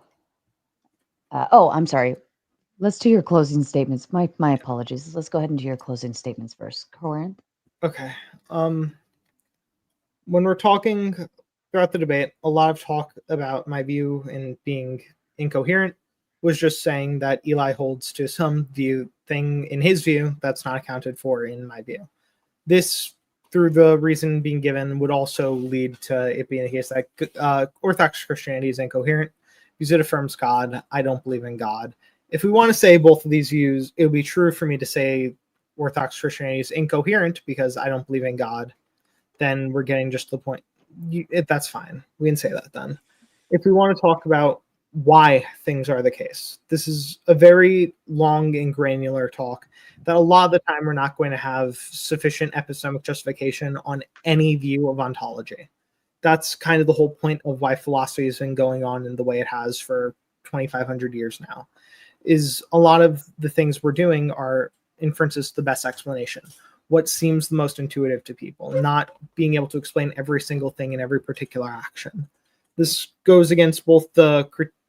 S11: I'm sorry. Let's do your closing statements. My apologies. Let's go ahead and do your closing statements first. Corinth?
S5: Okay. When we're talking throughout the debate, a lot of talk about my view in being incoherent was just saying that Eli holds to some thing in his view that's not accounted for in my view. This, through the reason being given, would also lead to it being the case that Orthodox Christianity is incoherent because it affirms God. I don't believe in God. If we want to say both of these views, it would be true for me to say Orthodox Christianity is incoherent because I don't believe in God. Then we're getting just to the point. That's fine. We can say that then. If we want to talk about why things are the case, this is a very long and granular talk that a lot of the time we're not going to have sufficient epistemic justification on any view of ontology. That's kind of the whole point of why philosophy has been going on in the way it has for 2,500 years now, is a lot of the things we're doing are inferences to the best explanation. What seems the most intuitive to people, not being able to explain every single thing in every particular action. This goes against both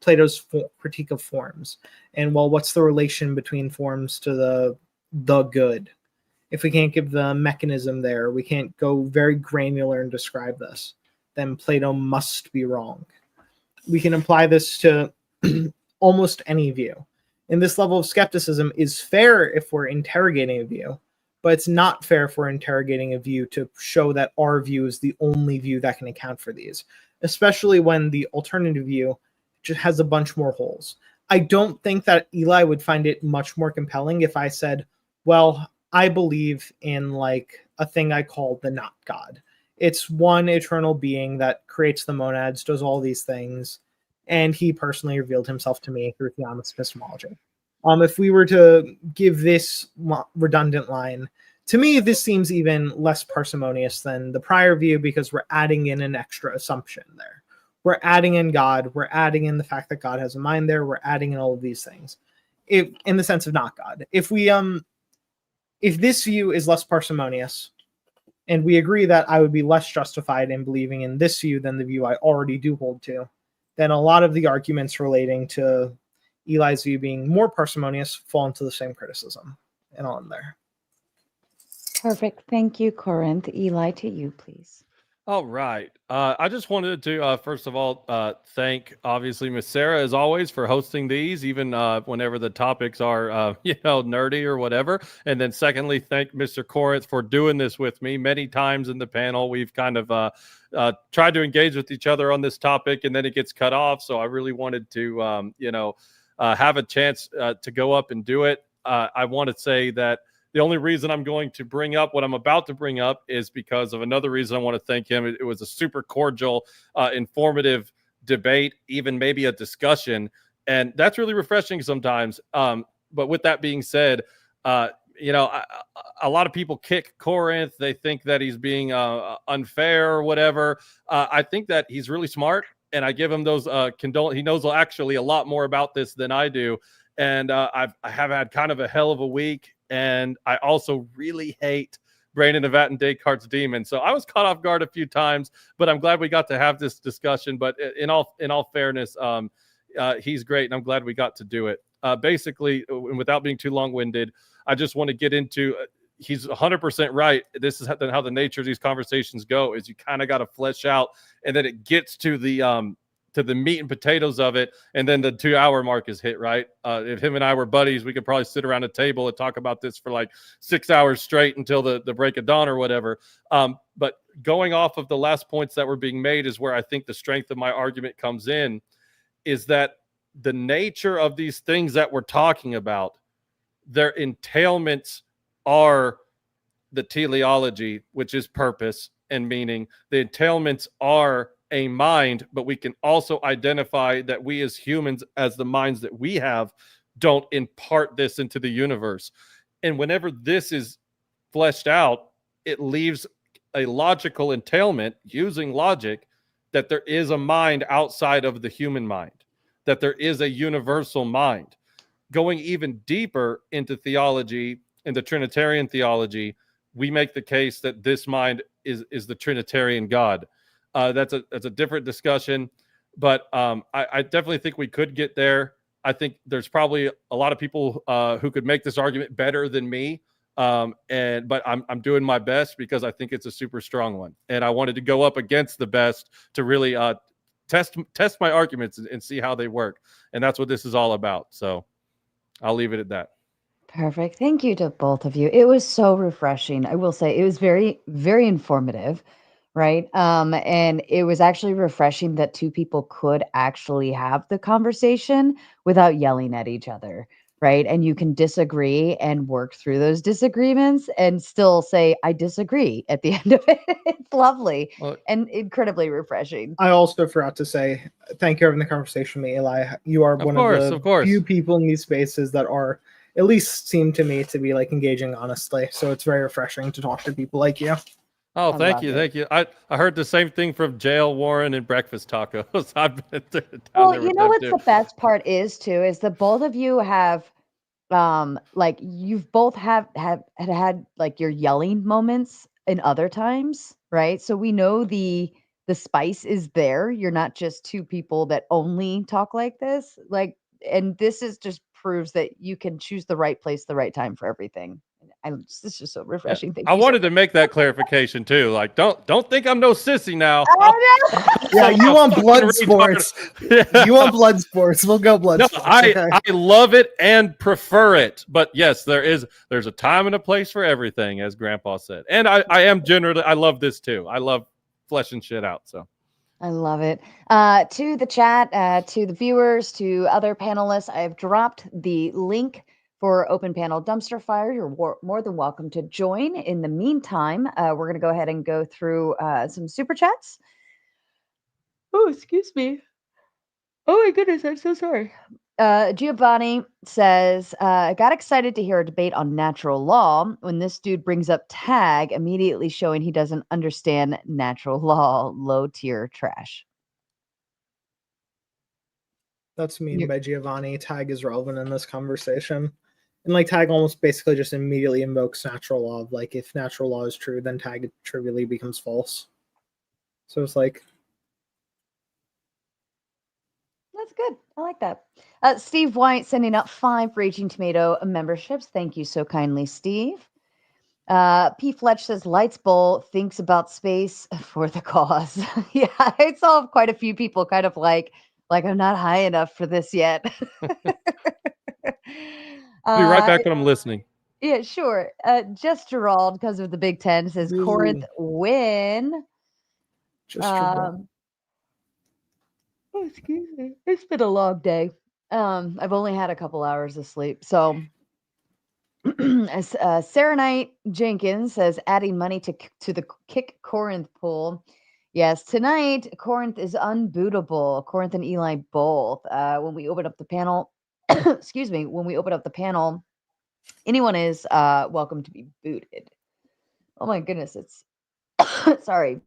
S5: Plato's critique of forms and, well, what's the relation between forms to the good? If we can't give the mechanism there, we can't go very granular and describe this, then Plato must be wrong. We can apply this to almost any view. And this level of skepticism is fair if we're interrogating a view, but it's not fair if we're interrogating a view to show that our view is the only view that can account for these, especially when the alternative view just has a bunch more holes. I don't think that Eli would find it much more compelling if I said, well, I believe in like a thing I call the not God. It's one eternal being that creates the monads, does all these things, and he personally revealed himself to me through theonomist epistemology. If we were to give this redundant line, to me, this seems even less parsimonious than the prior view because we're adding in an extra assumption there. We're adding in God. We're adding in the fact that God has a mind there. We're adding in all of these things, in the sense of not God. If this view is less parsimonious, and we agree that I would be less justified in believing in this view than the view I already do hold to, then a lot of the arguments relating to Eli's view being more parsimonious fall into the same criticism. And on there.
S11: Perfect. Thank you, Corinth. Eli, to you, please.
S3: All right. I just wanted to, first of all, thank, obviously, Miss Sara, as always, for hosting these, even whenever the topics are, nerdy or whatever. And then secondly, thank Mr. Corinth for doing this with me. Many times in the panel, we've kind of tried to engage with each other on this topic, and then it gets cut off. So I really wanted to, have a chance to go up and do it. I want to say that the only reason I'm going to bring up what I'm about to bring up is because of another reason I want to thank him. It was a super cordial, informative debate, even maybe a discussion. And that's really refreshing sometimes. But with that being said, a lot of people kick Korinth. They think that he's being unfair or whatever. I think that he's really smart, and I give him those he knows actually a lot more about this than I do. And I have had kind of a hell of a week. And I also really hate brain in a vat and Descartes' demon. So I was caught off guard a few times, but I'm glad we got to have this discussion. But in all fairness, he's great, and I'm glad we got to do it. Basically, and without being too long-winded, I just want to get into. He's 100% right. This is how the nature of these conversations go. Is you kind of got to flesh out, and then it gets to the meat and potatoes of it, and then the 2-hour mark is hit, right? If him and I were buddies, we could probably sit around a table and talk about this for like 6 hours straight until the break of dawn or whatever. But going off of the last points that were being made is where I think the strength of my argument comes in, is that the nature of these things that we're talking about, their entailments are the teleology, which is purpose and meaning. The entailments are a mind, but we can also identify that we as humans, as the minds that we have, don't impart this into the universe. And whenever this is fleshed out, it leaves a logical entailment using logic that there is a mind outside of the human mind, that there is a universal mind. Going even deeper into theology, into Trinitarian theology, we make the case that this mind is the Trinitarian God. That's a different discussion, but I definitely think we could get there. I think there's probably a lot of people who could make this argument better than me, but I'm doing my best because I think it's a super strong one, and I wanted to go up against the best to really test my arguments and see how they work, and that's what this is all about. So I'll leave it at that.
S11: Perfect. Thank you to both of you. It was so refreshing. I will say it was very, very informative, right? And it was actually refreshing that two people could actually have the conversation without yelling at each other, right? And you can disagree and work through those disagreements and still say, I disagree at the end of it. It's lovely and incredibly refreshing.
S5: I also forgot to say, thank you for having the conversation with me, Eli. You are one of the few people in these spaces that are, at least seem to me to be like engaging honestly. So it's very refreshing to talk to people like you.
S3: Oh, thank you. Thank you. I heard the same thing from Jail Warren and Breakfast Tacos. I've been down
S11: Well,
S3: there
S11: you
S3: with
S11: know
S3: them
S11: what
S3: too.
S11: the best part is too, is that both of you have like you've both had like your yelling moments in other times, right? So we know the spice is there. You're not just two people that only talk like this. Like, and this is just proves that you can choose the right place, the right time for everything. It's just so refreshing. Thank
S3: I
S11: you.
S3: wanted to make that clarification too. Like, don't think I'm no sissy now.
S5: Yeah, you want blood sports. You want blood sports. We'll go blood sports. Okay.
S3: I love it and prefer it. But yes, there's a time and a place for everything, as Grandpa said. And I am generally, I love this too. I love fleshing shit out. So
S11: I love it. To the chat, to the viewers, to other panelists, I've dropped the link for Open Panel Dumpster Fire. You're more than welcome to join. In the meantime, we're going to go ahead and go through some super chats. Oh, excuse me. Oh my goodness, I'm so sorry. Giovanni says, I got excited to hear a debate on natural law when this dude brings up tag, immediately showing he doesn't understand natural law. Low tier trash.
S5: That's mean by Giovanni. Tag is relevant in this conversation. And like tag almost basically just immediately invokes natural law. Like if natural law is true, then tag trivially becomes false. So it's like,
S11: that's good. I like that. Steve White sending out 5 Raging Tomato memberships. Thank you so kindly, Steve. P. Fletch says Lights Bowl thinks about space for the cause. Yeah, I saw quite a few people kind of like I'm not high enough for this yet.
S3: be right back when I'm listening.
S11: Yeah, sure. Just Gerald, because of the Big Ten, says Corinth win.
S5: Just Gerald.
S11: Oh, excuse me. It's been a long day. I've only had a couple hours of sleep. So Sarah Knight Jenkins says adding money to the kick Korinth pool. Yes, tonight Korinth is unbootable. Korinth and Eli both. When we open up the panel, excuse me, when we open up the panel, anyone is welcome to be booted. Oh my goodness, it's sorry.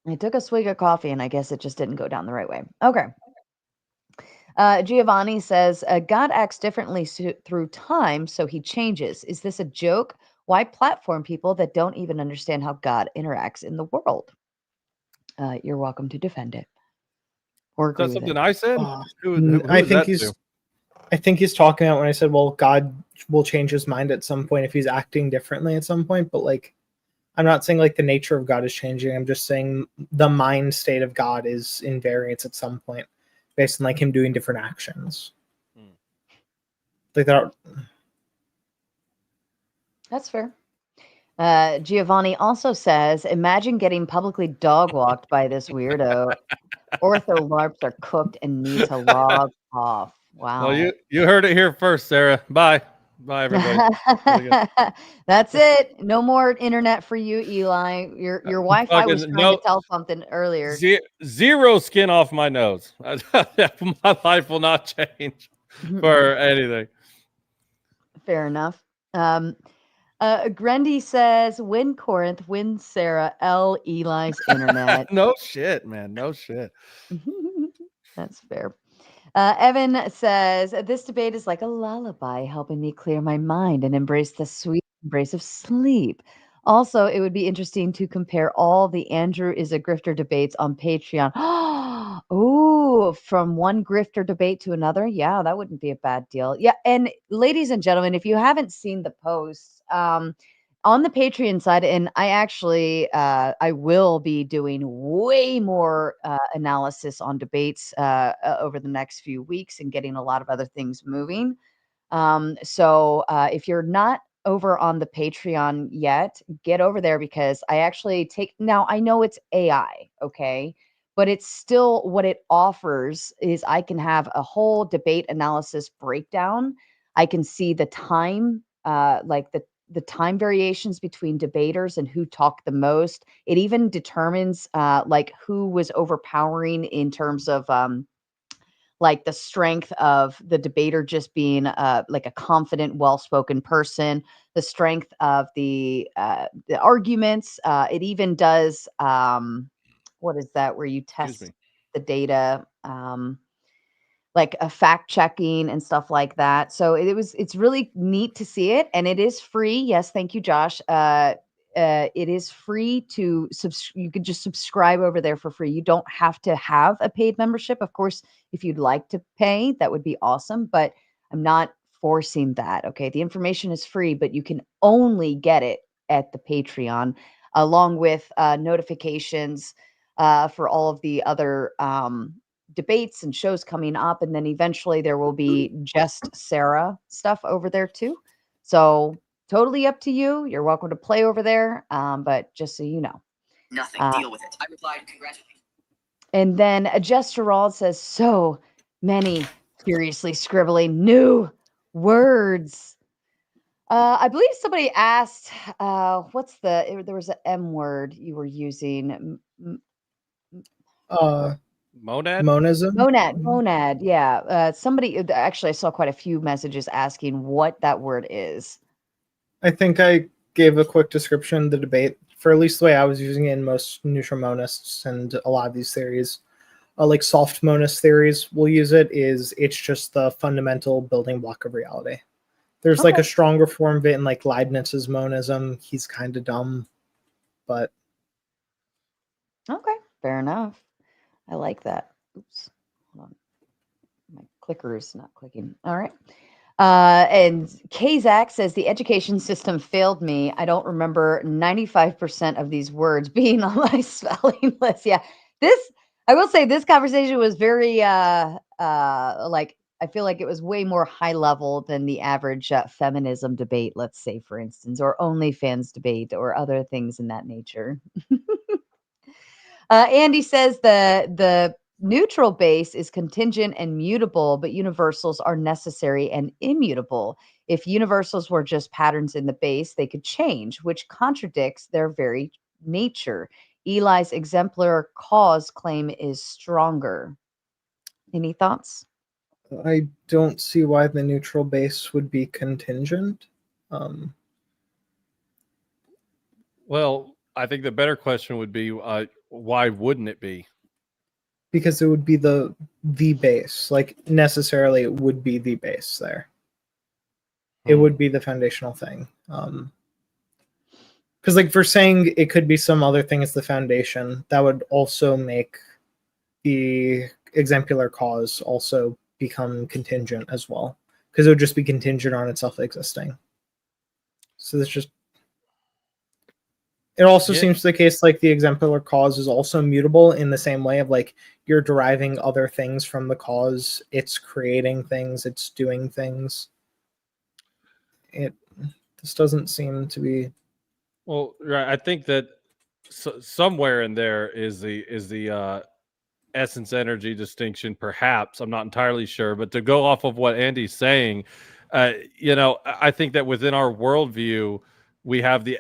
S11: I took a swig of coffee and I guess it just didn't go down the right way. Okay. Giovanni says, God acts differently through time, so he changes. Is this a joke? Why platform people that don't even understand how God interacts in the world? You're welcome to defend it or
S3: Is that
S11: agree with
S3: something
S11: it.
S3: I said? Who
S5: I
S3: is
S5: think
S3: that to?
S5: I think he's talking about when I said, well, God will change his mind at some point if he's acting differently at some point. But like, I'm not saying like the nature of God is changing. I'm just saying the mind state of God is invariance at some point based on like him doing different actions. Like that.
S11: That's fair. Giovanni also says, imagine getting publicly dog walked by this weirdo. Ortho LARPs are cooked and need to log off. Wow.
S3: Well, you heard it here first, Sarah. Bye. Bye, everybody.
S11: That's it. No more internet for you, Eli. Your Wi-Fi was trying to tell something earlier.
S3: Zero skin off my nose. My life will not change for anything.
S11: Fair enough. Grendy says, win Korinth, win Sara, L Eli's internet.
S3: No shit, man. No shit.
S11: That's fair. Evan says, this debate is like a lullaby, helping me clear my mind and embrace the sweet embrace of sleep. Also, it would be interesting to compare all the Andrew is a grifter debates on Patreon. Oh, from one grifter debate to another. Yeah, that wouldn't be a bad deal. Yeah. And ladies and gentlemen, if you haven't seen the posts, on the Patreon side, and I actually, I will be doing way more analysis on debates over the next few weeks and getting a lot of other things moving. So if you're not over on the Patreon yet, get over there because I actually now I know it's AI, okay? But it's still what it offers is I can have a whole debate analysis breakdown. I can see the time, like the time variations between debaters and who talked the most. It even determines like who was overpowering in terms of like the strength of the debater just being like a confident, well-spoken person, the strength of the arguments. It even does what is that where you test the data, like a fact checking and stuff like that. So it's really neat to see it, and it is free. Yes, thank you, Josh. It is free to you could just subscribe over there for free. You don't have to have a paid membership. Of course, if you'd like to pay, that would be awesome, but I'm not forcing that. Okay. The information is free, but you can only get it at the Patreon along with notifications for all of the other debates and shows coming up. And then eventually there will be just Sara stuff over there too. So totally up to you. You're welcome to play over there. But just so you know.
S13: Nothing. Deal with it. I replied, congratulations.
S11: And then Jess Gerald says, so many furiously scribbling new words. I believe somebody asked, there was an M word you were using.
S3: Monad?
S5: Monism?
S11: Monad. Yeah. Somebody, actually, I saw quite a few messages asking what that word is.
S5: I think I gave a quick description of the debate for at least the way I was using it in most neutral monists and a lot of these theories. Like soft monist theories will use it's just the fundamental building block of reality. There's like a stronger form of it in like Leibniz's monism. He's kind of dumb, but
S11: okay, fair enough. I like that. Oops, hold on. My clicker is not clicking. All right. And Kazak says the education system failed me. I don't remember 95% of these words being on my spelling list. Yeah, I will say this conversation was very like I feel like it was way more high level than the average feminism debate, let's say, for instance, or OnlyFans debate or other things in that nature. Andy says the neutral base is contingent and mutable, but universals are necessary and immutable. If universals were just patterns in the base, they could change, which contradicts their very nature. Eli's exemplar cause claim is stronger. Any thoughts?
S5: I don't see why the neutral base would be contingent.
S3: Well, I think the better question would be, why wouldn't it be?
S5: because it would be the base. Like necessarily, it would be the base there. It would be the foundational thing. Because like for saying it could be some other thing as the foundation, that would also make the exemplar cause also become contingent as well, because it would just be contingent on itself existing. So it's just, it also seems the case like the exemplar cause is also mutable in the same way of like you're deriving other things from the cause, it's creating things, it's doing things. This doesn't seem to be.
S3: Well, right. I think that somewhere in there is the essence energy distinction. Perhaps I'm not entirely sure, but to go off of what Andy's saying, I think that within our worldview we have the.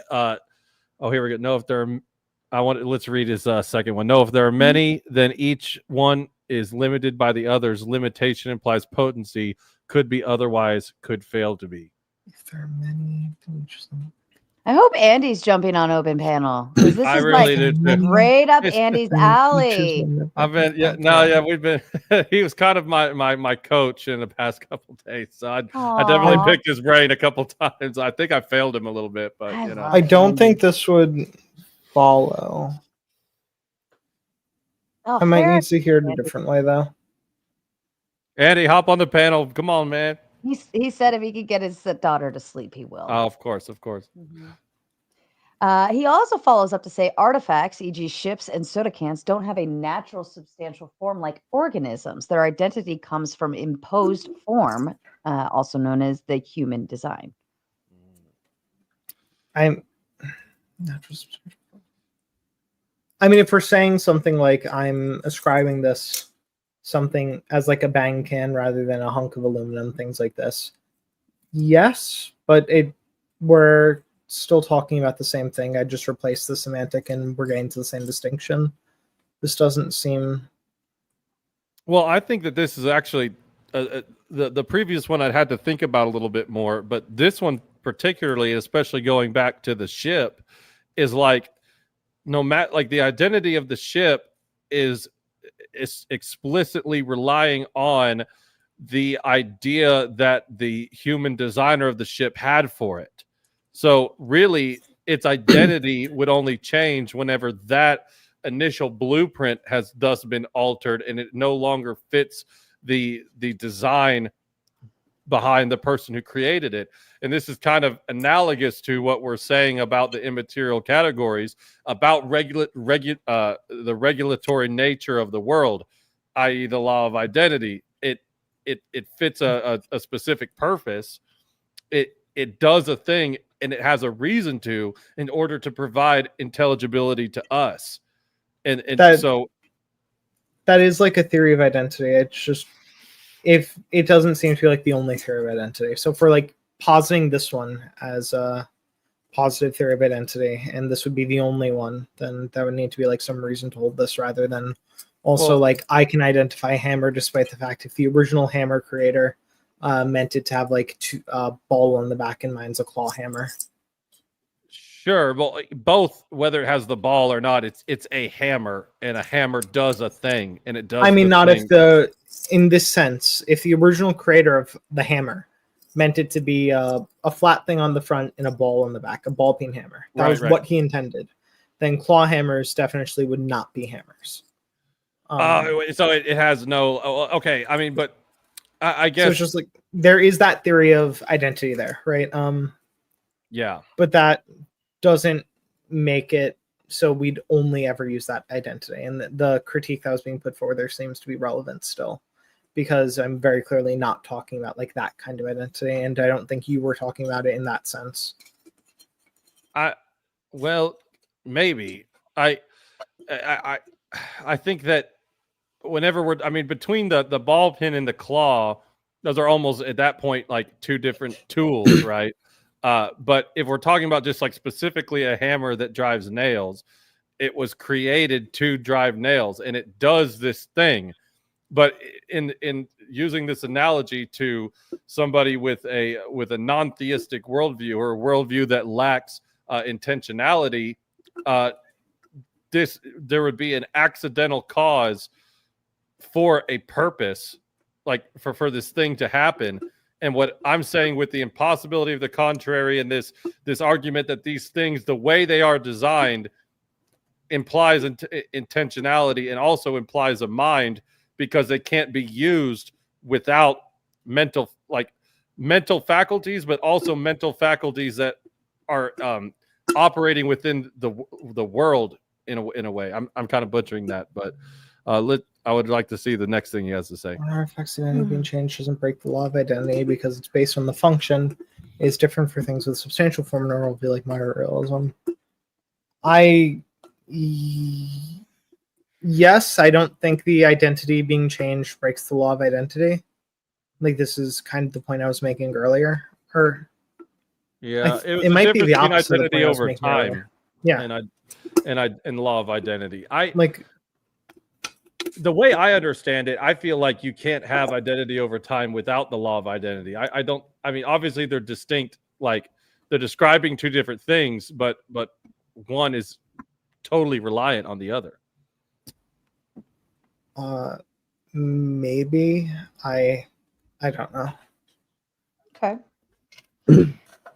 S3: Oh, here we go. No, if there are, let's read his second one. No, if there are many, then each one is limited by the others. Limitation implies potency. Could be otherwise. Could fail to be.
S5: If there are many,
S11: I hope Andy's jumping on open panel. This
S3: I
S11: is
S3: really
S11: like
S3: do too.
S11: right up Andy's alley.
S3: I've been we've been. He was kind of my coach in the past couple of days, so I definitely picked his brain a couple times. I think I failed him a little bit, but
S5: I don't think this would follow. I might need to hear it a different way though.
S3: Andy, hop on the panel. Come on, man.
S11: He said if he could get his daughter to sleep, he will.
S3: Oh, of course.
S11: He also follows up to say artifacts, e.g. ships and soda cans, don't have a natural substantial form like organisms. Their identity comes from imposed form, also known as the human design.
S5: I mean, if we're saying something like I'm ascribing this something as like a bang can rather than a hunk of aluminum, things like this. Yes, but we're still talking about the same thing. I just replaced the semantic and we're getting to the same distinction. This doesn't seem.
S3: Well, I think that this is actually the previous one I'd had to think about a little bit more, but this one particularly, especially going back to the ship, is like no matter like the identity of the ship is explicitly relying on the idea that the human designer of the ship had for it. So really its identity would only change whenever that initial blueprint has thus been altered and it no longer fits the design behind the person who created it. And this is kind of analogous to what we're saying about the immaterial categories, about the regulatory nature of the world, i.e. the law of identity. It fits a specific purpose. It does a thing and it has a reason to in order to provide intelligibility to us. And so
S5: that is like a theory of identity. It's just if it doesn't seem to be like the only theory of identity. So for like positing this one as a positive theory of identity, and this would be the only one, then that would need to be like some reason to hold this rather than also like I can identify a hammer despite the fact if the original hammer creator meant it to have like a ball on the back and mine's a claw hammer.
S3: Sure, well, both, whether it has the ball or not, it's a hammer, and a hammer does a thing, and it does.
S5: I mean, not
S3: thing.
S5: if in this sense, if the original creator of the hammer meant it to be a flat thing on the front and a ball on the back, a ball peen hammer. That was what he intended. Then claw hammers definitely would not be hammers.
S3: So it has no. Okay, I mean, but I guess
S5: so. It's just like there is that theory of identity there, right?
S3: Yeah,
S5: but that doesn't make it so we'd only ever use that identity. And the critique that was being put forward there seems to be relevant still, because I'm very clearly not talking about like that kind of identity, and I don't think you were talking about it in that sense.
S3: Well, maybe I think that whenever between the ball pin and the claw, those are almost at that point like two different tools, right? But if we're talking about just like specifically a hammer that drives nails, it was created to drive nails and it does this thing. But in using this analogy to somebody with a non-theistic worldview or a worldview that lacks intentionality, there would be an accidental cause for a purpose, like for this thing to happen. And what I'm saying with the impossibility of the contrary and this argument that these things, the way they are designed, implies intentionality and also implies a mind, because they can't be used without mental faculties, but also mental faculties that are operating within the world in a way. I'm kind of butchering that, but I would like to see the next thing he has to say.
S5: When our effects identity being changed doesn't break the law of identity because it's based on the function. Is different for things with substantial form in our worldview, like moderate realism. Yes, I don't think the identity being changed breaks the law of identity. Like, this is kind of the point I was making earlier.
S3: Yeah,
S5: it might be the opposite of the
S3: identity
S5: point I was
S3: over
S5: making
S3: time.
S5: earlier. Yeah,
S3: and law of identity.
S12: The way I understand it, I feel like you can't have identity over time without the law of identity. I mean, obviously they're distinct, like they're describing two different things, but one is totally reliant on the other.
S5: Maybe. I don't know.
S11: Okay.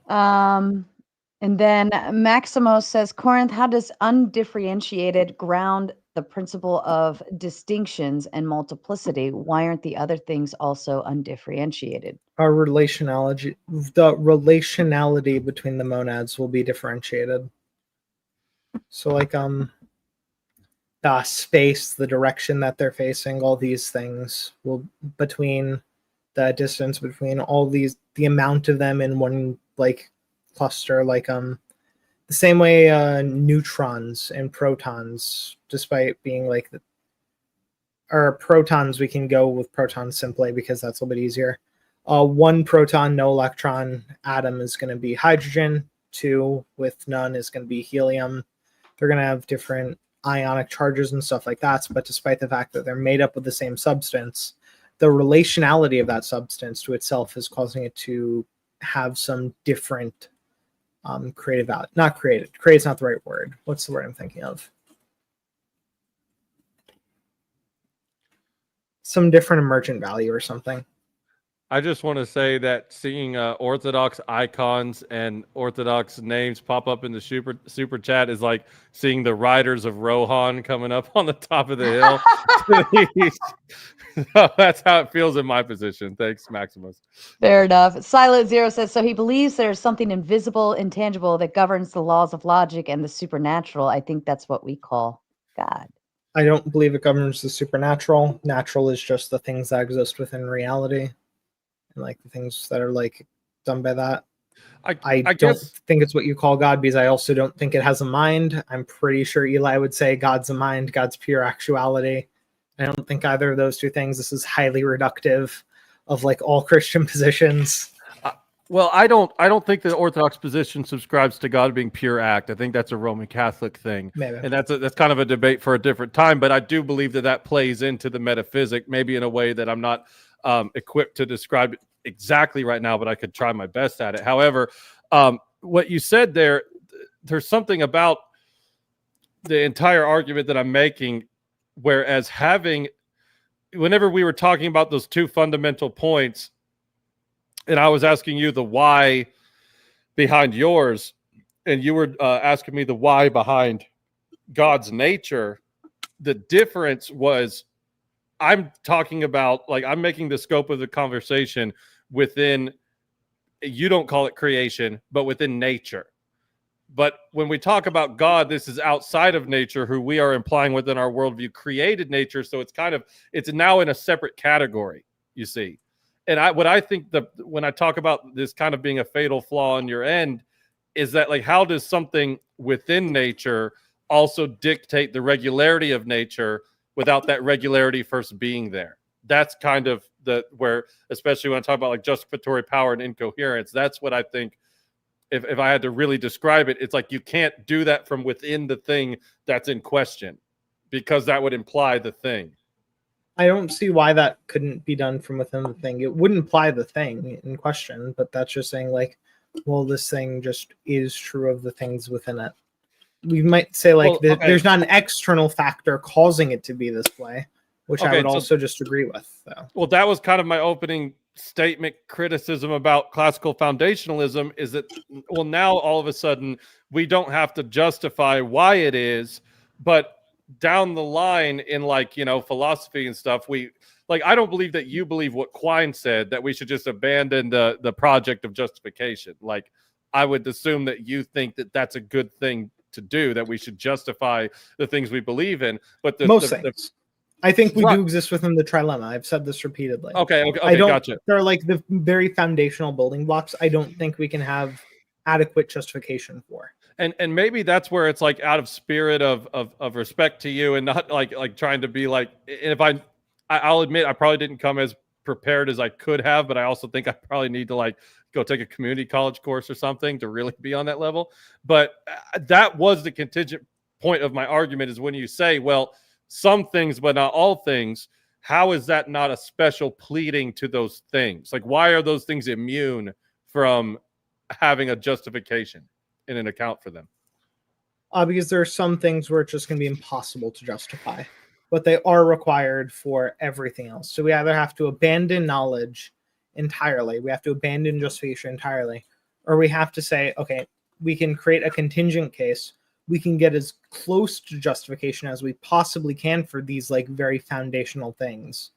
S11: And then Maximo says, Korinth, how does undifferentiated ground the principle of distinctions and multiplicity? Why aren't the other things also undifferentiated?
S5: Our relationality, the relationality between the monads will be differentiated. So like the space, the direction that they're facing, all these things will, between the distance between all these, the amount of them in one like cluster, like the same way neutrons and protons, despite being like or protons, we can go with protons simply because that's a little bit easier. One proton, no electron atom is going to be hydrogen. Two with none is going to be helium. They're going to have different ionic charges and stuff like that, but despite the fact that they're made up of the same substance, the relationality of that substance to itself is causing it to have some different creative value. Not created. Create's not the right word. What's the word I'm thinking of? Some different emergent value or something.
S12: I just want to say that seeing Orthodox icons and Orthodox names pop up in the super chat is like seeing the riders of Rohan coming up on the top of the hill to the east. So that's how it feels in my position. Thanks, Maximus.
S11: Fair enough. Silent Zero says, so he believes there's something invisible, intangible that governs the laws of logic and the supernatural. I think that's what we call God.
S5: I don't believe it governs the supernatural. Natural is just the things that exist within reality. And like the things that are like done by that. I don't think it's what you call God, because I also don't think it has a mind. I'm pretty sure Eli would say God's a mind, God's pure actuality. I don't think either of those two things. This is highly reductive of like all Christian positions.
S12: Well, I don't think the Orthodox position subscribes to God being pure act. I think that's a Roman Catholic thing.
S5: Maybe.
S12: And that's kind of a debate for a different time. But I do believe that plays into the metaphysic, maybe in a way that I'm not equipped to describe it exactly right now, but I could try my best at it. However, what you said there's something about the entire argument that I'm making, whereas whenever we were talking about those two fundamental points, and I was asking you the why behind yours, and you were asking me the why behind God's nature, the difference was I'm talking about, like, I'm making the scope of the conversation within, you don't call it creation, but within nature. But when we talk about God, this is outside of nature, who we are implying within our worldview created nature. So it's now in a separate category, you see. And what I think when I talk about this kind of being a fatal flaw on your end is that, like, how does something within nature also dictate the regularity of nature without that regularity first being there? That's kind of where, especially when I talk about like justificatory power and incoherence, that's what I think, if I had to really describe it, it's like you can't do that from within the thing that's in question, because that would imply the thing.
S5: I don't see why that couldn't be done from within the thing. It wouldn't imply the thing in question, but that's just saying like, well, this thing just is true of the things within it. We might say like there's not an external factor causing it to be this way. which I would also just agree with. So.
S3: Well, that was kind of my opening statement criticism about classical foundationalism is that, well, now all of a sudden we don't have to justify why it is, but down the line in like, philosophy and stuff, I don't believe that you believe what Quine said, that we should just abandon the project of justification. Like, I would assume that you think that that's a good thing to do, that we should justify the things we believe in. But
S5: most things. I think we do exist within the trilemma. I've said this repeatedly.
S3: Okay, gotcha.
S5: They're like the very foundational building blocks. I don't think we can have adequate justification for.
S3: And maybe that's where it's like out of spirit of respect to you and not like trying to be like, and if I'll admit I probably didn't come as prepared as I could have, but I also think I probably need to like go take a community college course or something to really be on that level. But that was the contingent point of my argument, is when you say, well, some things, but not all things, how is that not a special pleading to those things? Like, why are those things immune from having a justification in an account for them?
S5: Because there are some things where it's just going to be impossible to justify, but they are required for everything else. So we either have to abandon knowledge entirely, we have to abandon justification entirely, or we have to say, okay, we can create a contingent case. We can get as close to justification as we possibly can for these like very foundational things,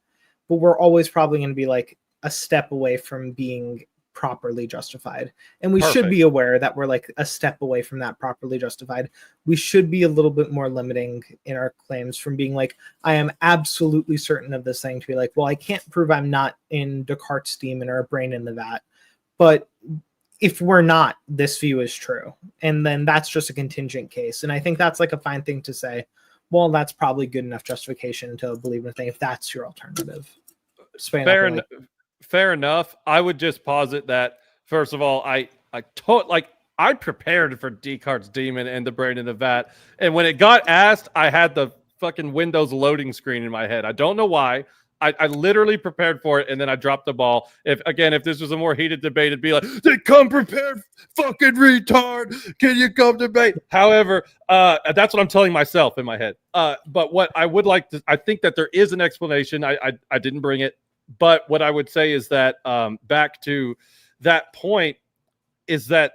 S5: but we're always probably going to be like a step away from being properly justified. And we should be aware that we're like a step away from that properly justified. We should be a little bit more limiting in our claims from being like, I am absolutely certain of this thing, to be like, well, I can't prove I'm not in Descartes' demon or a brain in the vat. But if we're not, this view is true. And then that's just a contingent case. And I think that's like a fine thing to say, well, that's probably good enough justification to believe in a thing if that's your alternative.
S3: Fair enough. I would just posit that, first of all, I prepared for Descartes' demon and the brain in the vat. And when it got asked, I had the fucking Windows loading screen in my head. I don't know why. I literally prepared for it, and then I dropped the ball. If this was a more heated debate, it'd be like, "They come prepared, fucking retard. Can you come debate?" However, that's what I'm telling myself in my head. But what I would like to, I think that there is an explanation. I didn't bring it, but what I would say is that back to that point is that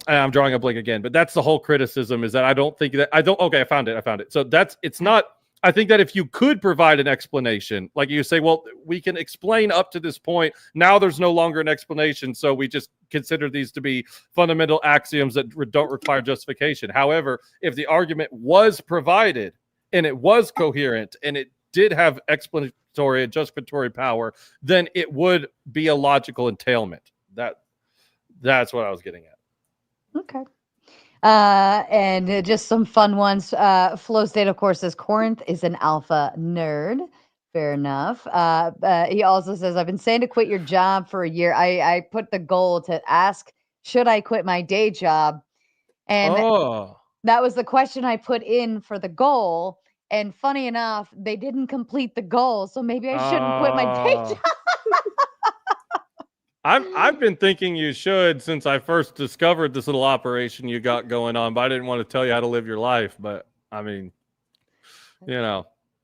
S3: I'm drawing a blank again, but that's the whole criticism, is that I found it. So it's not, I think that if you could provide an explanation, like you say, well, we can explain up to this point. Now there's no longer an explanation. So we just consider these to be fundamental axioms that don't require justification. However, if the argument was provided and it was coherent and it did have explanatory and justificatory power, then it would be a logical entailment. That's what I was getting at.
S11: Okay. And just some fun ones. Flow State, of course, says Korinth is an alpha nerd. Fair enough. He also says, I've been saying to quit your job for a year. I put the goal to ask, should I quit my day job? And that was the question I put in for the goal. And funny enough, they didn't complete the goal. So maybe I shouldn't quit my day job.
S3: I've been thinking you should since I first discovered this little operation you got going on, but I didn't want to tell you how to live your life. But I mean,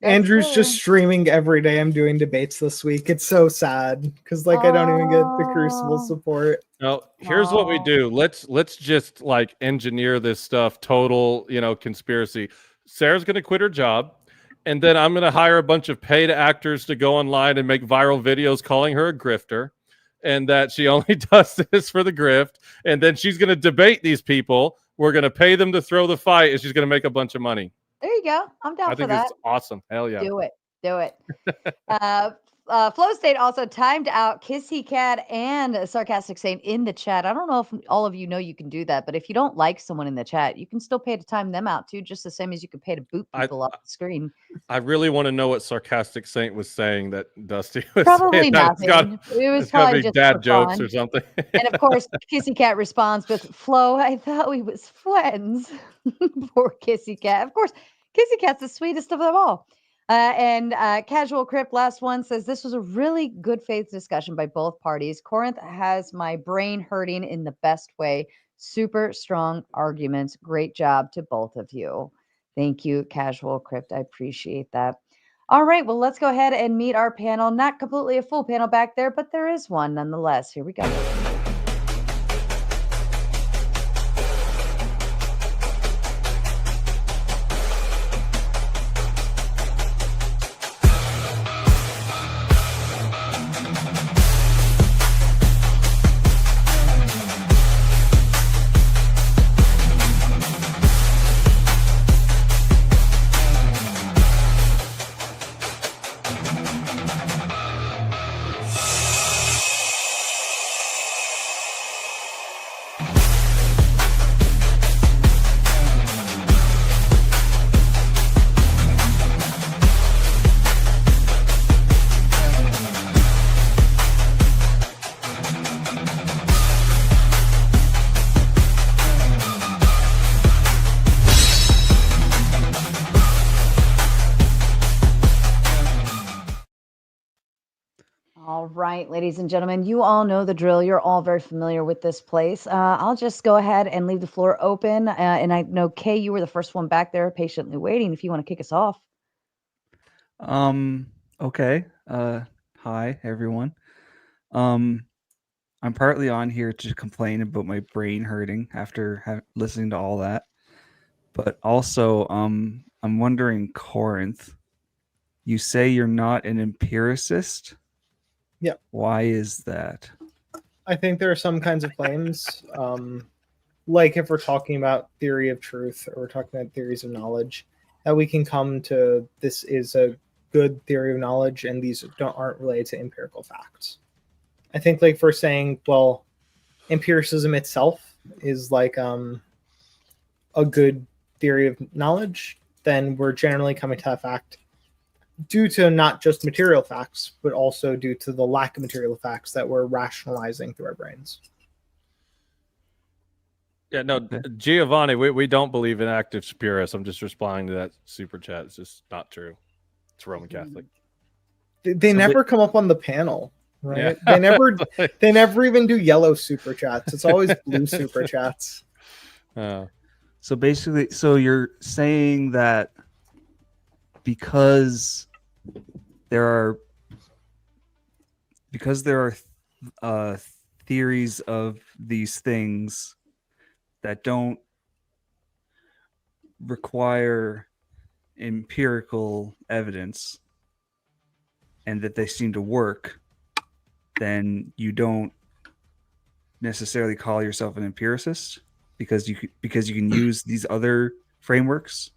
S5: Andrew's just streaming every day. I'm doing debates this week. It's so sad because I don't even get the Crucible support.
S3: No, here's what we do. Let's just like engineer this stuff. Total, conspiracy. Sarah's gonna quit her job, and then I'm gonna hire a bunch of paid actors to go online and make viral videos calling her a grifter. And that she only does this for the grift. And then she's going to debate these people. We're going to pay them to throw the fight, and she's going to make a bunch of money.
S11: There you go. I'm down for that.
S3: I think that's awesome. Hell yeah.
S11: Do it. Flow State also timed out Kissy Cat and Sarcastic Saint in the chat. I don't know if all of you know you can do that, but if you don't like someone in the chat, you can still pay to time them out too, just the same as you could pay to boot people off the screen.
S3: I really want to know what Sarcastic Saint was saying that Dusty was
S11: probably
S3: saying.
S11: Nothing. It was probably just
S3: dad jokes
S11: fun.
S3: Or something.
S11: And of course, Kissy Cat responds with, Flo, I thought we was friends. Poor Kissy Cat. Of course, Kissy Cat's the sweetest of them all. And Casual Crypt, last one, says this was a really good faith discussion by both parties. Korinth has my brain hurting in the best way. Super strong arguments. Great job to both of you. Thank you, Casual Crypt. I appreciate that. All right, well, let's go ahead and meet our panel. Not completely a full panel back there, but there is one nonetheless. Here we go. All right, ladies and gentlemen, you all know the drill. You're all very familiar with this place. I'll just go ahead and leave the floor open. And I know, Kay, you were the first one back there patiently waiting. If you want to kick us off.
S14: Okay. Hi, everyone. I'm partly on here to complain about my brain hurting after listening to all that. But also, I'm wondering, Korinth, you say you're not an empiricist?
S5: Yeah.
S14: Why is that?
S5: I think there are some kinds of claims, like if we're talking about theory of truth or we're talking about theories of knowledge, that we can come to this is a good theory of knowledge and these aren't related to empirical facts. I think like for saying, well, empiricism itself is like a good theory of knowledge, then we're generally coming to that fact due to not just material facts, but also due to the lack of material facts that we're rationalizing through our brains.
S3: Yeah, no, Giovanni, we don't believe in active spurious. I'm just responding to that super chat. It's just not true. It's Roman Catholic.
S5: They never come up on the panel, right? Yeah. They never even do yellow super chats. It's always blue super chats.
S14: So basically, so you're saying that because there are theories of these things that don't require empirical evidence and that they seem to work, then you don't necessarily call yourself an empiricist because you can use these other frameworks.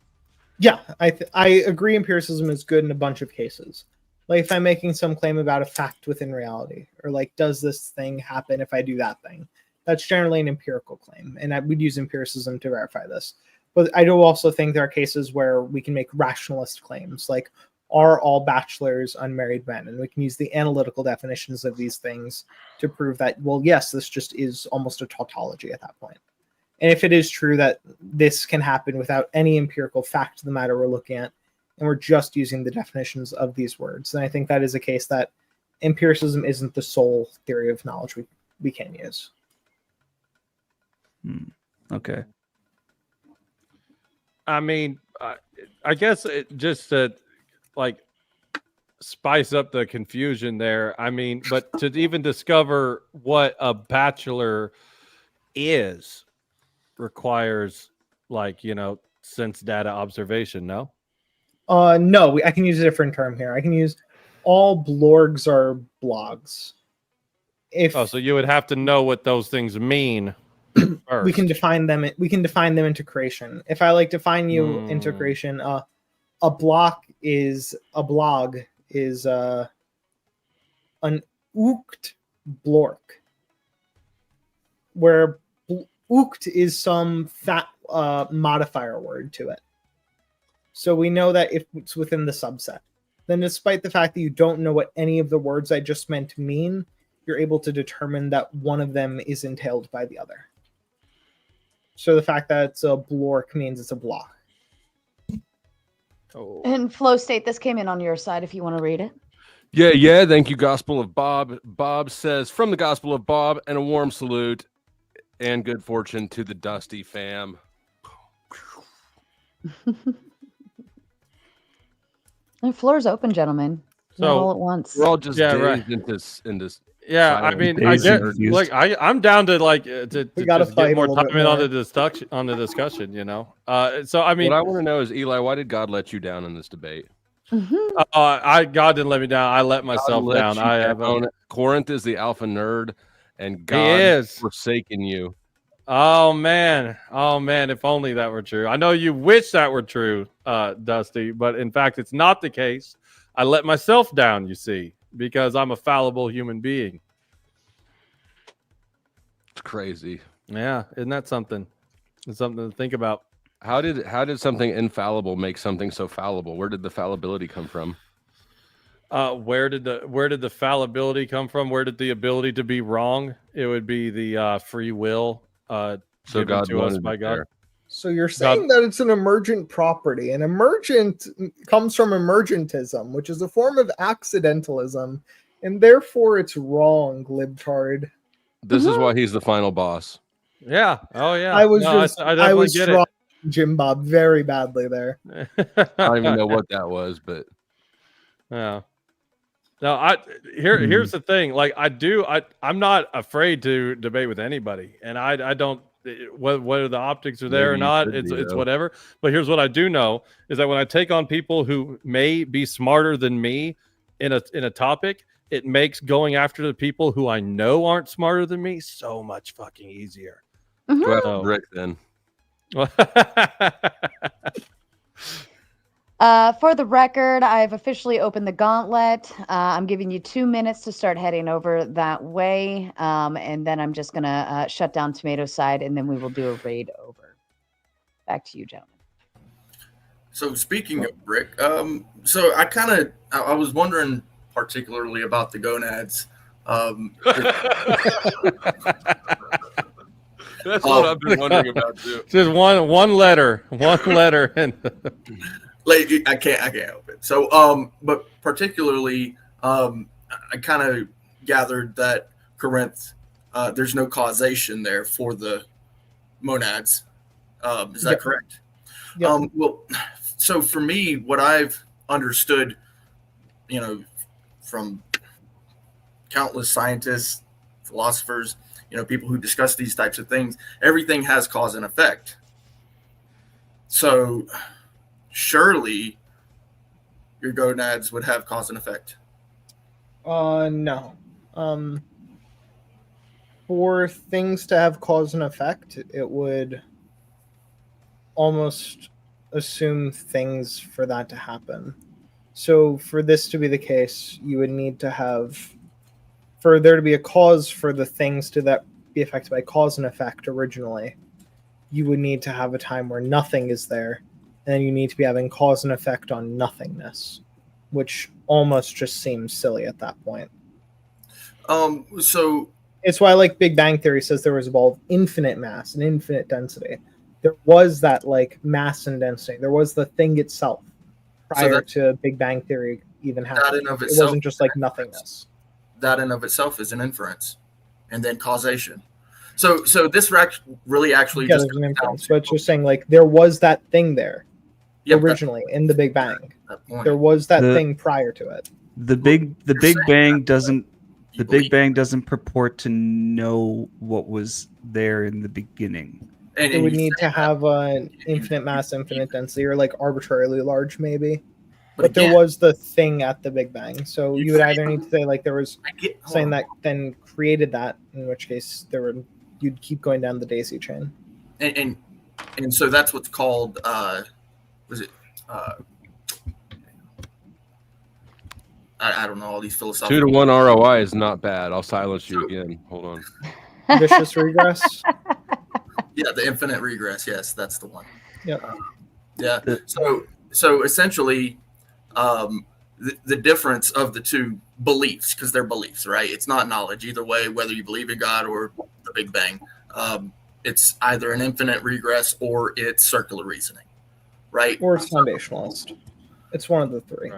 S5: Yeah, I agree empiricism is good in a bunch of cases. Like if I'm making some claim about a fact within reality, or like, does this thing happen if I do that thing? That's generally an empirical claim, and I would use empiricism to verify this. But I do also think there are cases where we can make rationalist claims, like, are all bachelors unmarried men? And we can use the analytical definitions of these things to prove that, well, yes, this just is almost a tautology at that point. And if it is true that this can happen without any empirical fact to the matter we're looking at, and we're just using the definitions of these words, then I think that is a case that empiricism isn't the sole theory of knowledge we can use.
S14: Okay.
S3: I mean, I guess it just to like spice up the confusion there. I mean, but to even discover what a bachelor is requires, like, sense data observation. No,
S5: I can use a different term here. I can use all blorgs are blogs.
S3: So you would have to know what those things mean. First.
S5: We can define them into creation. If I like define you into creation, a blog is an ookt blork, where ookt is some fat modifier word to it. So we know that if it's within the subset, then despite the fact that you don't know what any of the words I just meant to mean, you're able to determine that one of them is entailed by the other. So the fact that it's a blork means it's a block.
S11: Oh. And Flow State, this came in on your side if you want to read it.
S15: Yeah. Thank you, Gospel of Bob. Bob says, from the Gospel of Bob, and a warm salute and good fortune to the Dusty fam.
S11: The floor's open, gentlemen.
S3: So
S11: not all at once.
S15: We're all just
S3: right.
S15: dazed into
S3: Yeah, I
S15: silence.
S3: mean, I get look, I'm down to like to just get more time in on the discussion, you know. So I mean,
S15: what I want to know is, Eli, why did God let you down in this debate?
S3: God didn't let me down. I let myself down. I have
S15: Korinth is the alpha nerd, and God
S3: is
S15: forsaken you.
S3: Oh man, if only that were true. I know you wish that were true, Dusty, but in fact it's not the case. I let myself down, you see, because I'm a fallible human being.
S15: It's crazy.
S3: Yeah, isn't that something? It's something to think about.
S15: How did something infallible make something so fallible? Where did the fallibility come from?
S3: Where did the fallibility come from? Where did the ability to be wrong? It would be the free will given
S15: God
S3: to us by God.
S5: So you're saying that it's an emergent property, and emergent comes from emergentism, which is a form of accidentalism, and therefore it's wrong, libtard.
S15: This is why he's the final boss.
S3: Yeah. Oh yeah.
S5: I was
S3: I
S5: was
S3: get
S5: strong, Jim Bob, very badly there.
S15: I don't even know what that was, but
S3: yeah. No, here's the thing. Like I'm not afraid to debate with anybody, and I don't whether the optics are there or not. It's whatever. But here's what I do know is that when I take on people who may be smarter than me in a topic, it makes going after the people who I know aren't smarter than me so much fucking easier.
S15: Go after Rick then.
S11: For the record, I've officially opened the gauntlet. I'm giving you 2 minutes to start heading over that way. And then I'm just going to shut down Tomato Side, and then we will do a raid over. Back to you, gentlemen.
S16: So speaking of Rick, so I was wondering particularly about the gonads.
S15: That's what I've been wondering about too.
S3: Just one letter, and
S16: like I can't help it. So, but particularly, I kind of gathered that Korinth, there's no causation there for the monads. Is that correct?
S5: Yep.
S16: Well, so for me, what I've understood, from countless scientists, philosophers, people who discuss these types of things, everything has cause and effect. So surely your gonads would have cause and effect.
S5: No. For things to have cause and effect, it would almost assume things for that to happen. So for this to be the case, you would need to have, for there to be a cause for the things to that be affected by cause and effect originally, you would need to have a time where nothing is there, and then you need to be having cause and effect on nothingness, which almost just seems silly at that point.
S16: So
S5: it's why, like, Big Bang Theory says there was evolved infinite mass and infinite density. There was that, like, mass and density. There was the thing itself prior to Big Bang Theory even happening. It wasn't just like nothingness.
S16: That in of itself is an inference, and then causation. So this really actually just
S5: an inference, but it's just saying, like, there was that thing there originally in the Big Bang. There was that thing prior to it.
S14: The Big Bang doesn't purport to know what was there in the beginning.
S5: It would need to have an infinite mass, infinite density, or like arbitrarily large, maybe. But there was the thing at the Big Bang, so you would either need to say, like, there was something that then created that, in which case you'd keep going down the daisy chain.
S16: And so that's what's called I don't know, all these philosophical.
S15: 2-to-1 ROI is not bad. I'll silence you again. Hold on.
S5: Vicious regress.
S16: Yeah, the infinite regress. Yes, that's the one.
S5: Yeah.
S16: So essentially, the difference of the two beliefs, because they're beliefs, right? It's not knowledge either way, whether you believe in God or the Big Bang. It's either an infinite regress or it's circular reasoning, right?
S5: Or it's foundationalist. It's one of the three.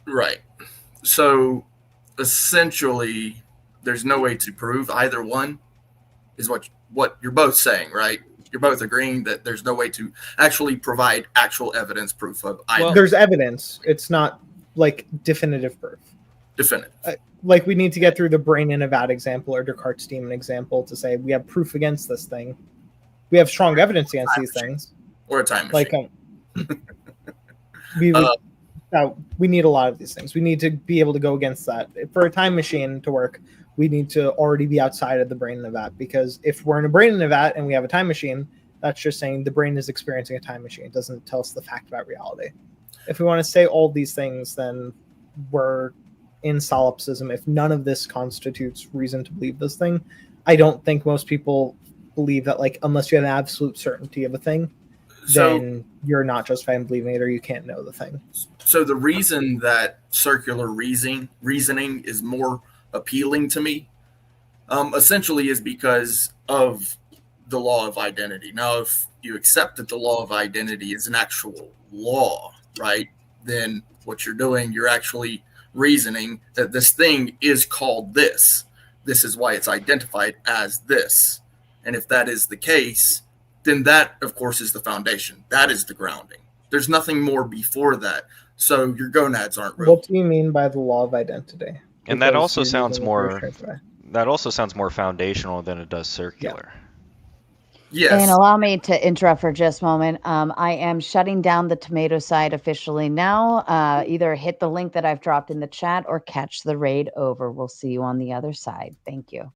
S16: Right. So essentially, there's no way to prove either one is what you're both saying, right? You're both agreeing that there's no way to actually provide actual evidence proof of either.
S5: Well, there's evidence. It's not like definitive proof.
S16: Definitive.
S5: Like we need to get through the brain in a vat example or Descartes' demon example to say we have proof against this thing. We have strong evidence against these things.
S16: Or a time machine.
S5: We need a lot of these things. We need to be able to go against that. For a time machine to work, we need to already be outside of the brain in a vat, because if we're in a brain in a vat and we have a time machine, that's just saying the brain is experiencing a time machine. It doesn't tell us the fact about reality. If we want to say all these things, then we're in solipsism. If none of this constitutes reason to believe this thing, I don't think most people believe that, like, unless you have absolute certainty of a thing, then you're not justified in believing it, or you can't know the thing.
S16: So the reason that circular reasoning is more appealing to me, essentially, is because of the law of identity. Now, if you accept that the law of identity is an actual law, right, then what you're doing, you're actually reasoning that this thing is called this. This is why it's identified as this. And if that is the case, then that, of course, is the foundation. That is the grounding. There's nothing more before that. So your gonads aren't real.
S5: What do you mean by the law of identity?
S17: And that also sounds more foundational than it does circular.
S16: Yeah. Yes.
S11: And allow me to interrupt for just a moment. I am shutting down the tomato side officially now. Either hit the link that I've dropped in the chat or catch the raid over. We'll see you on the other side. Thank you.